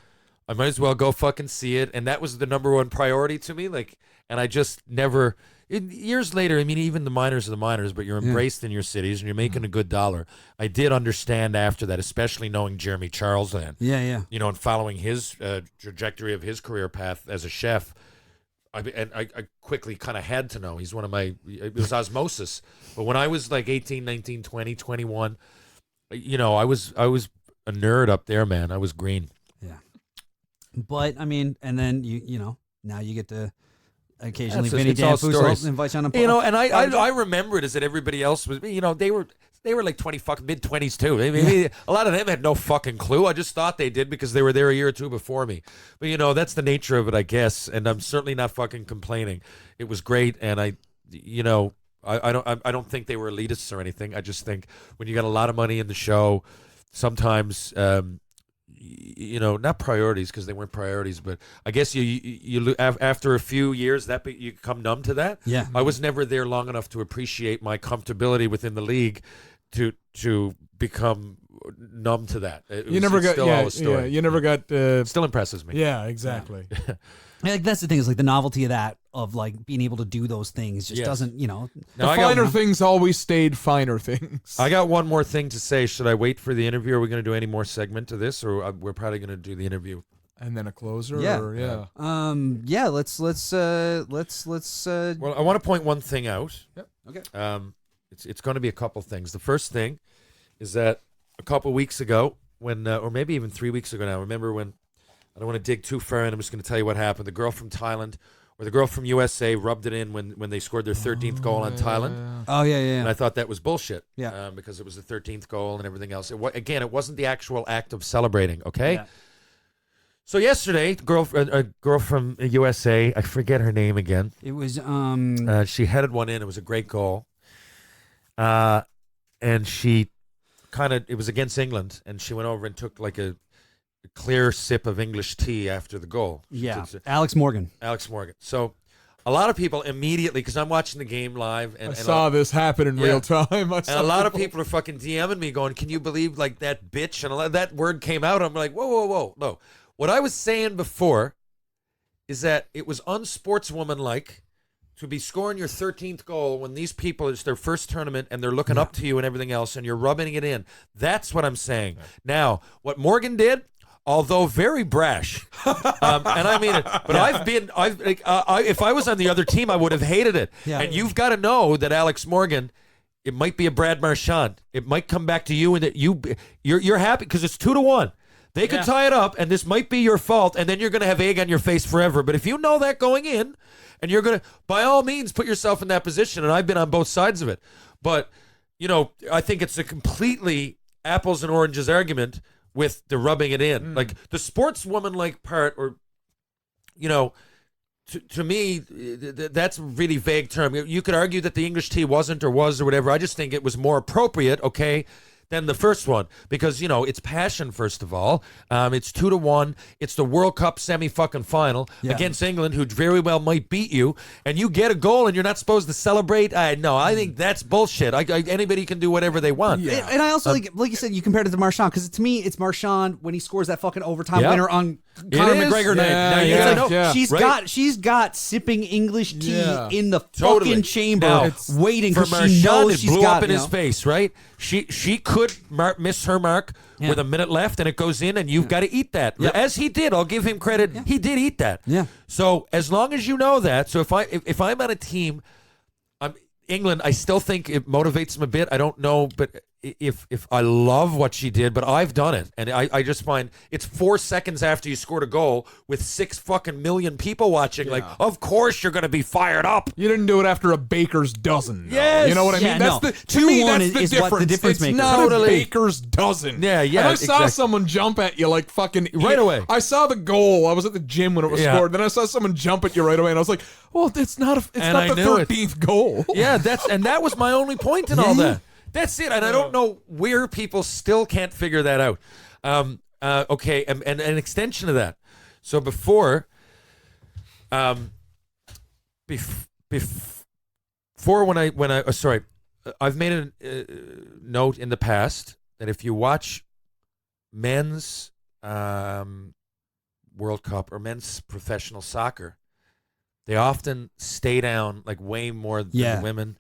I might as well go fucking see it. And that was the number one priority to me. Like, and I just never. Years later, I mean, even the minors are the minors, but you're embraced in your cities and you're making a good dollar. I did understand after that, especially knowing Jeremy Charles then. Yeah. You know, and following his trajectory of his career path as a chef. I quickly kind of had to know. He's one of my, it was osmosis. But when I was like 18, 19, 20, 21, you know, I was a nerd up there, man. I was green. Yeah. But, I mean, and then, you know, now you get to occasionally Vinny Dan Fussell invites you on a you know, and I remember it as that everybody else was, you know, they were like mid-20s too. I mean, a lot of them had no fucking clue. I just thought they did because they were there a year or two before me. But you know, that's the nature of it, I guess. And I'm certainly not fucking complaining. It was great, and I don't think they were elitists or anything. I just think when you got a lot of money in the show, sometimes. You know, not priorities because they weren't priorities, but I guess you after a few years that you become numb to that. Yeah, I was never there long enough to appreciate my comfortability within the league to become numb to that. You never got. Still impresses me. Yeah, exactly. Like that's the thing is like the novelty of that of like being able to do those things just doesn't, you know. The finer things always stayed finer things. I got one more thing to say. Should I wait for the interview? Are we going to do any more segment to this, or we're probably going to do the interview and then a closer? Yeah. Or, yeah. Let's. Well, I want to point one thing out. Yep. Okay. It's going to be a couple things. The first thing is that a couple weeks ago, when or maybe even 3 weeks ago now. Remember when? I don't want to dig too far in. I'm just going to tell you what happened. The girl from Thailand or the girl from USA rubbed it in when they scored their 13th goal on Thailand. Oh, yeah. And I thought that was bullshit. Yeah. Because it was the 13th goal and everything else. Again, it wasn't the actual act of celebrating, okay? Yeah. So yesterday, a girl from USA, I forget her name again. It was she headed one in. It was a great goal. And she it was against England, and she went over and took like a clear sip of English tea after the goal. Alex Morgan. Alex Morgan. So a lot of people immediately, because I'm watching the game live, and I saw this happen in real time. And a lot of people are fucking DMing me going, can you believe like that bitch? And that word came out. I'm like, whoa. No. What I was saying before is that it was unsportswomanlike to be scoring your 13th goal when these people, it's their first tournament and they're looking up to you and everything else and you're rubbing it in. That's what I'm saying. Right. Now, what Morgan did, although very brash, and I mean it, but if I was on the other team, I would have hated it. Yeah. And you've got to know that Alex Morgan, it might be a Brad Marchand. It might come back to you and that you're happy because it's 2-1. They could tie it up, and this might be your fault, and then you're going to have egg on your face forever. But if you know that going in, and you're going to, by all means, put yourself in that position, and I've been on both sides of it. But, I think it's a completely apples and oranges argument with the rubbing it in. Like, the sportswoman-like part, or, to me, that's a really vague term. You could argue that the English tea wasn't or was or whatever. I just think it was more appropriate, okay, than the first one, because it's passion. First of all, it's 2-1. It's the World Cup semi-fucking-final against England, who very well might beat you, and you get a goal and you're not supposed to celebrate. I think that's bullshit. Anybody can do whatever they want. Yeah. And I also like you said, you compared it to Marchand, because to me, it's Marchand when he scores that fucking overtime winner on Conor McGregor night. She's got sipping English tea in the fucking chamber, waiting for because she knows she's blew got up in his face, right? She could miss her mark with a minute left, and it goes in, and you've got to eat that. As he did, I'll give him credit. He did eat that. Yeah. So as long as you know that, so if I'm on a team, England, I still think it motivates them a bit. I don't know, but if I love what she did, but I've done it, and I just find it's 4 seconds after you scored a goal with 6 fucking million people watching. Like, of course you're going to be fired up. You didn't do it after a baker's dozen. Yes. You know what I mean? That's to me, that's the difference. What the difference maker. It's not a baker's dozen. Yeah. And I saw someone jump at you like fucking right away. I saw the goal. I was at the gym when it was scored. Then I saw someone jump at you right away, and I was like, well, it's not the 13th goal. Yeah, that was my only point in all that. That's it, and I don't know where people still can't figure that out. Okay, and an extension of that. So before when I I've made a note in the past that if you watch men's World Cup or men's professional soccer, they often stay down like way more than the women.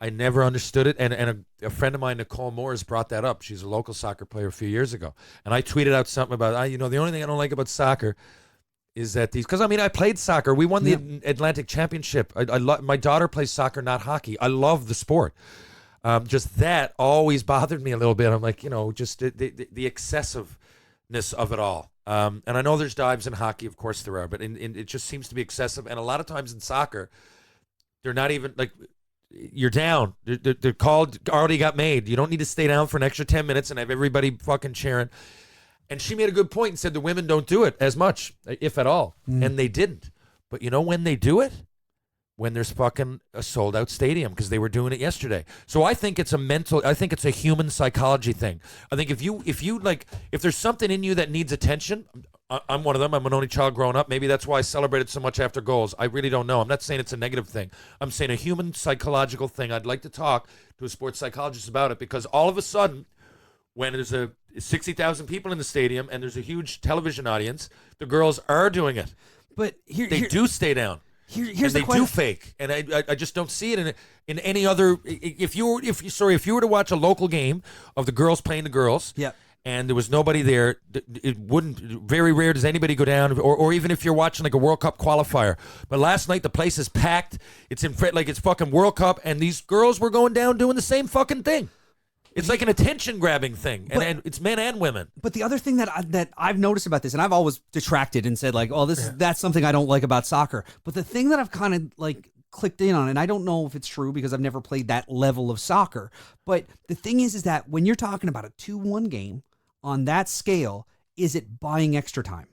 I never understood it, and a friend of mine, Nicole Moores, brought that up. She's a local soccer player a few years ago, and I tweeted out something about, the only thing I don't like about soccer is that because I played soccer. We won the Atlantic Championship. My daughter plays soccer, not hockey. I love the sport. Just that always bothered me a little bit. I'm like, just the excessiveness of it all. And I know there's dives in hockey, of course there are, but it just seems to be excessive. And a lot of times in soccer, they're not even like. You're down. They're called, already got made. You don't need to stay down for an extra 10 minutes and have everybody fucking cheering. And she made a good point and said the women don't do it as much, if at all. And they didn't. But you know when they do it? When there's fucking a sold-out stadium, because they were doing it yesterday. So I think it's a human psychology thing. I think if there's something in you that needs attention, I'm one of them. I'm an only child growing up. Maybe that's why I celebrated so much after goals. I really don't know. I'm not saying it's a negative thing. I'm saying a human psychological thing. I'd like to talk to a sports psychologist about it, because all of a sudden, when there's 60,000 people in the stadium and there's a huge television audience, the girls are doing it. But they do stay down. Here's and the question. do fake, and I just don't see it in any other. If you were to watch a local game of the girls playing the girls, and there was nobody there, it wouldn't. Very rare does anybody go down, or even if you're watching like a World Cup qualifier. But last night the place is packed. It's like it's fucking World Cup, and these girls were going down doing the same fucking thing. It's like an attention-grabbing thing, and it's men and women. But the other thing that I've noticed about this, and I've always detracted and said, like, oh, that's something I don't like about soccer. But the thing that I've kind of, like, clicked in on, and I don't know if it's true because I've never played that level of soccer, but the thing is that when you're talking about a 2-1 game on that scale, is it buying extra time?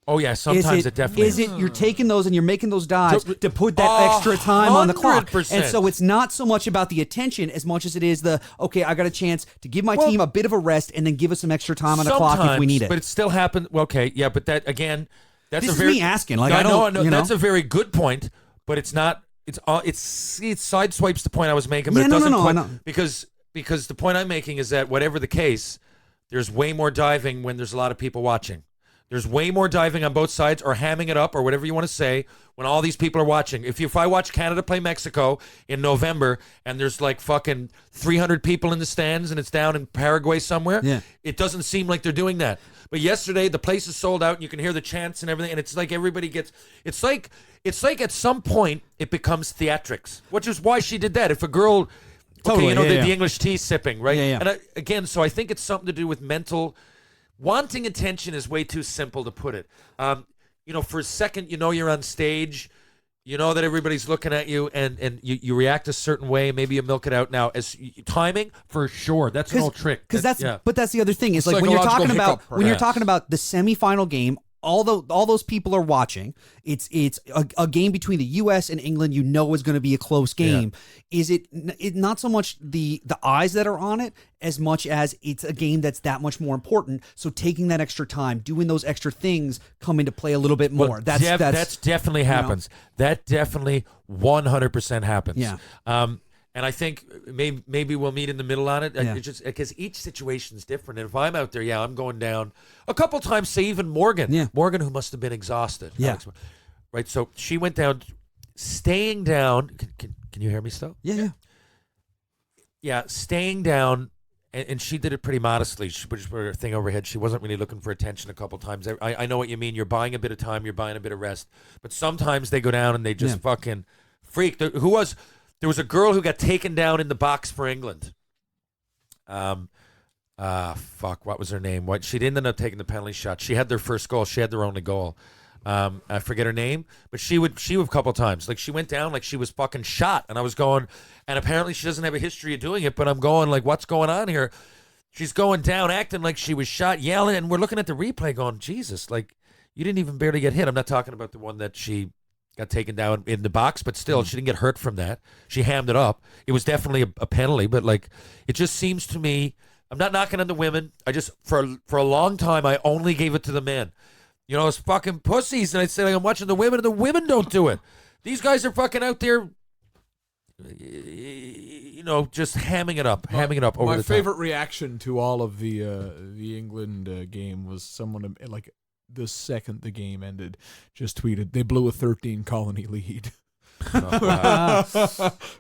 Oh, yeah, sometimes it definitely is. You're taking those and you're making those dives to put that extra time on the clock. 100%. And so it's not so much about the attention as much as it is okay, I got a chance to give my team a bit of a rest and then give us some extra time on the clock if we need it. But it still happened. Well, okay, yeah, but that, again, that's me asking. Like, I don't know. That's a very good point. but it's not. It sideswipes the point I was making, but Yeah, it doesn't no, quite, no. because the point I'm making is that whatever the case, there's way more diving when there's a lot of people watching. There's way more diving on both sides, or hamming it up, or whatever you want to say, when all these people are watching. If I watch Canada play Mexico in November and there's like fucking 300 people in the stands and it's down in Paraguay somewhere, it doesn't seem like they're doing that. But yesterday the place is sold out and you can hear the chants and everything, and it's like everybody gets. It's like at some point it becomes theatrics, which is why she did that. If a girl, Totally, the English tea sipping, right? Yeah. And again, so I think it's something to do with mental. Wanting attention is way too simple to put it. For a second, you're on stage, you know that everybody's looking at you, and you react a certain way. Maybe you milk it out. Now, as timing, for sure, that's an old trick. But that's the other thing. Is like when you're talking about the semifinal game. Although all those people are watching, it's a game between the U.S. and England. You know is going to be a close game. Yeah. Is it not so much the eyes that are on it as much as it's a game that's that much more important? So taking that extra time, doing those extra things, come into play a little bit more. Well, that's definitely happens. That definitely 100% happens. Yeah. And I think maybe we'll meet in the middle on it. It's just because each situation is different. And if I'm out there, I'm going down a couple times. Say even Morgan, Morgan, who must have been exhausted. Yeah. Right. So she went down, staying down. Can you hear me still? Yeah. Yeah, staying down, and she did it pretty modestly. She put her thing overhead. She wasn't really looking for attention a couple times. I know what you mean. You're buying a bit of time. You're buying a bit of rest. But sometimes they go down and they just fucking freak. There was a girl who got taken down in the box for England. What was her name? She didn't end up taking the penalty shot. She had their first goal. She had their only goal. I forget her name, but she would a couple times. Like, she went down like she was fucking shot, and I was going, and apparently she doesn't have a history of doing it, but I'm going like, what's going on here? She's going down, acting like she was shot, yelling, and we're looking at the replay going, Jesus, like, you didn't even barely get hit. I'm not talking about the one that she got taken down in the box, but still, she didn't get hurt from that. She hammed it up. It was definitely a penalty, but like, it just seems to me, I'm not knocking on the women. I just, for a long time, I only gave it to the men. It's fucking pussies, and I say, like, I'm watching the women, and the women don't do it. These guys are fucking out there, just hamming it up over the top. My favorite reaction to all of the England game was someone, like, the second the game ended, just tweeted, they blew a 13 colony lead.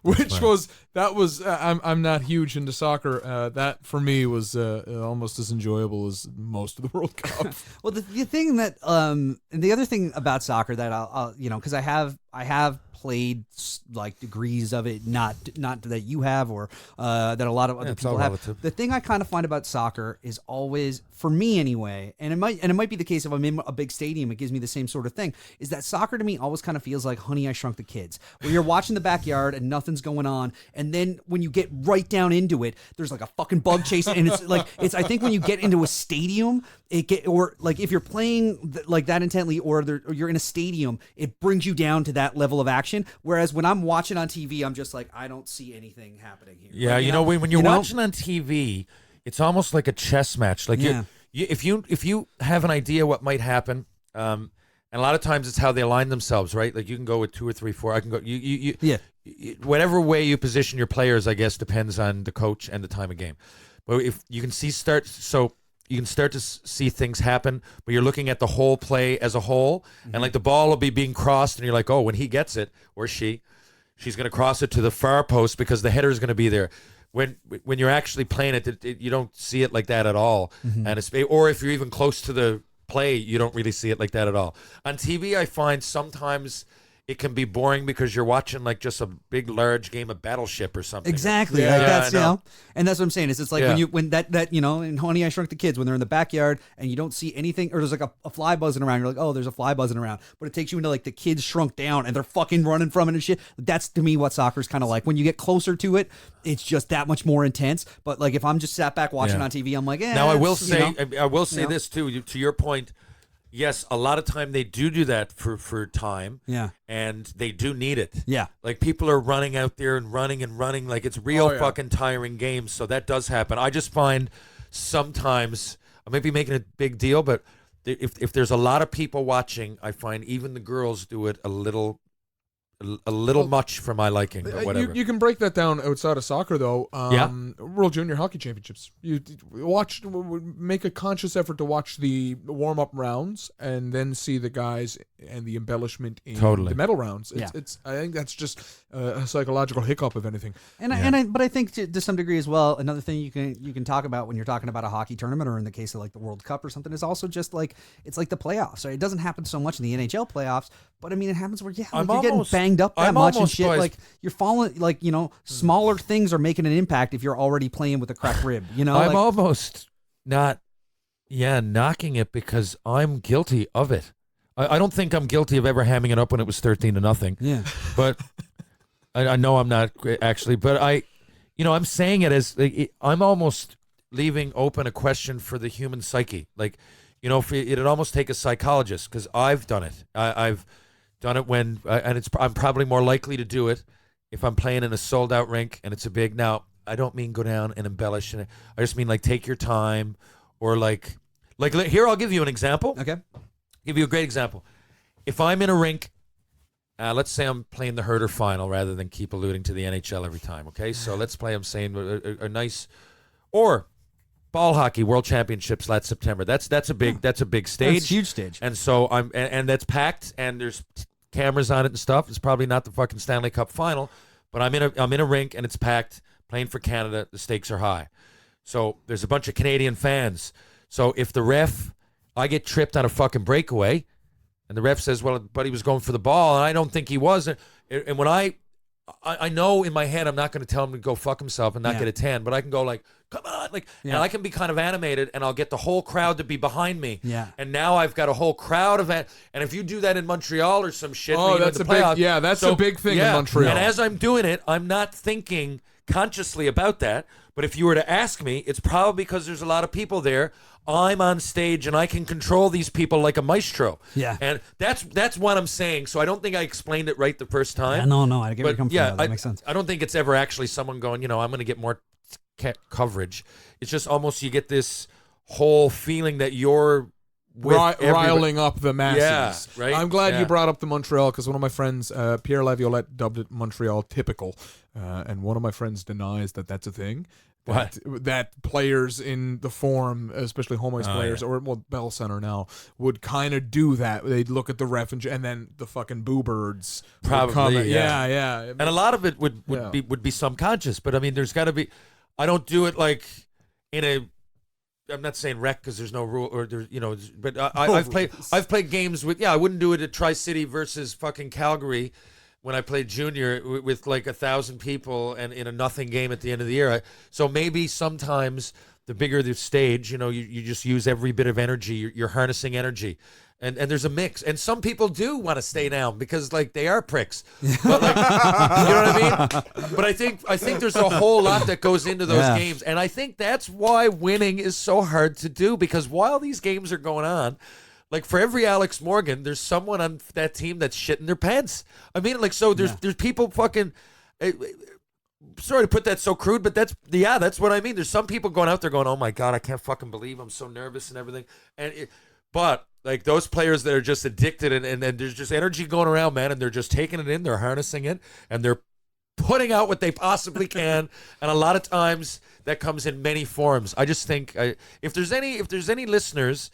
Which was I'm not huge into soccer. That for me was almost as enjoyable as most of the World Cup. Well, the thing that the other thing about soccer that I'll because I have played like degrees of it, not that you have or that a lot of other people have. Relative. The thing I kind of find about soccer is always, for me anyway, and it might be the case if I'm in a big stadium, it gives me the same sort of thing, is that soccer to me always kind of feels like Honey, I Shrunk the Kids, where you're watching the backyard and nothing's going on, and then when you get right down into it, there's like a fucking bug chase, and I think when you get into a stadium, or like if you're playing like that intently, or you're in a stadium, it brings you down to that level of action. Whereas when I'm watching on TV, I'm just like, I don't see anything happening here. Yeah, like, when you're watching on TV, it's almost like a chess match. Like, if you have an idea what might happen, and a lot of times it's how they align themselves, right? Like, you can go with 2 or 3, 4. I can go. Whatever way you position your players, I guess, depends on the coach and the time of game. But if you can you can start to see things happen, but you're looking at the whole play as a whole, and like the ball will be being crossed, and you're like, oh, when he gets it, or she's going to cross it to the far post because the header is going to be there. When you're actually playing it, you don't see it like that at all. And or if you're even close to the play, you don't really see it like that at all. On TV, I find sometimes it can be boring because you're watching like just a big, large game of Battleship or something. Exactly. Yeah, like that's, and that's what I'm saying. Is it's like when that in Honey, I Shrunk the Kids, when they're in the backyard and you don't see anything, or there's like a fly buzzing around. You're like, oh, there's a fly buzzing around. But it takes you into like the kids shrunk down and they're fucking running from it and shit. That's to me what soccer's kind of like. When you get closer to it, it's just that much more intense. But like if I'm just sat back watching on TV, I'm like, Now I will say this too, to your point. Yes, a lot of time they do that for time. Yeah. And they do need it. Yeah. Like, people are running out there and running. Like, it's real fucking tiring games. So that does happen. I just find sometimes, I might be making a big deal, but if there's a lot of people watching, I find even the girls do it a little a little much for my liking, but whatever. You can break that down outside of soccer, though. World Junior Hockey Championships. You make a conscious effort to watch the warm-up rounds and then see the guys and the embellishment in the medal rounds. It's I think that's just a psychological hiccup, if anything. But I think to some degree as well, another thing you can talk about when you're talking about a hockey tournament, or in the case of like the World Cup or something, is also just like it's like the playoffs. Right? It doesn't happen so much in the NHL playoffs, but I mean it happens where you're getting banged up that much and shit. Like you're falling, like smaller things are making an impact if you're already playing with a cracked rib. I'm almost not, knocking it because I'm guilty of it. I don't think I'm guilty of ever hamming it up when it was 13-0. Yeah, but I know I'm not actually. But I'm saying it as I'm almost leaving open a question for the human psyche. Like, it'd almost take a psychologist, because I've done it. I've done it when, and I'm probably more likely to do it if I'm playing in a sold-out rink and it's a big. Now, I don't mean go down and embellish, I just mean like take your time, or like here. I'll give you an example. Okay, give you a great example. If I'm in a rink, let's say I'm playing the Herder final rather than keep alluding to the NHL every time. Okay, so let's play. I'm saying a nice, or ball hockey World Championships last September. That's a big stage. That's a huge stage. And so and that's packed, and there's cameras on it and stuff. It's probably not the fucking Stanley Cup final, but I'm in a rink and it's packed, playing for Canada. The stakes are high. So there's a bunch of Canadian fans. So if I get tripped on a fucking breakaway, and the ref says, well, buddy was going for the ball, and I don't think he was, and when I know in my head I'm not going to tell him to go fuck himself and not get a tan, but I can go like, come on, and I can be kind of animated, and I'll get the whole crowd to be behind me. Yeah. And now I've got a whole crowd of it. And if you do that in Montreal or some shit, that's a big thing in Montreal. And as I'm doing it, I'm not thinking consciously about that. But if you were to ask me, it's probably because there's a lot of people there. I'm on stage and I can control these people like a maestro. Yeah. And that's what I'm saying. So I don't think I explained it right the first time. Yeah, no, I get where you come from. That makes sense. I don't think it's ever actually someone going, I'm going to get more coverage. It's just almost you get this whole feeling that you're riling up the masses. Yeah, right? I'm glad you brought up the Montreal, because one of my friends, Pierre Laviolette, dubbed it Montreal typical, and one of my friends denies that that's a thing. That players in the Forum, especially home ice players, or Bell Center now, would kind of do that. They'd look at the ref and then the fucking boo birds probably come. Yeah. And a lot of it would be subconscious, but I mean, there's got to be. I don't do it like in a. I'm not saying rec because there's no rule, or there's but I've played games with. I wouldn't do it at Tri-City versus fucking Calgary when I played junior with like 1,000 people and in a nothing game at the end of the year. So maybe sometimes the bigger the stage, you just use every bit of energy. You're harnessing energy. And there's a mix. And some people do want to stay down because like they are pricks. But, like, you know what I mean? But I think there's a whole lot that goes into those games. And I think that's why winning is so hard to do, because while these games are going on, like for every Alex Morgan, there's someone on that team that's shitting their pants. I mean, like, so there's people fucking. Sorry to put that so crude, but that's what I mean. There's some people going out there going, "Oh my God, I can't fucking believe I'm so nervous and everything." But like those players that are just addicted and there's just energy going around, man, and they're just taking it in, they're harnessing it, and they're putting out what they possibly can. And a lot of times that comes in many forms. I just think if there's any listeners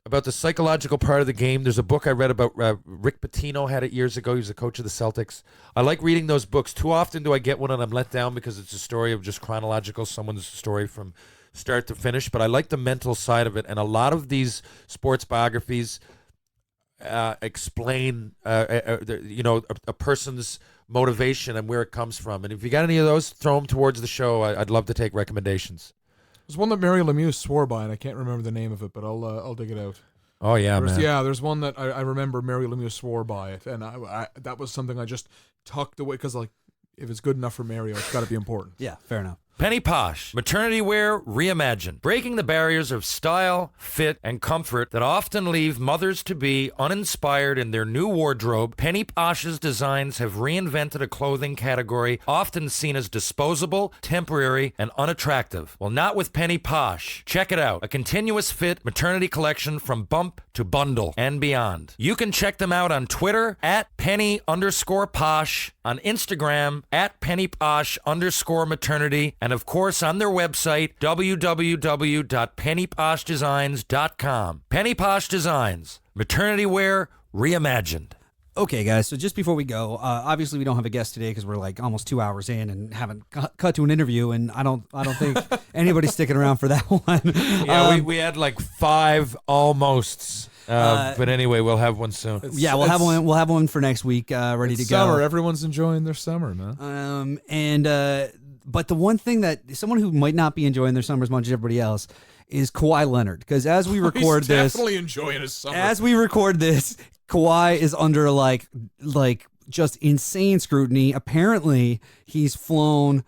about the psychological part of the game, there's a book I read about. Rick Pitino had it years ago. He was the coach of the Celtics. I like reading those books. Too often do I get one and I'm let down because it's a story of just chronological, someone's story from start to finish. But I like the mental side of it. And a lot of these sports biographies explain, a person's motivation and where it comes from. And if you got any of those, throw them towards the show. I'd love to take recommendations. There's one that Mary Lemieux swore by, and I can't remember the name of it, but I'll dig it out. Oh yeah, man. Yeah, there's one that I remember Mary Lemieux swore by it, and I that was something I just tucked away because like if it's good enough for Mario, it's got to be important. Yeah, fair enough. Penny Posh, maternity wear reimagined, breaking the barriers of style, fit, and comfort that often leave mothers-to-be uninspired in their new wardrobe. Penny Posh's designs have reinvented a clothing category often seen as disposable, temporary, and unattractive. Well, not with Penny Posh. Check it out. A continuous fit maternity collection from bump to bundle and beyond. You can check them out on Twitter at Penny_Posh, on Instagram at PennyPosh_maternity, and of course on their website, www.pennyposhdesigns.com. Penny Posh Designs, maternity wear reimagined. Okay, guys. So just before we go, obviously we don't have a guest today because we're like almost 2 hours in and haven't cut to an interview, and I don't think anybody's sticking around for that one. Yeah, we had like 5 almosts. But anyway, we'll have one soon. Yeah, we'll have one. We'll have one for next week, ready to go. Summer, everyone's enjoying their summer, man. But the one thing that someone who might not be enjoying their summer as much as everybody else is Kawhi Leonard, because as we record He's this, definitely enjoying his summer. as we record this, Kawhi is under like just insane scrutiny. Apparently, he's flown.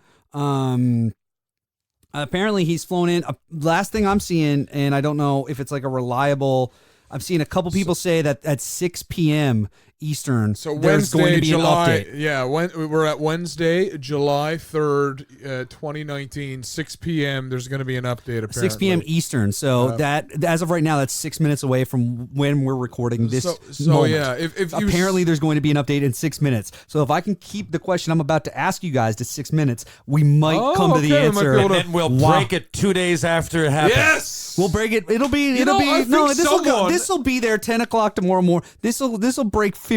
Apparently, he's flown in. Last thing I'm seeing, and I don't know if it's like a reliable. I'm seeing a couple people say that at 6 p.m. Eastern, So there's Wednesday, going to be July, an update. yeah, we're at Wednesday, July 3rd, 2019, 6 p.m. There's going to be an update, apparently. 6 p.m. Eastern. So that, as of right now, that's 6 minutes away from when we're recording this moment. Yeah, if you Apparently, there's going to be an update in 6 minutes. So if I can keep the question I'm about to ask you guys to 6 minutes, we might come to the okay, we might answer. be able to- And we'll break it 2 days after it happens. Yes! We'll break it. It'll be. You know, I think someone- This will be there 10 o'clock tomorrow morning. This will break 15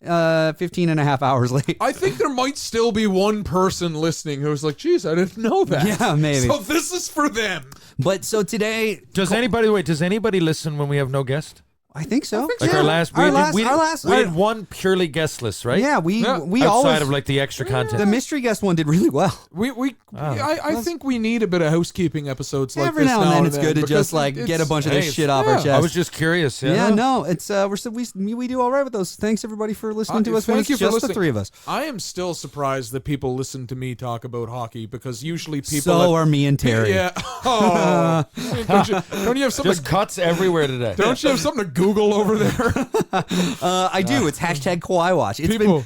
and a half hours late. I think there might still be one person listening who's like, geez, I didn't know that. Yeah, maybe. So this is for them. But so today, Does anybody listen when we have no guest? I think so. Like Yeah. our last, we had one purely guestless, right? Yeah, we Outside always of like the extra content. the mystery guest one did really well. I think we need a bit of housekeeping episodes like Every this now and then, it's then, good to because just like it's- get a bunch of this hey, shit off our chest. I was just curious. Yeah, no, it's we do all right with those. Thanks everybody for listening to us. When Thank it's you for just listening. the three of us. I am still surprised that people listen to me talk about hockey because usually people. So are me and Terry. Yeah. Oh. don't you have something? Just cuts everywhere today. Don't you have something to Google over there? I do. It's hashtag Kawhi Watch.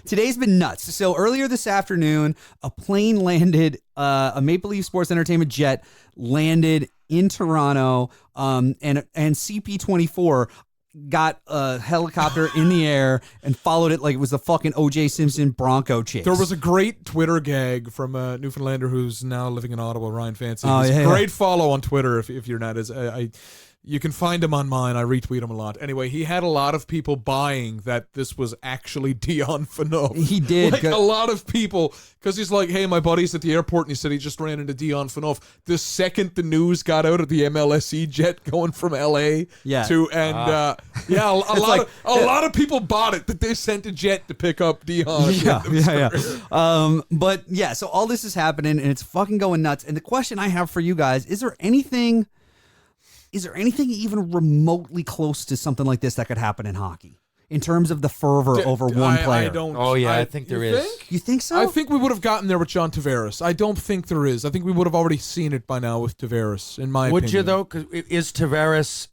Today's been nuts. So earlier this afternoon, a plane landed, a Maple Leaf Sports Entertainment jet landed in Toronto, and CP24 got a helicopter in the air and followed it like it was the fucking O.J. Simpson Bronco chase. There was a great Twitter gag from a Newfoundlander who's now living in Ottawa, Ryan Fancy. Oh, He's yeah, great follow on Twitter if you're not as you can find him on mine. I retweet him a lot. Anyway, he had a lot of people buying that this was actually Dion Phaneuf. He did. Like a lot of people, because he's like, hey, my buddy's at the airport, and he said he just ran into Dion Phaneuf. The second the news got out of the MLSE jet going from LA to, and a lot of people bought it that they sent a jet to pick up Dion. Yeah. But yeah, so all this is happening and it's fucking going nuts. And the question I have for you guys, is there anything even remotely close to something like this that could happen in hockey in terms of the fervor over one player? I think there is. You think so? I think we would have gotten there with John Tavares. I don't think there is. I think we would have already seen it by now with Tavares, in my opinion. Would you though? 'Cause is Tavares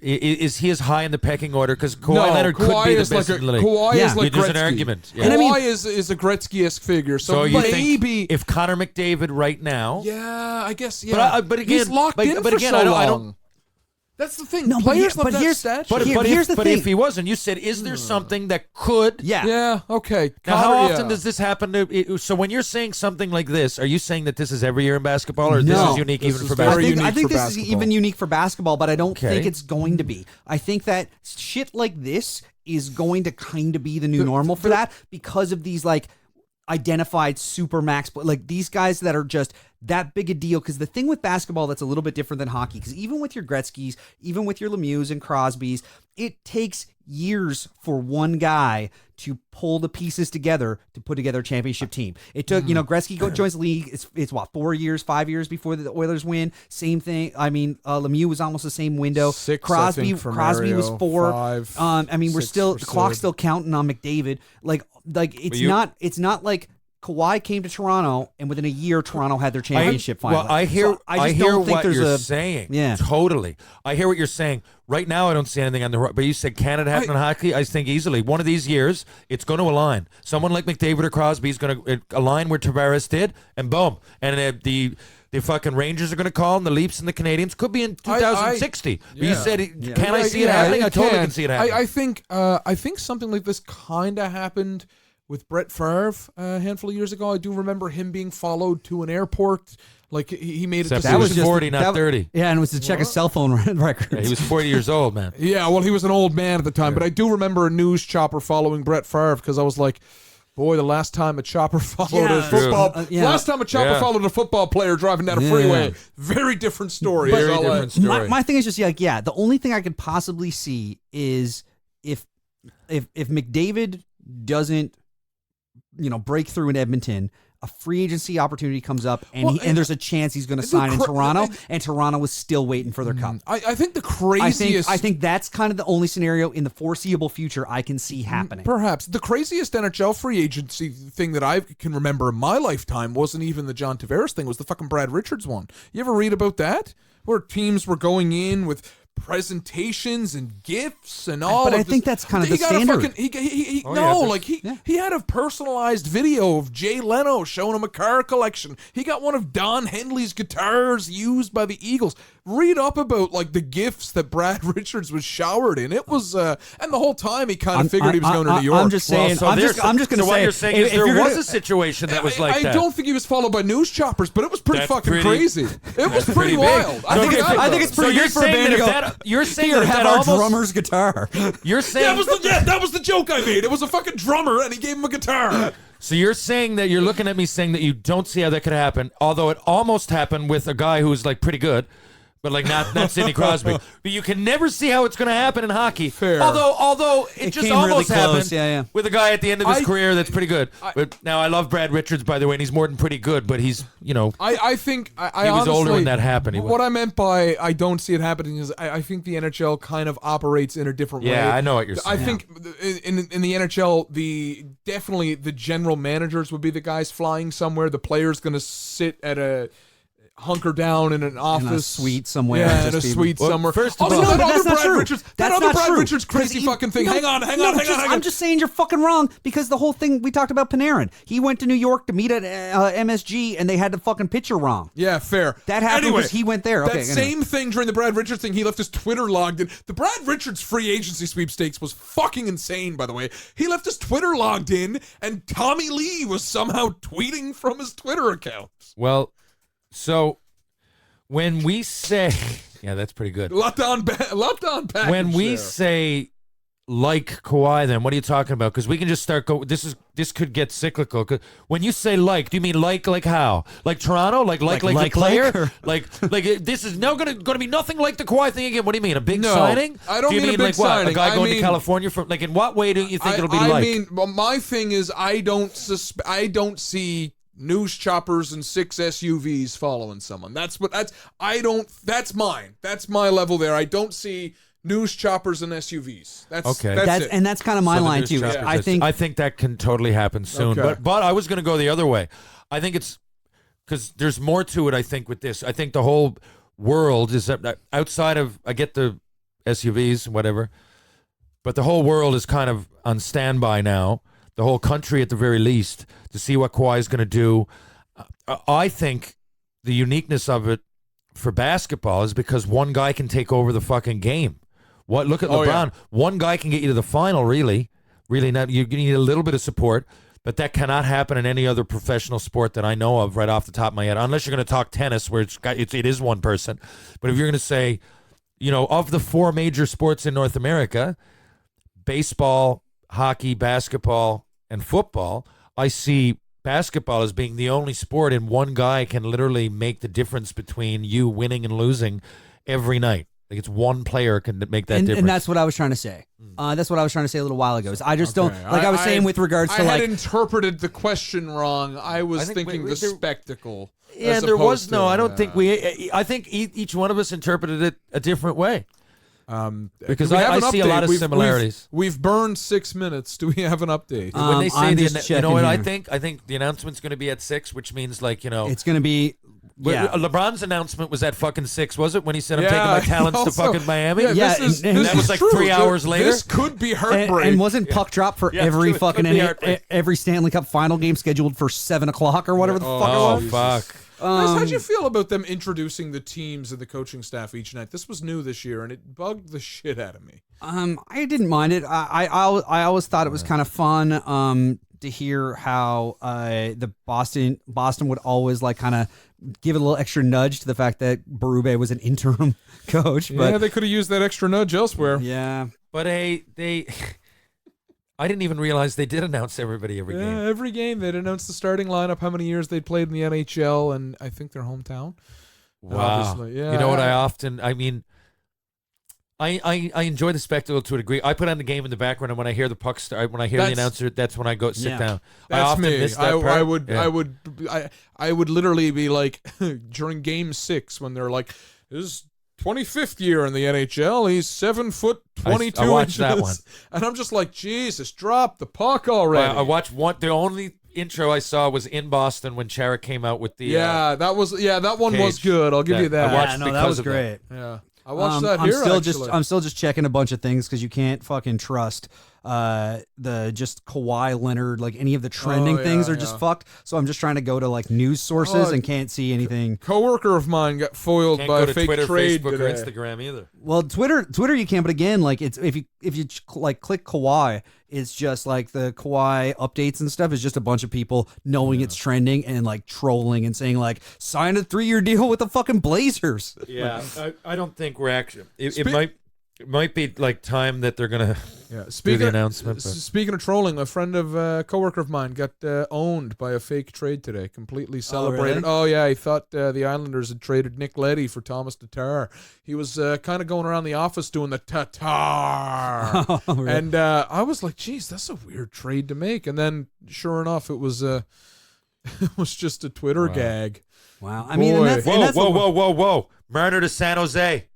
is he as high in the pecking order? Because Kawhi Leonard could be the best in the league. Kawhi is like There's Gretzky. an argument. Yeah. And Kawhi is a Gretzky-esque figure. So you maybe think if Connor McDavid right now? Yeah, I guess. Yeah, But again, he's locked in for so I long. don't. That's the thing. No, Players love but that here's- statue. But here's the thing. if he wasn't, you said, is there something that could? Yeah. Okay. Now, how Connor, often does this happen? So when you're saying something like this, are you saying that this is every year in basketball, or No. this is unique This even is for very basketball? unique I think for this is basketball. even unique for basketball, but I don't Okay. think it's going to be. I think that shit like this is going to kind of be the new normal for that because of these like identified super max, like these guys that are just that big a deal. Because the thing with basketball that's a little bit different than hockey, because even with your Gretzkys, even with your Lemieux and Crosbys, it takes years for one guy to pull the pieces together to put together a championship team. It took, Gretzky joins the league. It's what, 4 years, 5 years before the Oilers win. Same thing. I mean, Lemieux was almost the same window. 6, Crosby, I think, for Crosby was Mario, 4. 5, I mean, we're 6 still for the clock's Sid. still counting on McDavid. Like it's you- not like Kawhi came to Toronto, and within a year, Toronto had their championship final. Well, I hear, So I just hear don't think what there's you're a saying. Yeah. Totally. I hear what you're saying. Right now, I don't see anything on the right. But you said Canada happened in hockey. I think easily one of these years, it's going to align. Someone like McDavid or Crosby is going to align where Tavares did, and boom. And the fucking Rangers are going to call, and the Leafs and the Canadians could be in 2060. But you said, can I see it happening? I totally can see it happening. I think something like this kind of happened with Brett Favre a handful of years ago. I do remember him being followed to an airport. Like he made a Except decision. he was 40, not 30. Yeah, and it was to check a cell phone record. Yeah, he was 40 years old, man. Yeah, well, he was an old man at the time, but I do remember a news chopper following Brett Favre because I was like, boy, the last time a chopper followed a football, last time a chopper followed a football player driving down a freeway, very different story. Very different story. My thing is just the only thing I could possibly see is if McDavid doesn't, break through in Edmonton, a free agency opportunity comes up, and there's a chance he's going to sign in Toronto, and Toronto is still waiting for their cup. I think the craziest... I think that's kind of the only scenario in the foreseeable future I can see happening. Perhaps. The craziest NHL free agency thing that I can remember in my lifetime wasn't even the John Tavares thing, was the fucking Brad Richards one. You ever read about that? Where teams were going in with presentations and gifts and all. But of I this. think that's kind of the standard. He had a personalized video of Jay Leno showing him a car collection. He got one of Don Henley's guitars used by the Eagles. Read up about the gifts that Brad Richards was showered in. It was and the whole time he kind of figured he was going to New York. I'm just saying. I'm just going to say. What you're saying is there was a situation that was like that. I don't think he was followed by news choppers, but it was pretty crazy. It was pretty wild. I think it's pretty good for a band to go. You're saying Here, that have our drummer's guitar. You're saying that was the joke I made. It was a fucking drummer, and he gave him a guitar. So you're saying that you're looking at me saying that you don't see how that could happen, although it almost happened with a guy who's pretty good. But not Sidney Crosby. But you can never see how it's going to happen in hockey. Fair. Although it just almost really close. happened with a guy at the end of his career that's pretty good. But now I love Brad Richards, by the way, and he's more than pretty good. But he's I think he was older when that happened. What I meant by I don't see it happening is I think the NHL kind of operates in a different way. Yeah, I know what you're saying. I think in the NHL, definitely the general managers would be the guys flying somewhere. The player's going to sit at hunker down in an office, in a suite somewhere. Yeah, in a suite somewhere. First of also, all, that's not true. That other Brad Richards crazy fucking thing. Hang on. I'm just saying you're fucking wrong because the whole thing we talked about Panarin. He went to New York to meet at MSG and they had the fucking picture wrong. Yeah, fair. That happened because he went there. Okay, same thing during the Brad Richards thing. He left his Twitter logged in. The Brad Richards free agency sweepstakes was fucking insane, by the way. He left his Twitter logged in and Tommy Lee was somehow tweeting from his Twitter account. Well, so when we say, yeah, that's pretty good. Locked on package. When we say Kawhi, then what are you talking about? Because we can just start go. This could get cyclical. 'Cause when you say do you mean like how? Like Toronto? Like the player? Like this is now going to be nothing like the Kawhi thing again. What do you mean? A big signing? I don't do you mean a big signing. What? A guy going to California from in what way do you think it'll be like? I mean, my thing is I don't see news choppers and 6 SUVs following someone. That's mine. That's my level there. I don't see news choppers and SUVs. That's okay. That's it. And that's kind of my line too. Yeah. I think that can totally happen soon. Okay. But I was going to go the other way. I think it's because there's more to it. I think with this, I think the whole world is outside of. I get the SUVs and whatever, but the whole world is kind of on standby now. The whole country, at the very least, to see what Kawhi is going to do. I think the uniqueness of it for basketball is because one guy can take over the fucking game. Look at LeBron. Yeah. One guy can get you to the final, really. Really, not. You need a little bit of support, but that cannot happen in any other professional sport that I know of right off the top of my head, unless you're going to talk tennis, where it is one person. But if you're going to say, of the 4 major sports in North America, baseball, hockey, basketball, and football, I see basketball as being the only sport and one guy can literally make the difference between you winning and losing every night. Like it's one player can make that difference. And that's what I was trying to say. That's what I was trying to say a little while ago. Is I just don't, I was saying with regards to I had interpreted the question wrong. I was thinking the spectacle. Yeah, there was no, I don't think I think each one of us interpreted it a different way. Because do we have I an see a update? lot of similarities. We've burned 6 minutes. Do we have an update? When they say I'm just you know checking what I here. think? I think the announcement's going to be at 6, which means It's going to be. Yeah. LeBron's announcement was at fucking 6, was it? When he said, "I'm Yeah, taking my talents also- to fucking Miami." Yeah, this and is that was like true. 3 hours later. This could be heartbreak. And wasn't puck drop for Yeah, every true, it fucking could be heartbreak. every Stanley Cup final game scheduled for 7 o'clock or whatever the fuck it Oh was? fuck! Guys, how'd you feel about them introducing the teams and the coaching staff each night? This was new this year, and it bugged the shit out of me. I didn't mind it. I always thought it was kind of fun to hear how the Boston would always like kind of give it a little extra nudge to the fact that Berube was an interim coach. Yeah, But they could have used that extra nudge elsewhere. yeah, But they, I didn't even realize they did announce everybody every Yeah, game. every game they'd announce the starting lineup, how many years they'd played in the NHL, and I think their hometown. Wow. Obviously, yeah. You know what? I enjoy the spectacle to a degree. I put on the game in the background, and when I hear the puck start, when I hear the That's- announcer, that's when I go sit Yeah. down. I That's often me. miss that part. I would literally be like during Game 6 when they're like, "This is 25th year in the NHL. He's 7 foot 22 I watched inches." that one. And I'm just like, Jesus, drop the puck already. I watched one. The only intro I saw was in Boston when Chara came out with the. that one was Cage. good. I'll give you That- I that. watched yeah, no, because that was of that. great. Yeah, I watched that I'm here. I'm still just checking a bunch of things because you can't fucking trust the just Kawhi Leonard, like any of the trending Oh, things yeah, are just yeah. fucked. So I'm just trying to go to like news sources Oh, and can't see anything. Coworker of mine got foiled Can't by go a to fake Twitter, trade Facebook, today. or Instagram either. Well, Twitter you can, but again, like it's if you like click Kawhi, it's just like the Kawhi updates and stuff is just a bunch of people knowing it's trending and like trolling and saying like sign a 3-year deal with the fucking Blazers. Yeah, I don't think we're actually. It might be like time that they're gonna Yeah, do the announcement. But. Speaking of trolling, a friend of coworker of mine got owned by a fake trade today. Completely celebrated. really? Oh yeah, he thought the Islanders had traded Nick Leddy for Thomas Tatar. He was kind of going around the office doing the Tatar, Oh, really? and I was like, "Geez, that's a weird trade to make." And then, sure enough, it was it was just a Twitter gag. Wow. I mean, and Boy. that's, and that's Whoa! Murder to San Jose.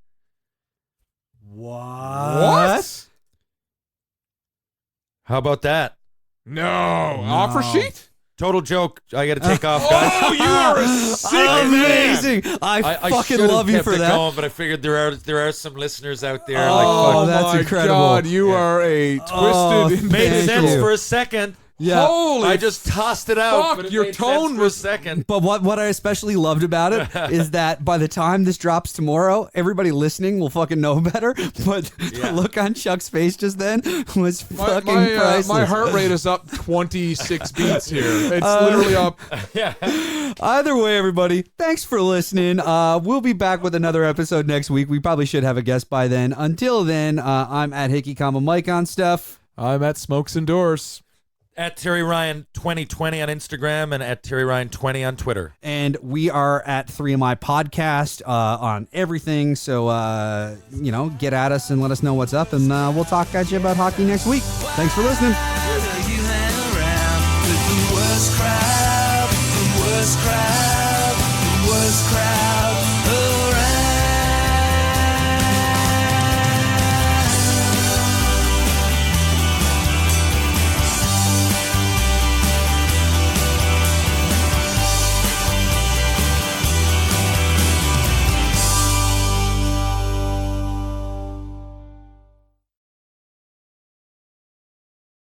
What? How about that? No, offer sheet. Total joke. I got to take off, guys. Oh, you are a sick man. Amazing! I fucking should've love you kept for it that. Going, but I figured there are some listeners out there. Oh, like, fuck. that's my incredible. God, you are a twisted thank Made Thank sense you. for a second. Yeah. Holy I just tossed it out. fuck, but it your made tone sense for was- a second. But what I especially loved about it is that by the time this drops tomorrow, everybody listening will fucking know better. But the look on Chuck's face just then was fucking priceless. my heart rate is up 26 beats here. It's literally up. Either way, everybody, thanks for listening. We'll be back with another episode next week. We probably should have a guest by then. Until then, I'm at Hickey, Mike on stuff. I'm at Smokes and Doors. At Terry Ryan 2020 on Instagram and at Terry Ryan 20 on Twitter. And we are at 3MI Podcast on everything. So, get at us and let us know what's up. And we'll talk at you about hockey next week. Thanks for listening. Whether you hang around with the worst crowd,